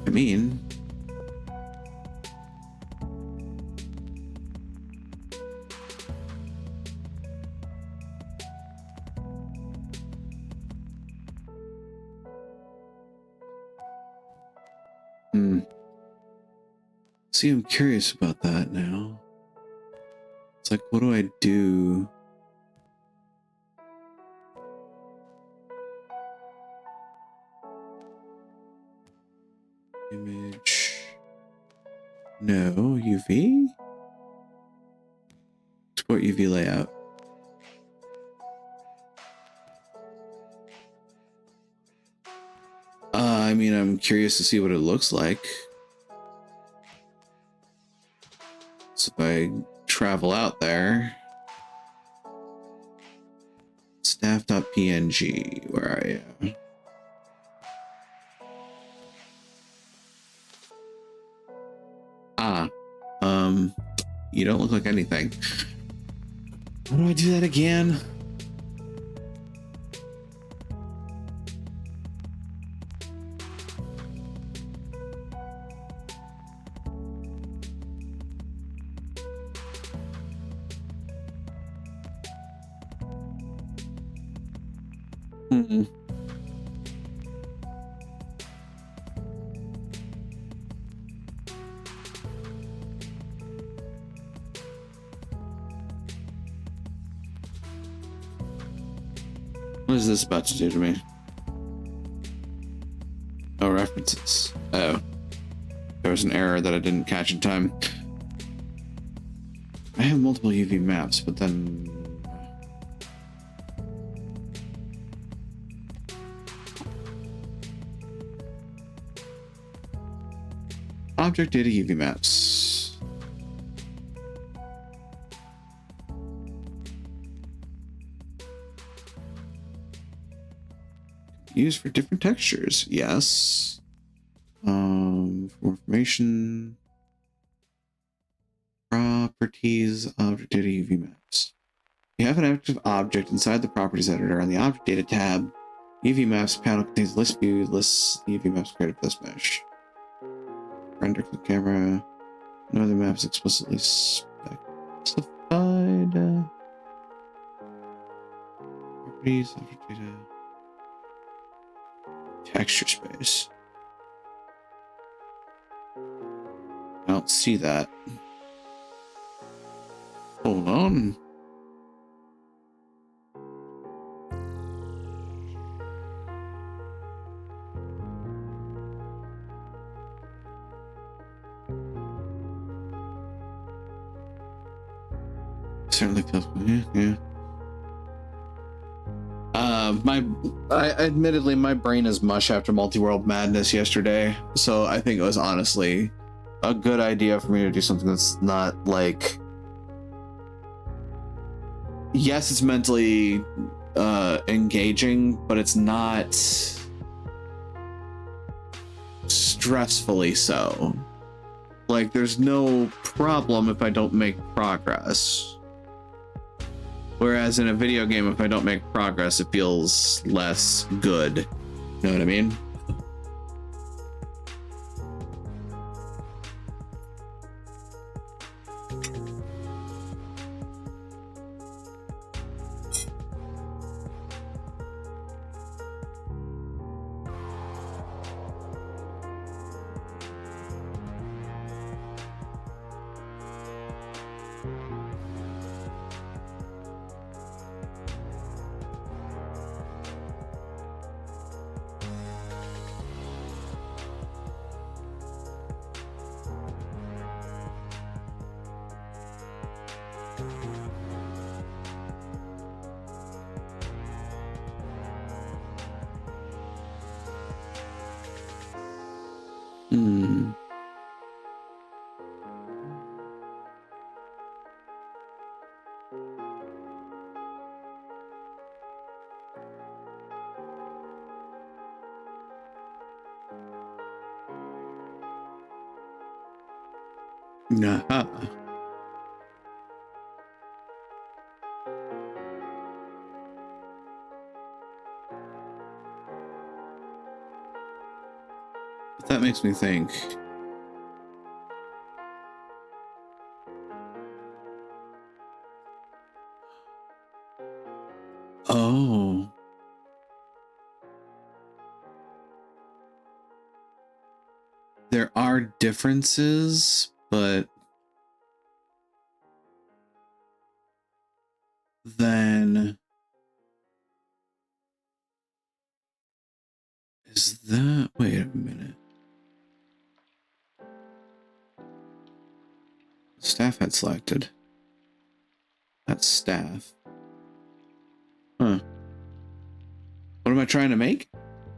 I mean, see, I'm curious about that now. It's like, what do I do? Image. No, UV? Export UV layout. I mean, I'm curious to see what it looks like. So if I travel out there, staff.png, where are you? You don't look like anything. How do I do that again? What is this about to do to me? Oh, references. Oh. There was an error that I didn't catch in time. I have multiple UV maps, but then... Object data UV maps. Used for different textures, yes. For more information, properties, object data UV maps. You have an active object inside the properties editor on the object data tab. UV maps panel contains list view, lists UV maps created for this mesh. Render click camera. No other maps explicitly specified. Properties, object data. Texture space. I don't see that. Hold on. Certainly feels, yeah. Admittedly, my brain is mush after Multi-World Madness yesterday, so I think it was honestly a good idea for me to do something that's not like, yes, it's mentally engaging, but it's not stressfully so. Like, there's no problem if I don't make progress. Whereas in a video game, if I don't make progress, it feels less good. You know what I mean? Nah. That makes me think. Oh. There are differences, but then is that, wait a minute. Staff had selected. That's staff. Huh. What am I trying to make?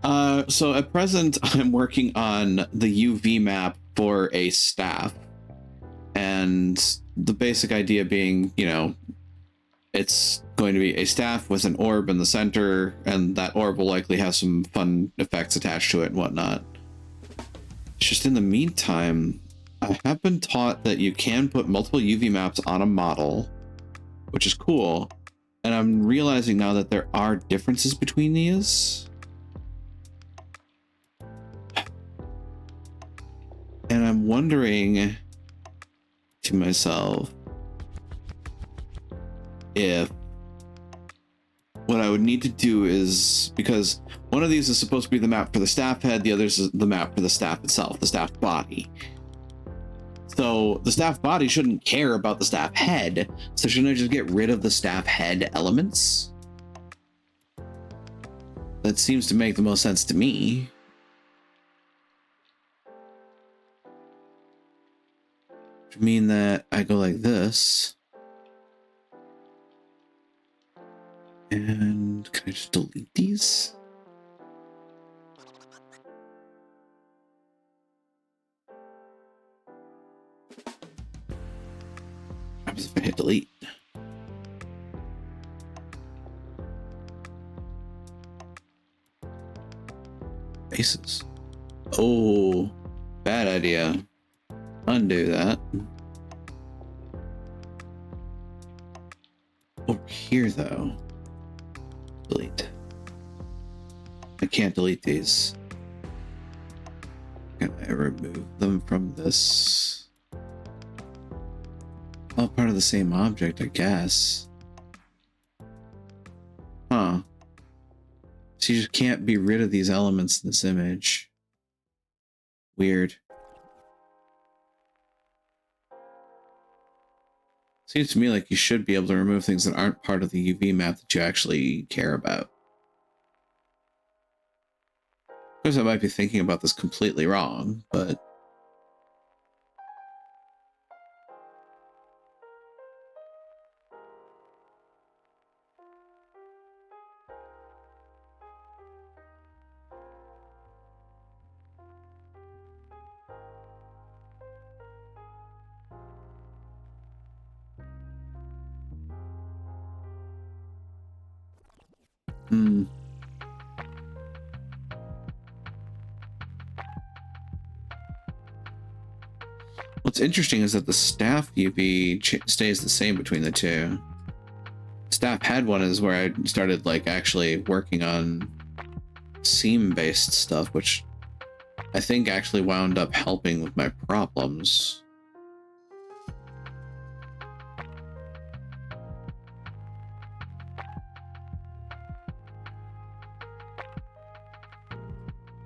So at present, I'm working on the UV map for a staff. And the basic idea being, you know, it's going to be a staff with an orb in the center, and that orb will likely have some fun effects attached to it and whatnot. It's just in the meantime, I have been taught that you can put multiple UV maps on a model, which is cool. And I'm realizing now that there are differences between these. And I'm wondering to myself if what I would need to do is, because one of these is supposed to be the map for the staff head, the other is the map for the staff itself, the staff body. So the staff body shouldn't care about the staff head, so shouldn't I just get rid of the staff head elements? That seems to make the most sense to me. Which mean that I go like this. And can I just delete these? What happens if I hit delete? Bases. Oh, bad idea. Undo that. Over here, though. Delete. I can't delete these. Can I remove them from this? All part of the same object, I guess. Huh. So you just can't be rid of these elements in this image. Weird. Seems to me like you should be able to remove things that aren't part of the UV map that you actually care about. Of course, I might be thinking about this completely wrong, but... What's interesting is that the staff UV stays the same between the two. Staff head one is where I started like actually working on seam-based stuff, which I think actually wound up helping with my problems.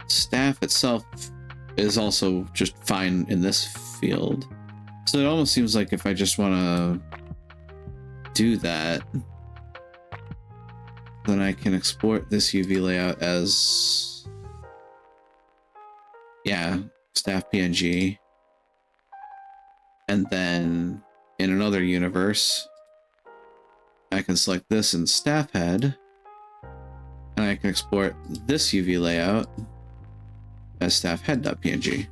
Staff itself is also just fine in this field. So it almost seems like if I just want to do that, then I can export this UV layout as, yeah, staff PNG. And then in another universe, I can select this in staff head, and I can export this UV layout as staff head.png.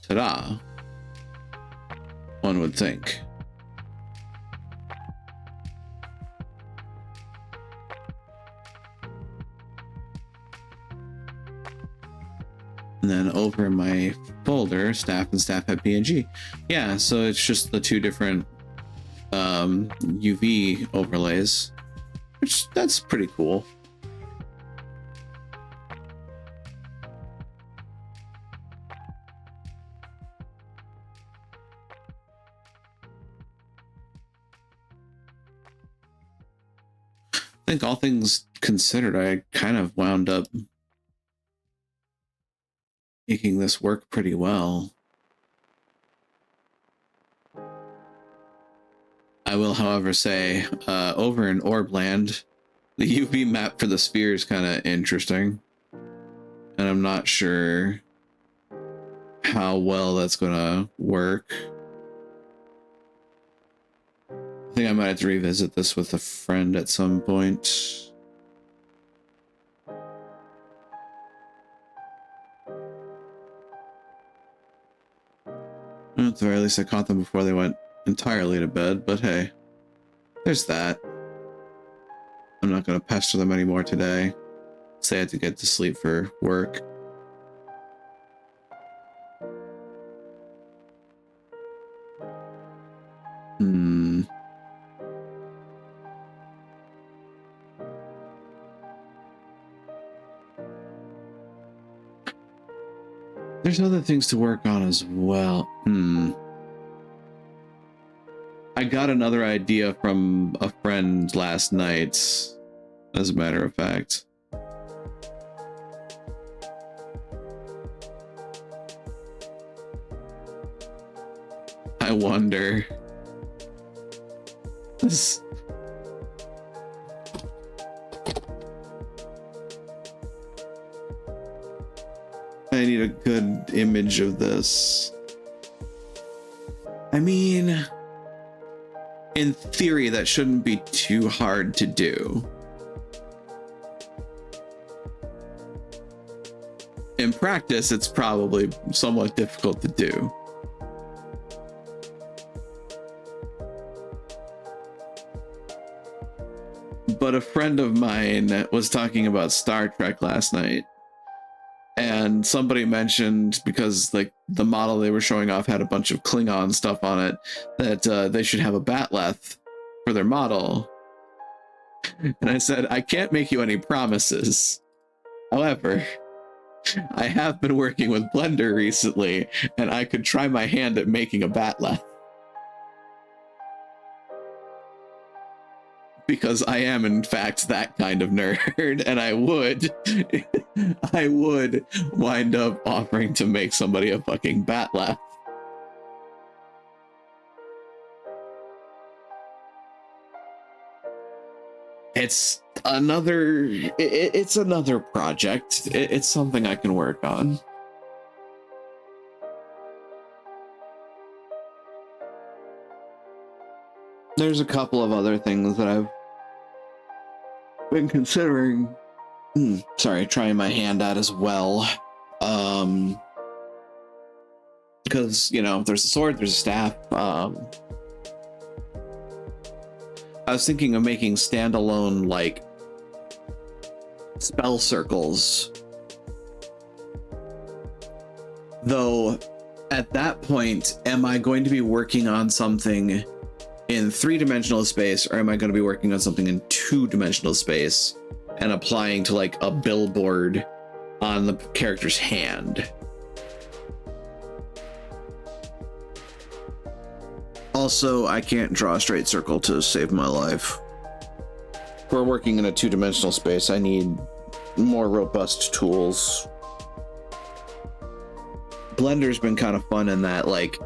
Ta-da! One would think. And then over in my folder, staff and staff at PNG. Yeah, so it's just the two different UV overlays, which that's pretty cool. I think all things considered, I kind of wound up making this work pretty well. I will, however, say, over in Orbland, the UV map for the sphere is kind of interesting. And I'm not sure how well that's going to work. I think I might have to revisit this with a friend at some point. At the very least, I caught them before they went entirely to bed, but hey, there's that. I'm not going to pester them anymore today. Say I had to get to sleep for work. There's other things to work on as well. I got another idea from a friend last night, as a matter of fact. I wonder. This... I need a good image of this. I mean, in theory, that shouldn't be too hard to do. In practice, it's probably somewhat difficult to do. But a friend of mine was talking about Star Trek last night. And somebody mentioned, because like the model they were showing off had a bunch of Klingon stuff on it, that they should have a Batleth for their model. And I said, I can't make you any promises. However, I have been working with Blender recently, and I could try my hand at making a Batleth. Because I am, in fact, that kind of nerd, and I would wind up offering to make somebody a fucking Batleth. It's another project. It's something I can work on. There's a couple of other things that I've been considering, trying my hand at as well. Because, you know, there's a sword, there's a staff. I was thinking of making standalone, like, spell circles. Though, at that point, am I going to be working on something in 3-dimensional space, or am I going to be working on something in 2-dimensional space and applying to like a billboard on the character's hand? Also, I can't draw a straight circle to save my life. If we're working in a 2-dimensional space, I need more robust tools. Blender's been kind of fun in that, like,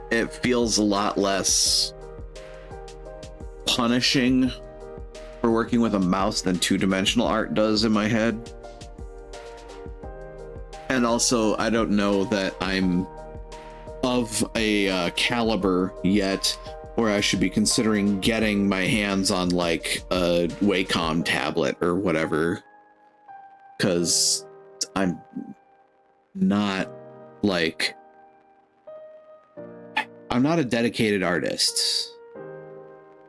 it feels a lot less punishing for working with a mouse than 2-dimensional art does in my head. And also, I don't know that I'm of a caliber yet where I should be considering getting my hands on like a Wacom tablet or whatever, because I'm not a dedicated artist.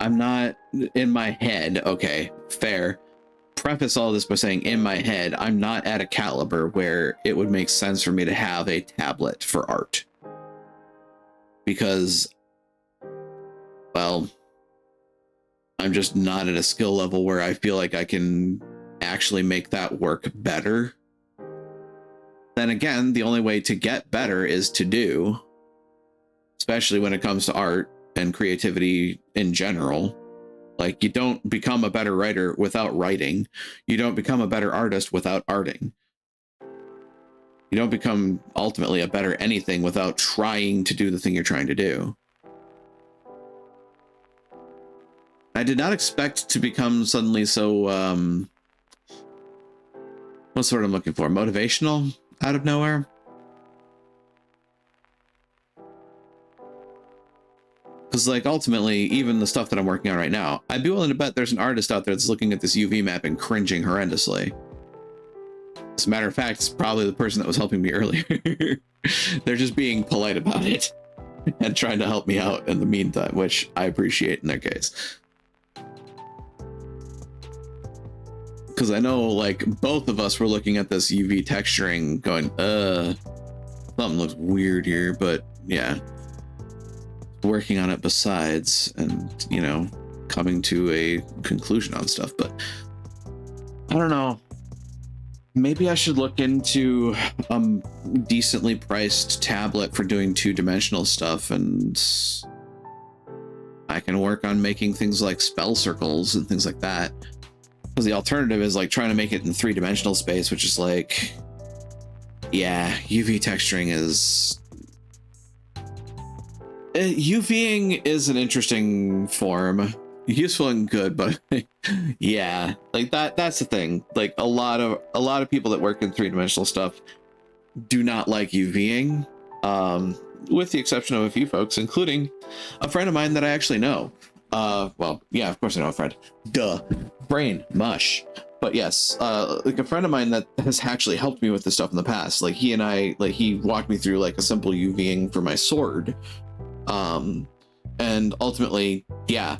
I'm not in my head. Okay, fair. preface all this by saying, in my head, I'm not at a caliber where it would make sense for me to have a tablet for art. Because, well, I'm just not at a skill level where I feel like I can actually make that work better. Then again, the only way to get better is to do, especially when it comes to art and creativity in general. Like, you don't become a better writer without writing. You don't become a better artist without arting. You don't become ultimately a better anything without trying to do the thing you're trying to do. I did not expect to become suddenly so, what's the word I'm looking for? Motivational out of nowhere? Because, like, ultimately, even the stuff that I'm working on right now, I'd be willing to bet there's an artist out there that's looking at this UV map and cringing horrendously. As a matter of fact, it's probably the person that was helping me earlier. They're just being polite about it and trying to help me out in the meantime, which I appreciate in their case. Because I know, like, both of us were looking at this UV texturing going, something looks weird here, but yeah. Working on it besides, and, you know, coming to a conclusion on stuff. But I don't know, maybe I should look into a decently priced tablet for doing two-dimensional stuff, and I can work on making things like spell circles and things like that, because the alternative is like trying to make it in three-dimensional space, which is like, yeah, UV texturing is UVing is an interesting form, useful and good, but yeah, like that's the thing. Like a lot of people that work in three-dimensional stuff do not like UVing, with the exception of a few folks, including a friend of mine that I actually know. Well, yeah, of course I know a friend. Duh. Brain mush. But yes, like a friend of mine that has actually helped me with this stuff in the past. Like he and I, like he walked me through like a simple UVing for my sword. And ultimately, yeah,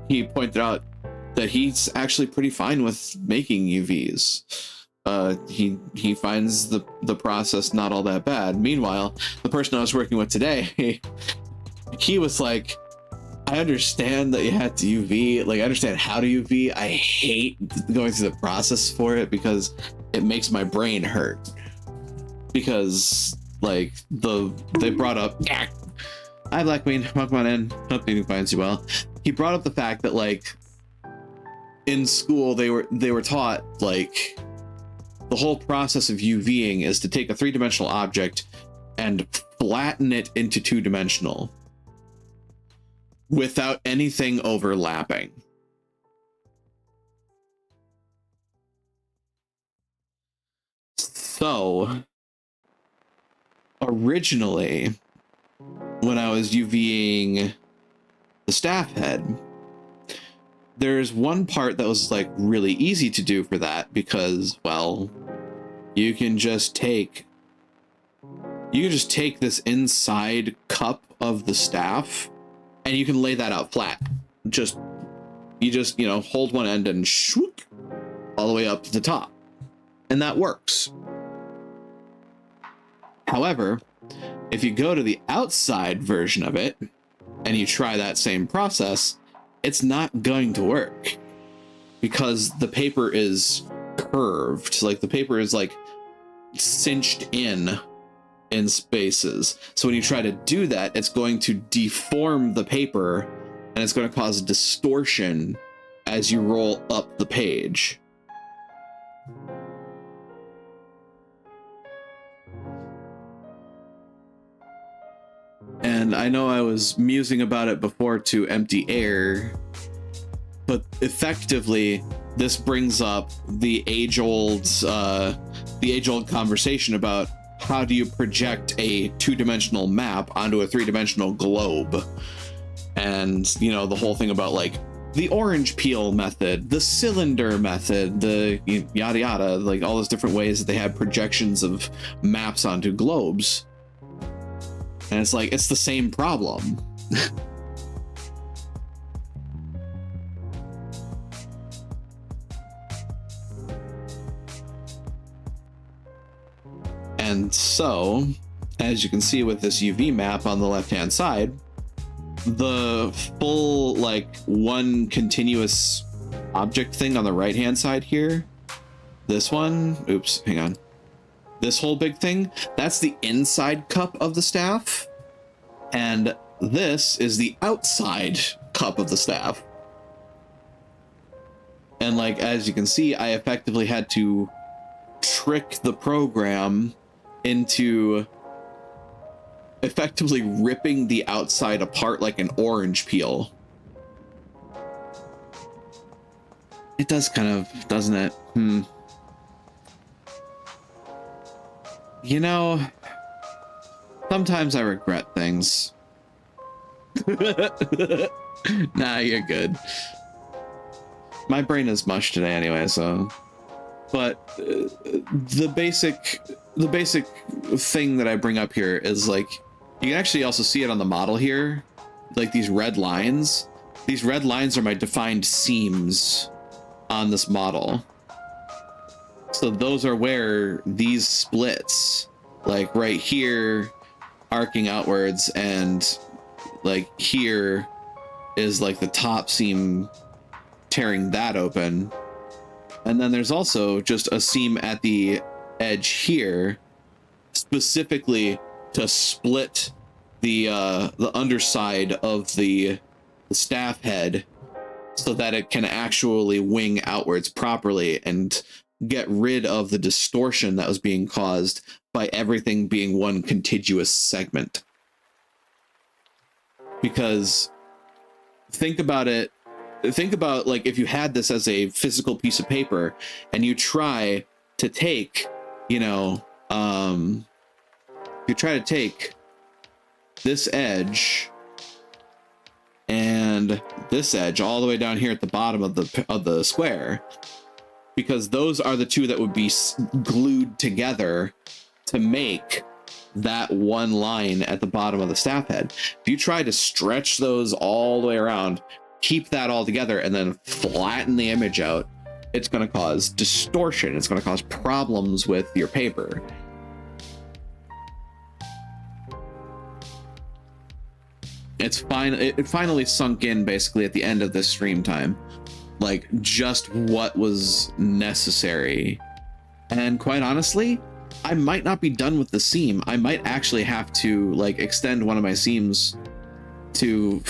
he pointed out that he's actually pretty fine with making UVs. He finds the process not all that bad. Meanwhile, the person I was working with today, he was like, I understand that you had to UV, like I understand how to UV. I hate going through the process for it because it makes my brain hurt. Because like they brought up, hi Black Queen, welcome on in, hope you finds you well. He brought up the fact that like in school they were taught like the whole process of UVing is to take a three-dimensional object and flatten it into two-dimensional without anything overlapping. So originally, when I was UVing the staff head, there's one part that was like really easy to do for that because, well, you can just take this inside cup of the staff and you can lay that out flat. You just, you know, hold one end and shoot all the way up to the top. And that works. However, if you go to the outside version of it and you try that same process, it's not going to work because the paper is curved. Like the paper is like cinched in spaces. So when you try to do that, it's going to deform the paper and it's going to cause distortion as you roll up the page. And I know I was musing about it before to empty air, but effectively this brings up the age-old conversation about how do you project a two-dimensional map onto a three-dimensional globe. And, you know, the whole thing about like the orange peel method, the cylinder method, the yada yada, like all those different ways that they have projections of maps onto globes. And it's like, it's the same problem. And so, as you can see with this UV map on the left-hand side, the full, like, one continuous object thing on the right-hand side here, this one, oops, hang on. This whole big thing, that's the inside cup of the staff. And this is the outside cup of the staff. And like, as you can see, I effectively had to trick the program into effectively ripping the outside apart like an orange peel. It does kind of, doesn't it? You know, sometimes I regret things. Nah, you're good. My brain is mush today anyway, so. But the basic thing that I bring up here is, like, you can actually also see it on the model here, like these red lines. These red lines are my defined seams on this model. So those are where these splits, like right here, arcing outwards, and like here is like the top seam tearing that open. And then there's also just a seam at the edge here, specifically to split the underside of the staff head so that it can actually wing outwards properly and get rid of the distortion that was being caused by everything being one contiguous segment. Because think about like if you had this as a physical piece of paper and you try to take, you know, you try to take this edge and this edge all the way down here at the bottom of the square, because those are the two that would be glued together to make that one line at the bottom of the staff head. If you try to stretch those all the way around, keep that all together, and then flatten the image out, it's going to cause distortion. It's going to cause problems with your paper. It's fine. It finally sunk in basically at the end of this stream time, like just what was necessary. And quite honestly, I might not be done with the seam. I might actually have to like extend one of my seams to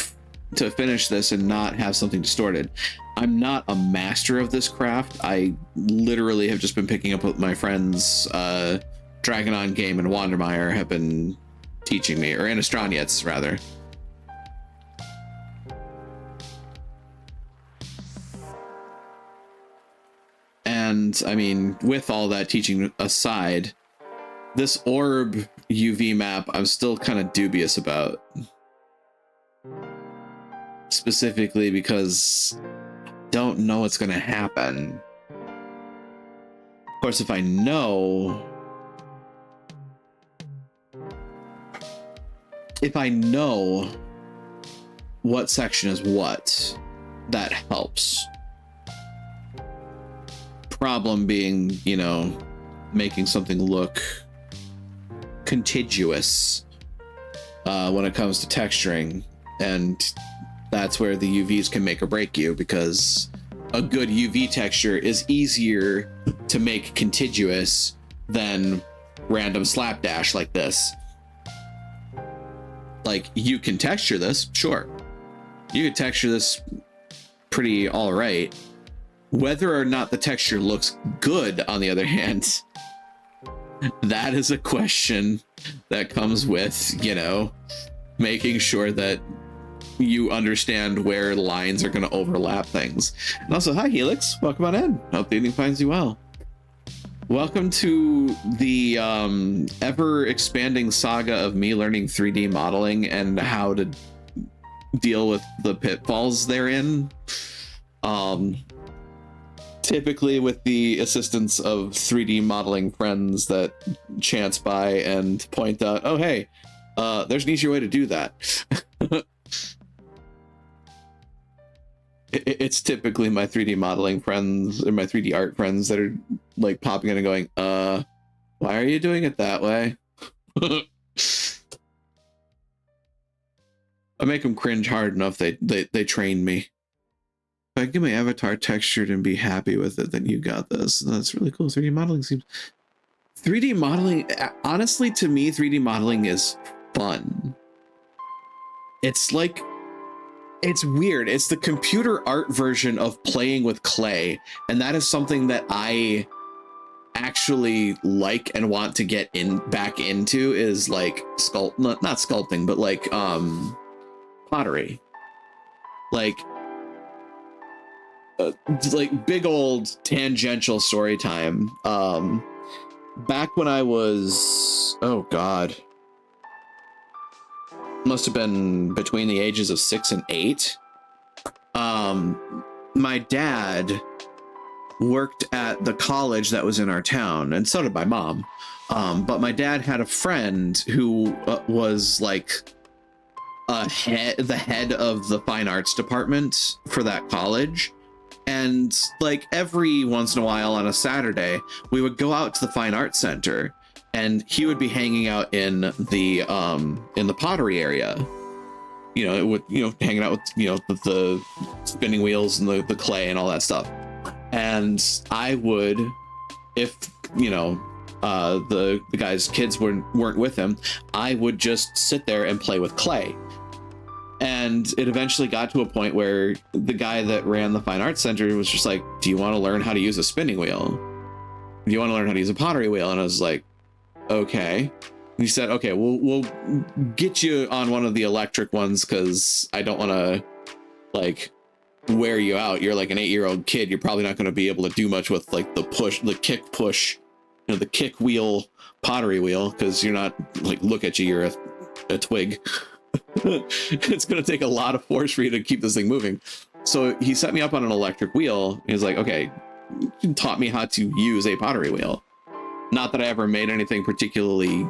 finish this and not have something distorted. I'm not a master of this craft. I literally have just been picking up what my friends Dragon On Game and Wandermeyer have been teaching me, or Anastroniets rather. And I mean, with all that teaching aside, this orb UV map I'm still kind of dubious about. Specifically because I don't know what's going to happen. Of course, if I know what section is what, that helps. Problem being, you know, making something look contiguous when it comes to texturing, and that's where the UVs can make or break you, because a good UV texture is easier to make contiguous than random slapdash like this. Like, you can texture this, sure. You can texture this pretty all right. Whether or not the texture looks good, on the other hand, that is a question that comes with, you know, making sure that you understand where lines are going to overlap things. And also, hi Helix, welcome on in. Hope the evening finds you well. Welcome to the ever expanding saga of me learning 3D modeling and how to deal with the pitfalls therein. Typically with the assistance of 3D modeling friends that chance by and point out, oh hey, there's an easier way to do that. It's typically my 3D modeling friends or my 3D art friends that are like popping in and going, Why are you doing it that way? I make them cringe hard enough. They train me. If I get my avatar textured and be happy with it, then you got this. That's really cool. 3D modeling seems... 3D modeling, honestly, to me, 3D modeling is fun. It's like... It's weird. It's the computer art version of playing with clay. And that is something that I actually like and want to get back into, is like not sculpting, but like pottery. Like big old tangential story time. Back when I was, oh god, must have been between the ages of 6 and 8. My dad worked at the college that was in our town, and so did my mom. But my dad had a friend who was like the head of the fine arts department for that college. And like every once in a while on a Saturday, we would go out to the fine arts center, and he would be hanging out in the pottery area. Hanging out with the spinning wheels and the clay and all that stuff. And I would, if the guy's kids weren't with him, I would just sit there and play with clay. And it eventually got to a point where the guy that ran the fine arts center was just like, do you want to learn how to use a spinning wheel? Do you want to learn how to use a pottery wheel? And I was like, okay. And he said, okay, we'll get you on one of the electric ones, because I don't want to like wear you out. You're like an 8-year-old kid. You're probably not going to be able to do much with like the kick push, the kick wheel pottery wheel, because you're not like, look at you, you're a twig. It's going to take a lot of force for you to keep this thing moving. So he set me up on an electric wheel. He's like, okay, you taught me how to use a pottery wheel. Not that I ever made anything particularly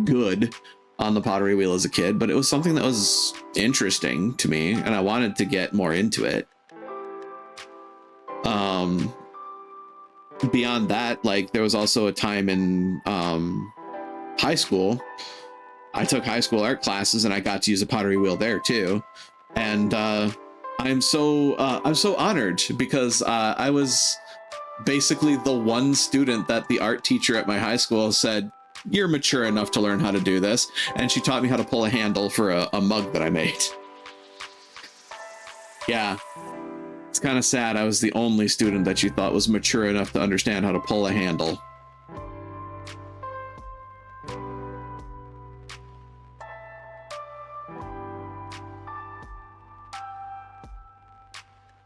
good on the pottery wheel as a kid, but it was something that was interesting to me, and I wanted to get more into it. Beyond that, like, there was also a time in high school. I took high school art classes, and I got to use a pottery wheel there too. And I'm so honored, because I was basically the one student that the art teacher at my high school said, you're mature enough to learn how to do this. And she taught me how to pull a handle for a mug that I made. Yeah. It's kind of sad. I was the only student that you thought was mature enough to understand how to pull a handle.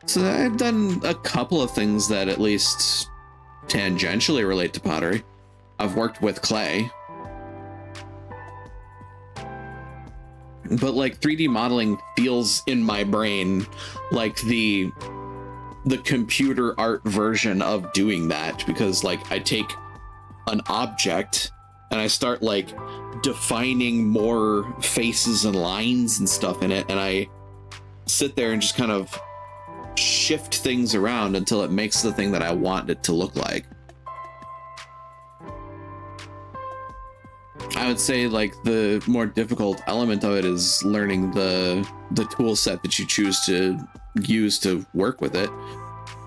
So I've done a couple of things that at least tangentially relate to pottery. I've worked with clay. But like 3D modeling feels in my brain like the computer art version of doing that, because like I take an object and I start like defining more faces and lines and stuff in it, and I sit there and just kind of shift things around until it makes the thing that I want it to look like. I would say like the more difficult element of it is learning the tool set that you choose to use to work with it,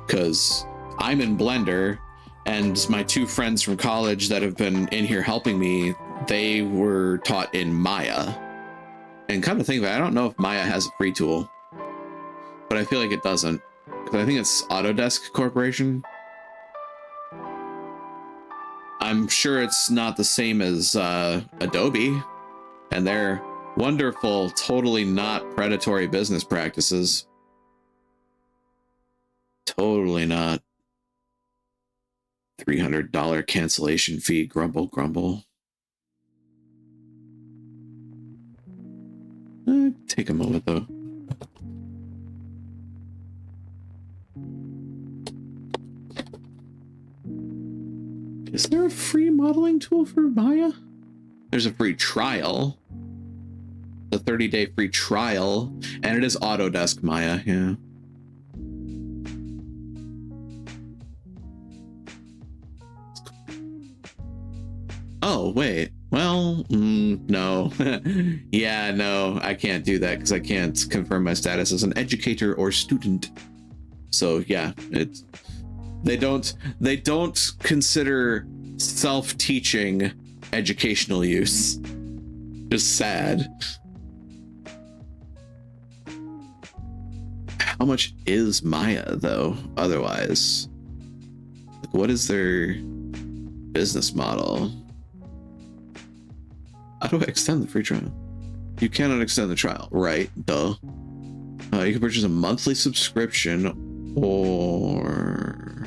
because I'm in Blender, and my two friends from college that have been in here helping me, they were taught in Maya. And come to think of it, I don't know if Maya has a free tool, but I feel like it doesn't, because I think it's Autodesk Corporation. I'm sure it's not the same as Adobe and their wonderful, totally not predatory business practices. Totally not. $300 cancellation fee, grumble, grumble. Take a moment though. Is there a free modeling tool for Maya? There's a free trial. The 30-day free trial. And it is Autodesk Maya, yeah. Oh, wait. Well, no. Yeah, no, I can't do that because I can't confirm my status as an educator or student. So yeah, they don't consider self-teaching educational use. Just sad. How much is Maya though? Otherwise, like, what is their business model? How do I extend the free trial? You cannot extend the trial, right? Duh. You can purchase a monthly subscription or...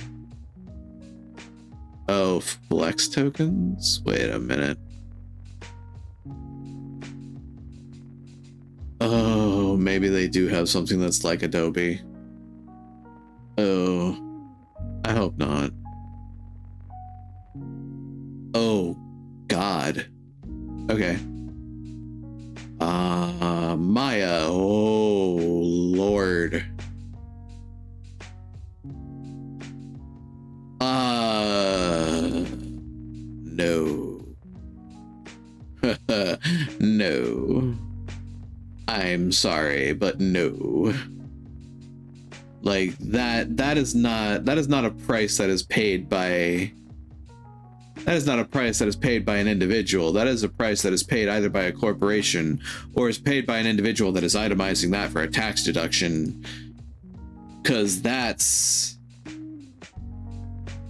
Oh, flex tokens? Wait a minute. Oh, maybe they do have something that's like Adobe. Oh, I hope not. Oh, God. Okay. Maya. Oh, Lord. No. No. I'm sorry, but no. Like that is not a price that is paid by an individual. That is a price that is paid either by a corporation or is paid by an individual that is itemizing that for a tax deduction. Cause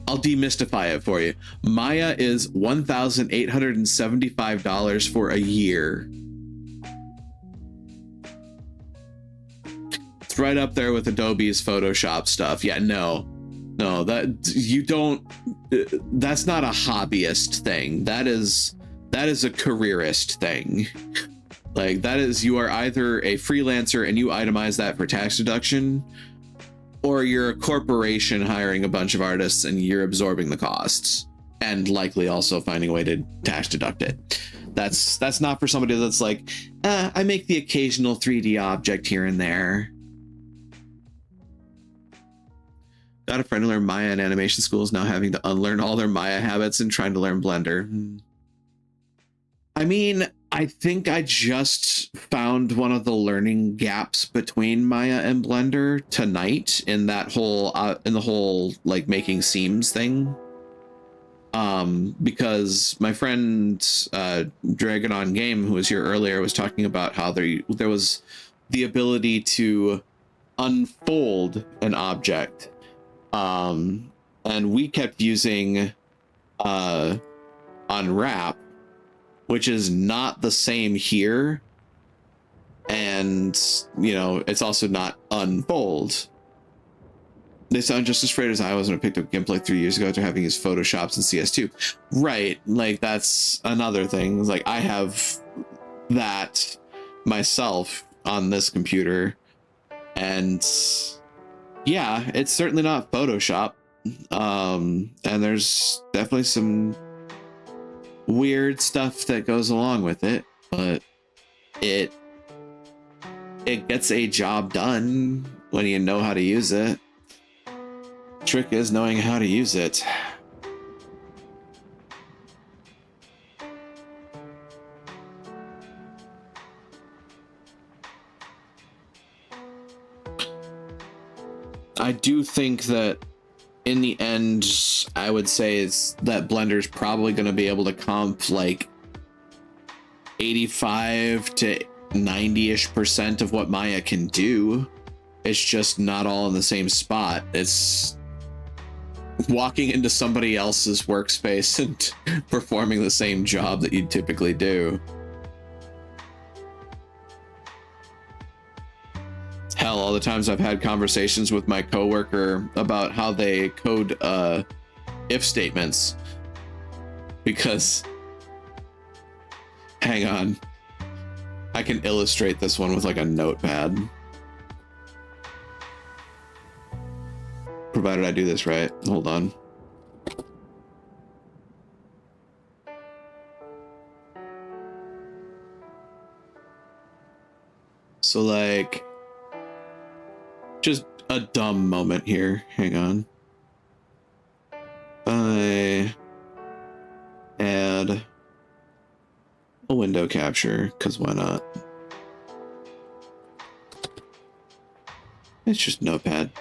I'll demystify it for you. Maya is $1,875 for a year. It's right up there with Adobe's Photoshop stuff. Yeah, no, that's not a hobbyist thing. That is a careerist thing. Like, that is, you are either a freelancer and you itemize that for tax deduction, or you're a corporation hiring a bunch of artists and you're absorbing the costs and likely also finding a way to tax deduct it. That's not for somebody that's like, I make the occasional 3D object here and there. Got a friend who learned Maya in animation school is now having to unlearn all their Maya habits and trying to learn Blender. I mean, I think I just found one of the learning gaps between Maya and Blender tonight in that whole in the whole like making seams thing. Because my friend Dragon on Game, who was here earlier, was talking about how there was the ability to unfold an object, and we kept using unwrap, which is not the same here, and you know, it's also not unfold. They sound just as afraid as I was when I picked up Gameplay 3 years ago after having used Photoshops and CS2. Right, like that's another thing. It's like I have that myself on this computer, and yeah, it's certainly not Photoshop. And there's definitely some weird stuff that goes along with it, but it gets a job done when you know how to use it. Trick is knowing how to use it. I do think that in the end, I would say is that Blender's probably going to be able to comp like 85 to 90-ish% of what Maya can do. It's just not all in the same spot. It's walking into somebody else's workspace and performing the same job that you typically do. Hell, all the times I've had conversations with my coworker about how they code if statements, because hang on, I can illustrate this one with like a notepad, provided I do this right. Hold on. So like, just a dumb moment here. Hang on. I add a window capture, because why not? It's just Notepad.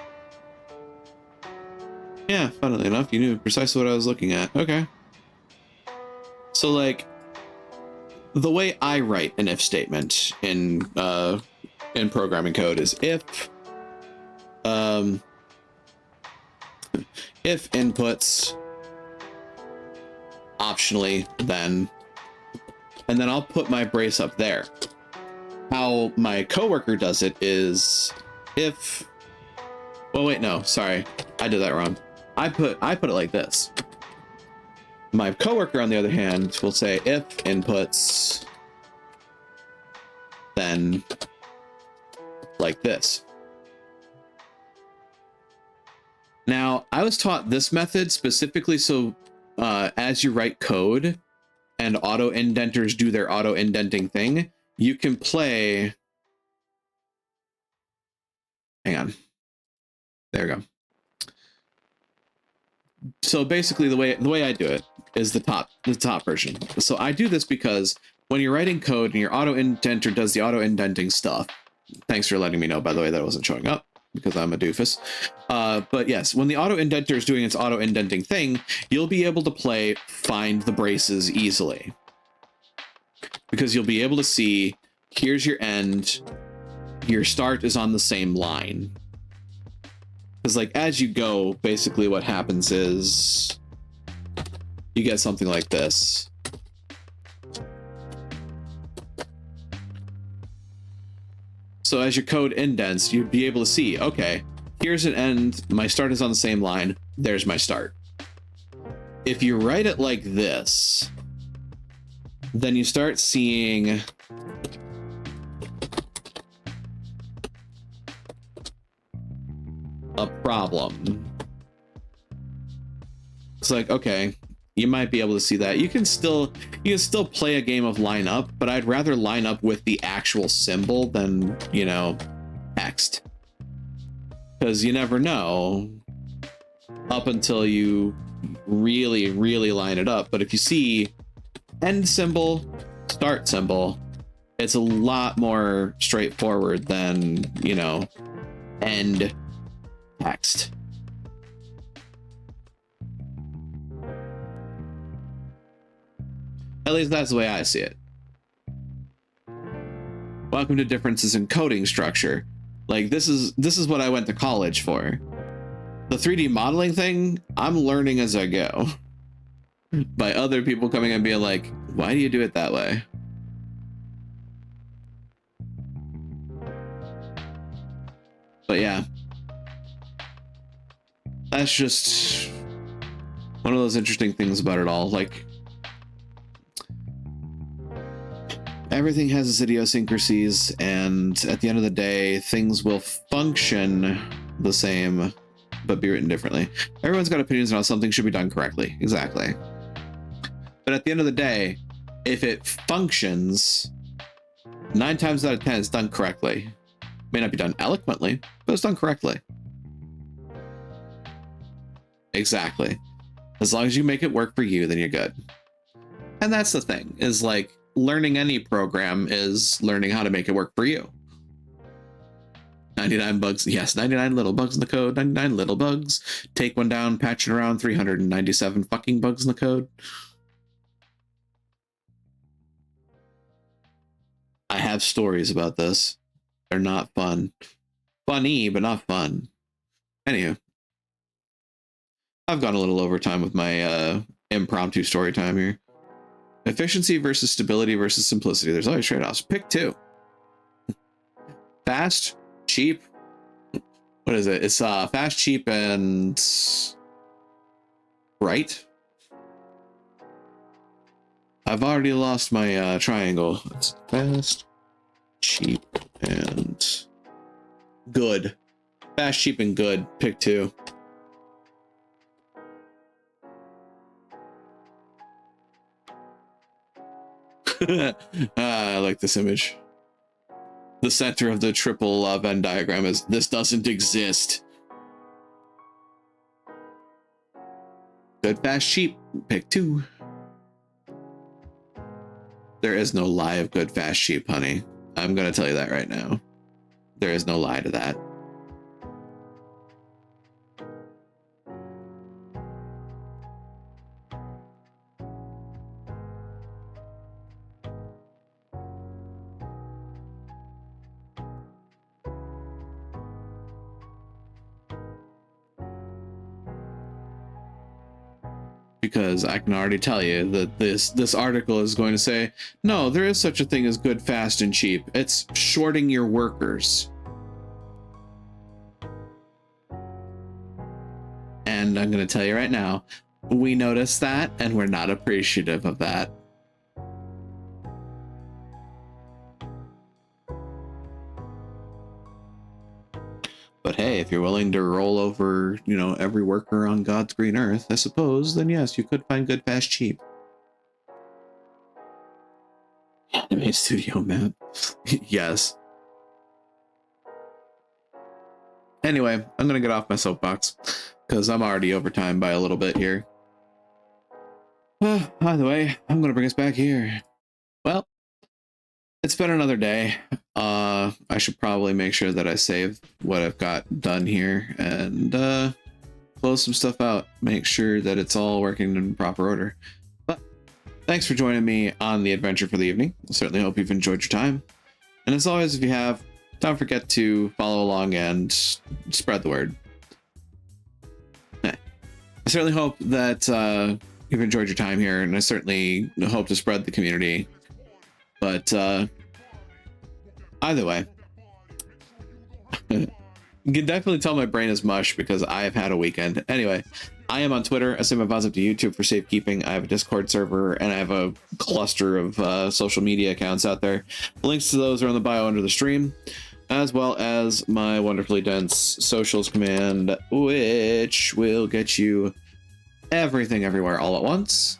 Yeah, funnily enough, you knew precisely what I was looking at. Okay. So, like, the way I write an if statement in programming code is if inputs optionally then, and then I'll put my brace up there. How my coworker does it is if, well, wait, no, sorry, I did that wrong. I put it like this. My coworker, on the other hand, will say if inputs, then like this. Now, I was taught this method specifically so as you write code and auto indenters do their auto indenting thing, you can play. Hang on. There we go. So basically the way I do it is the top version. So I do this because when you're writing code and your auto indenter does the auto indenting stuff. Thanks for letting me know, by the way, that it wasn't showing up because I'm a doofus. But yes, when the auto indenter is doing its auto indenting thing, you'll be able to play find the braces easily. Because you'll be able to see, here's your end, your start is on the same line. Because, like, as you go, basically what happens is you get something like this. So as your code indents, you'd be able to see, okay, here's an end, my start is on the same line, there's my start. If you write it like this, then you start seeing a problem. It's like, okay, you might be able to see that. You can still play a game of line up, but I'd rather line up with the actual symbol than, you know, text. Because you never know up until you really, really line it up. But if you see end symbol, start symbol, it's a lot more straightforward than, you know, end text. At least that's the way I see it. Welcome to differences in coding structure. Like, this is what I went to college for. The 3D modeling thing, I'm learning as I go. By other people coming and being like, why do you do it that way? But yeah. That's just one of those interesting things about it all. Like, everything has its idiosyncrasies, and at the end of the day, things will function the same, but be written differently. Everyone's got opinions on how something should be done correctly. Exactly. But at the end of the day, if it functions, 9 times out of 10, it's done correctly. May not be done eloquently, but it's done correctly. Exactly. As long as you make it work for you, then you're good. And that's the thing, is like, learning any program is learning how to make it work for you. 99 bugs. Yes, 99 little bugs in the code. 99 little bugs. Take one down, patch it around. 397 fucking bugs in the code. I have stories about this. They're not fun. Funny, but not fun. Anywho. I've gone a little over time with my impromptu story time here. Efficiency versus stability versus simplicity. There's always trade-offs. Pick 2. Fast, cheap. What is it? It's fast, cheap, and right. I've already lost my triangle. It's fast, cheap, and good. Fast, cheap, and good. Pick 2. I like this image. The center of the triple Venn diagram is this doesn't exist. Good, fast, cheap. Pick 2. There is no lie of good, fast, cheap, honey. I'm going to tell you that right now. There is no lie to that. Because I can already tell you that this article is going to say, no, there is such a thing as good, fast, and cheap. It's shorting your workers. And I'm going to tell you right now, we noticed that and we're not appreciative of that. But hey, if you're willing to roll over, you know, every worker on God's green earth, I suppose, then yes, you could find good, fast, cheap. Anime studio map. Yes. Anyway, I'm going to get off my soapbox because I'm already over time by a little bit here. Either way, I'm going to bring us back here. Well, it's been another day. I should probably make sure that I save what I've got done here and close some stuff out. Make sure that it's all working in proper order. But thanks for joining me on the adventure for the evening. I certainly hope you've enjoyed your time. And as always, if you have, don't forget to follow along and spread the word. I certainly hope that you've enjoyed your time here, and I certainly hope to spread the community. But either way, you can definitely tell my brain is mush because I have had a weekend. Anyway, I am on Twitter. I send my VODs up to YouTube for safekeeping. I have a Discord server, and I have a cluster of social media accounts out there. The links to those are in the bio under the stream, as well as my wonderfully dense socials command, which will get you everything everywhere all at once.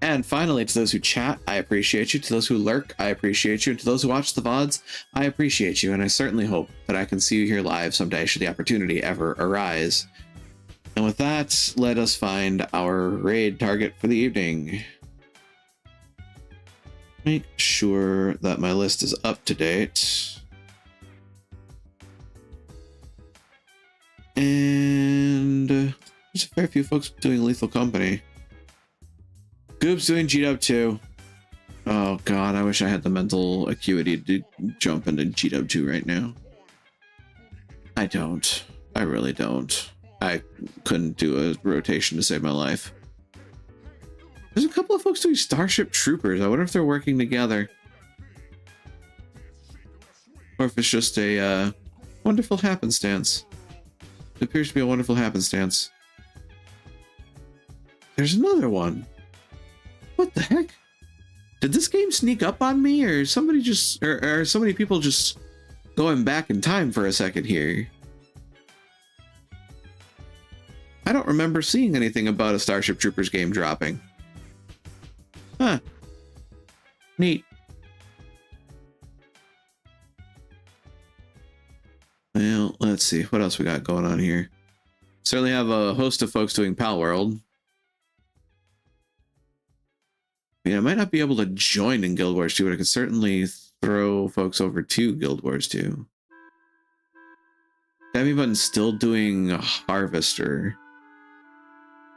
And finally, to those who chat, I appreciate you. To those who lurk, I appreciate you. And to those who watch the VODs, I appreciate you. And I certainly hope that I can see you here live someday should the opportunity ever arise. And with that, let us find our raid target for the evening. Make sure that my list is up to date. And there's a fair few folks doing Lethal Company. Goob's doing G-Dub 2. Oh god, I wish I had the mental acuity to jump into G-Dub 2 right now. I don't. I really don't. I couldn't do a rotation to save my life. There's a couple of folks doing Starship Troopers. I wonder if they're working together. Or if it's just a wonderful happenstance. It appears to be a wonderful happenstance. There's another one. What the heck? Did this game sneak up on me, or somebody just, or are so many people just going back in time for a second here? I don't remember seeing anything about a Starship Troopers game dropping. Huh. Neat. Well, let's see. What else we got going on here? Certainly have a host of folks doing Palworld. Yeah, I might not be able to join in Guild Wars 2, but I could certainly throw folks over to Guild Wars 2. Demibutton's still doing Harvester.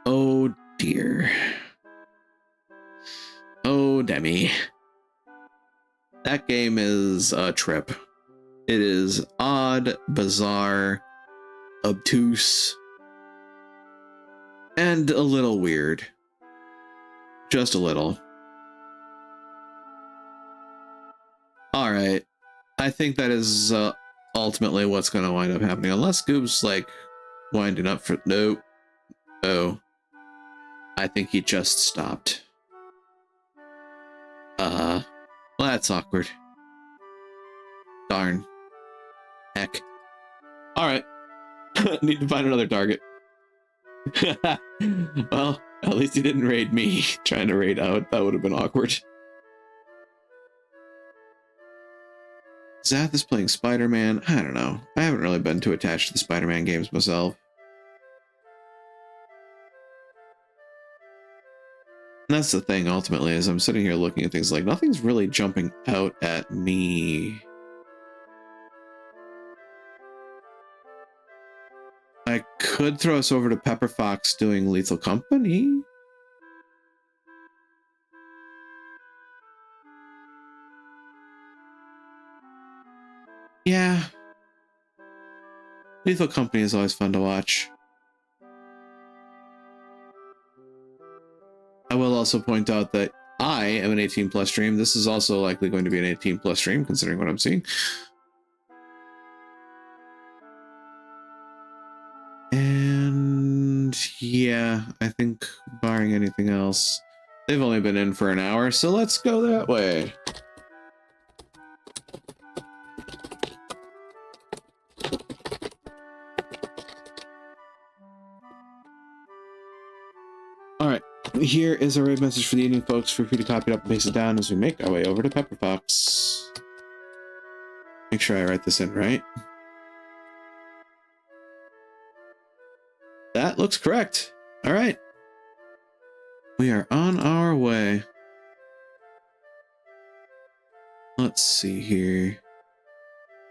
Oh dear. Oh, Demi. That game is a trip. It is odd, bizarre, obtuse, and a little weird. Just a little. Alright. I think that is ultimately what's going to wind up happening. Unless Goob's like winding up for... Nope. Oh. I think he just stopped. Well, that's awkward. Darn. Heck. Alright. Need to find another target. Well, at least he didn't raid me. Trying to raid out. That would have been awkward. Zath is playing Spider-Man. I don't know. I haven't really been too attached to the Spider-Man games myself. And that's the thing, ultimately, is I'm sitting here looking at things like nothing's really jumping out at me. I could throw us over to Pepper Fox doing Lethal Company. Yeah. Lethal Company is always fun to watch. I will also point out that I am an 18 plus stream. This is also likely going to be an 18 plus stream, considering what I'm seeing. And yeah, I think barring anything else, they've only been in for an hour, so let's go that way. All right, here is a raid message for the evening, folks. Feel free to copy it up and paste it down as we make our way over to Pepper Fox. Make sure I write this in right. That looks correct. All right. We are on our way. Let's see here.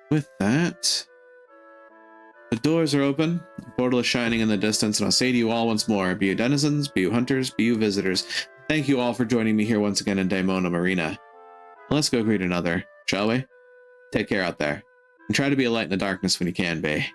With that, the doors are open, the portal is shining in the distance, and I'll say to you all once more, be you denizens, be you hunters, be you visitors, thank you all for joining me here once again in Daimona Marina. Let's go greet another, shall we? Take care out there, and try to be a light in the darkness when you can be.